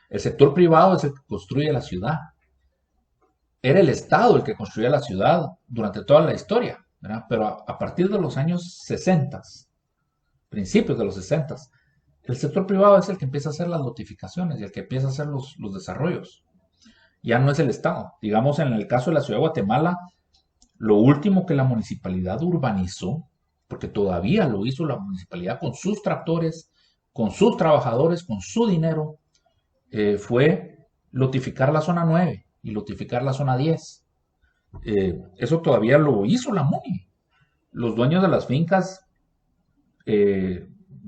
El sector privado es el que construye la ciudad. Era el Estado el que construía la ciudad durante toda la historia, ¿verdad? Pero a partir de los años 60, principios de los 60, el sector privado es el que empieza a hacer las notificaciones y el que empieza a hacer los desarrollos. Ya no es el Estado. Digamos, en el caso de la ciudad de Guatemala, lo último que la municipalidad urbanizó, porque todavía lo hizo la municipalidad con sus tractores, con sus trabajadores, con su dinero, fue lotificar la zona 9 y lotificar la zona 10. Eso todavía lo hizo la MUNI. Los dueños de las fincas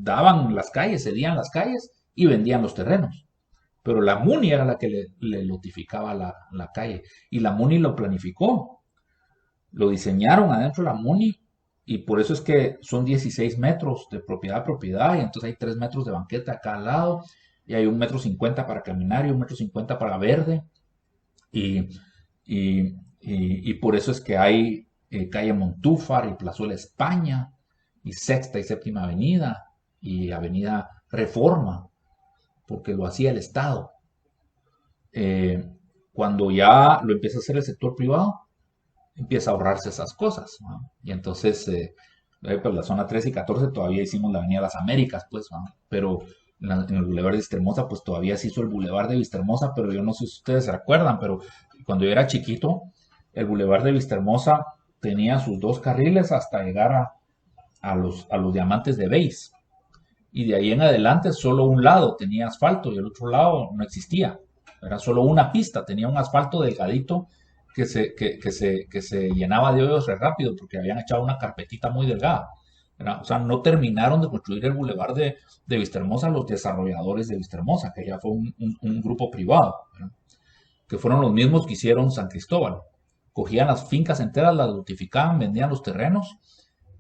daban las calles, cedían las calles y vendían los terrenos. Pero la MUNI era la que le lotificaba la calle. Y la MUNI lo planificó. Lo diseñaron adentro de la MUNI. Y por eso es que son 16 metros de propiedad a propiedad. Y entonces hay 3 metros de banqueta a cada lado. Y hay 1,50 m para caminar y 1,50 m para verde. Y por eso es que hay calle Montúfar y Plazuela España. Y Sexta y Séptima Avenida. Y Avenida Reforma. Porque lo hacía el Estado. Cuando ya lo empieza a hacer el sector privado, empieza a ahorrarse esas cosas, ¿no? Y entonces, pues la zona 13 y 14 todavía hicimos la Avenida Las Américas, pues, ¿no? Pero en el Boulevard de Vistahermosa, pues todavía se hizo el Boulevard de Vistahermosa, pero yo no sé si ustedes se acuerdan, pero cuando yo era chiquito, el Boulevard de Vistahermosa tenía sus 2 carriles hasta llegar a los diamantes de Beis. Y de ahí en adelante solo un lado tenía asfalto y el otro lado no existía. Era solo una pista, tenía un asfalto delgadito que se llenaba de hoyos rápido porque habían echado una carpetita muy delgada, ¿verdad? O sea, no terminaron de construir el bulevar de Vistahermosa los desarrolladores de Vistahermosa, que ya fue un grupo privado, ¿verdad? Que fueron los mismos que hicieron San Cristóbal. Cogían las fincas enteras, las lotificaban, vendían los terrenos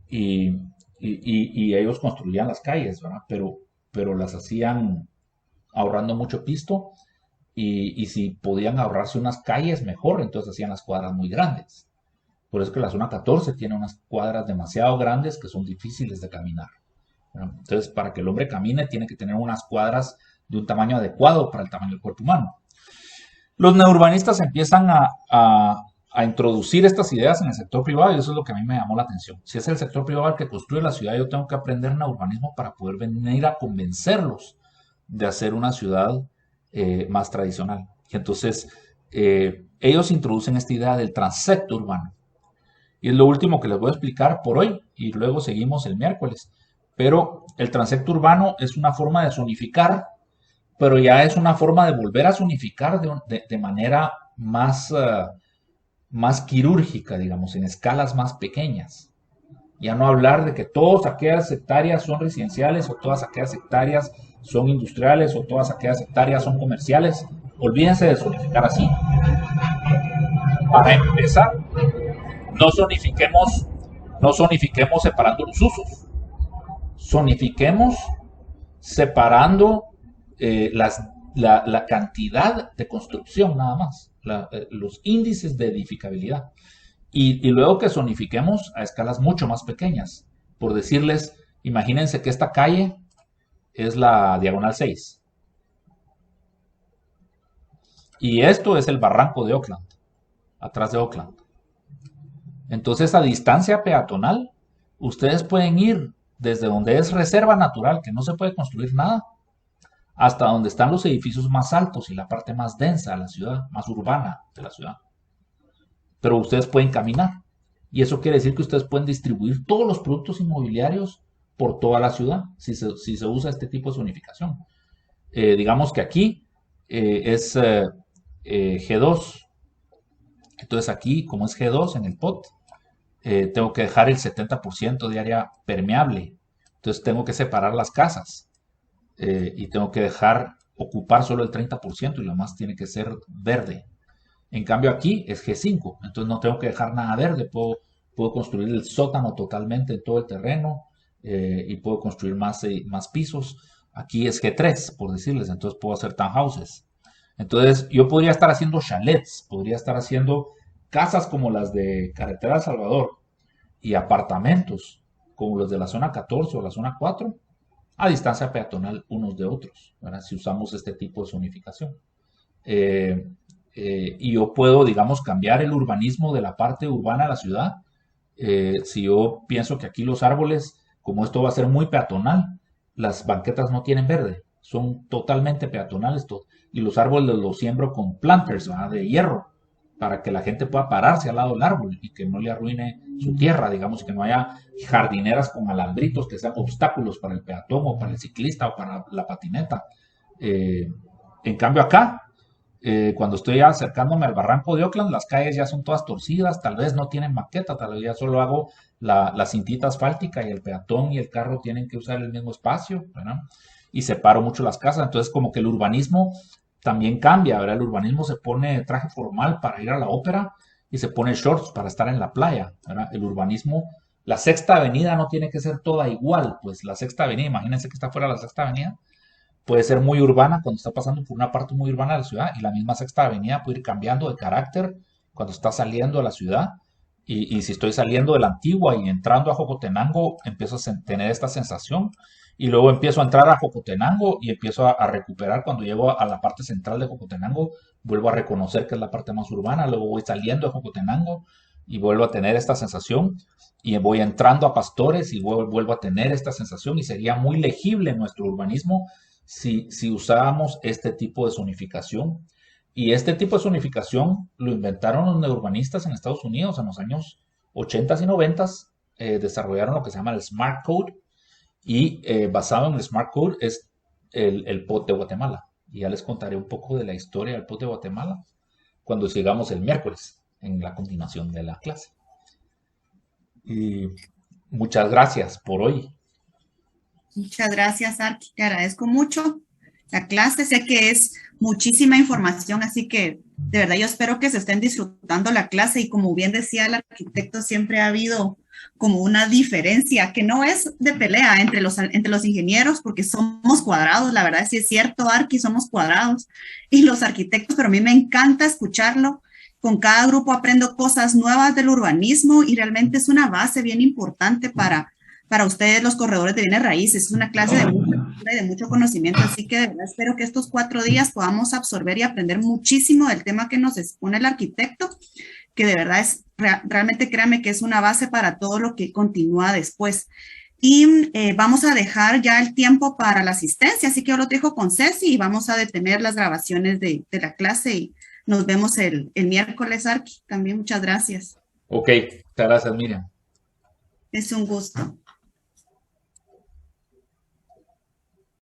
y ellos construían las calles, ¿verdad? Pero las hacían ahorrando mucho pisto y si podían ahorrarse unas calles mejor, entonces hacían las cuadras muy grandes. Por eso que la zona 14 tiene unas cuadras demasiado grandes que son difíciles de caminar, ¿verdad? Entonces, para que el hombre camine, tiene que tener unas cuadras de un tamaño adecuado para el tamaño del cuerpo humano. Los neurbanistas empiezan a introducir estas ideas en el sector privado y eso es lo que a mí me llamó la atención. Si es el sector privado el que construye la ciudad, yo tengo que aprender neurbanismo para poder venir a convencerlos de hacer una ciudad más tradicional. Y entonces ellos introducen esta idea del transecto urbano. Y es lo último que les voy a explicar por hoy y luego seguimos el miércoles. Pero el transecto urbano es una forma de zonificar, pero ya es una forma de volver a zonificar de manera más quirúrgica, digamos, en escalas más pequeñas. Ya no hablar de que todas aquellas hectáreas son residenciales o todas aquellas hectáreas son industriales o todas aquellas hectáreas son comerciales. Olvídense de zonificar así. Para empezar, no zonifiquemos separando los usos. Zonifiquemos separando la cantidad de construcción nada más, los índices de edificabilidad. Y luego que zonifiquemos a escalas mucho más pequeñas. Por decirles, imagínense que esta calle es la Diagonal 6. Y esto es el barranco de Oakland, atrás de Oakland. Entonces, a distancia peatonal, ustedes pueden ir desde donde es reserva natural, que no se puede construir nada, hasta donde están los edificios más altos y la parte más densa de la ciudad, más urbana de la ciudad. Pero ustedes pueden caminar. Y eso quiere decir que ustedes pueden distribuir todos los productos inmobiliarios por toda la ciudad, si se usa este tipo de zonificación. Digamos que aquí es G2. Entonces aquí, como es G2 en el POT, tengo que dejar el 70% de área permeable. Entonces tengo que separar las casas. Y tengo que dejar ocupar solo el 30% y lo más tiene que ser verde. En cambio aquí es G5, entonces no tengo que dejar nada verde, puedo construir el sótano totalmente en todo el terreno y puedo construir más pisos. Aquí es G3, por decirles, entonces puedo hacer townhouses. Entonces yo podría estar haciendo chalets, podría estar haciendo casas como las de Carretera El Salvador y apartamentos como los de la zona 14 o la zona 4 a distancia peatonal unos de otros, ¿verdad? Si usamos este tipo de zonificación. Y yo puedo, digamos, cambiar el urbanismo de la parte urbana de la ciudad. Si yo pienso que aquí los árboles, como esto va a ser muy peatonal, las banquetas no tienen verde, son totalmente peatonales y los árboles los siembro con planters, ¿verdad? De hierro, para que la gente pueda pararse al lado del árbol y que no le arruine su tierra, digamos, y que no haya jardineras con alambritos que sean obstáculos para el peatón o para el ciclista o para la patineta. En cambio acá, cuando estoy ya acercándome al barranco de Oakland, las calles ya son todas torcidas, tal vez no tienen maqueta, tal vez ya solo hago la cintita asfáltica y el peatón y el carro tienen que usar el mismo espacio, ¿verdad? Y separo mucho las casas, entonces como que el urbanismo también cambia, ¿verdad? El urbanismo se pone traje formal para ir a la ópera y se pone shorts para estar en la playa, ¿verdad? El urbanismo, la Sexta Avenida no tiene que ser toda igual, pues la Sexta Avenida, imagínense que está fuera de la Sexta Avenida, puede ser muy urbana cuando está pasando por una parte muy urbana de la ciudad y la misma Sexta Avenida puede ir cambiando de carácter cuando está saliendo de la ciudad y si estoy saliendo de la Antigua y entrando a Jocotenango empiezo a tener esta sensación y luego empiezo a entrar a Jocotenango y empiezo a recuperar cuando llego a la parte central de Jocotenango, vuelvo a reconocer que es la parte más urbana, luego voy saliendo de Jocotenango y vuelvo a tener esta sensación y voy entrando a Pastores y vuelvo a tener esta sensación y sería muy legible nuestro urbanismo si usábamos este tipo de zonificación. Y este tipo de zonificación lo inventaron los neurbanistas en Estados Unidos en los años 80 y 90. Desarrollaron lo que se llama el Smart Code y basado en el Smart Code es el POT de Guatemala. Y ya les contaré un poco de la historia del POT de Guatemala cuando sigamos el miércoles en la continuación de la clase. Y muchas gracias por hoy. Muchas gracias, Arqui. Te agradezco mucho la clase. Sé que es muchísima información, así que de verdad yo espero que se estén disfrutando la clase y como bien decía el arquitecto, siempre ha habido como una diferencia que no es de pelea entre los ingenieros porque somos cuadrados, la verdad sí es cierto, Arqui, somos cuadrados y los arquitectos, pero a mí me encanta escucharlo. Con cada grupo aprendo cosas nuevas del urbanismo y realmente es una base bien importante para ustedes los corredores de bienes raíces. Es una clase de mucho conocimiento, así que de verdad espero que estos 4 días podamos absorber y aprender muchísimo del tema que nos expone el arquitecto, que de verdad es, realmente créanme que es una base para todo lo que continúa después. Y vamos a dejar ya el tiempo para la asistencia, así que yo lo dejo con Ceci y vamos a detener las grabaciones de la clase y nos vemos el miércoles, Arqui. También muchas gracias. Ok, muchas gracias, Miriam. Es un gusto.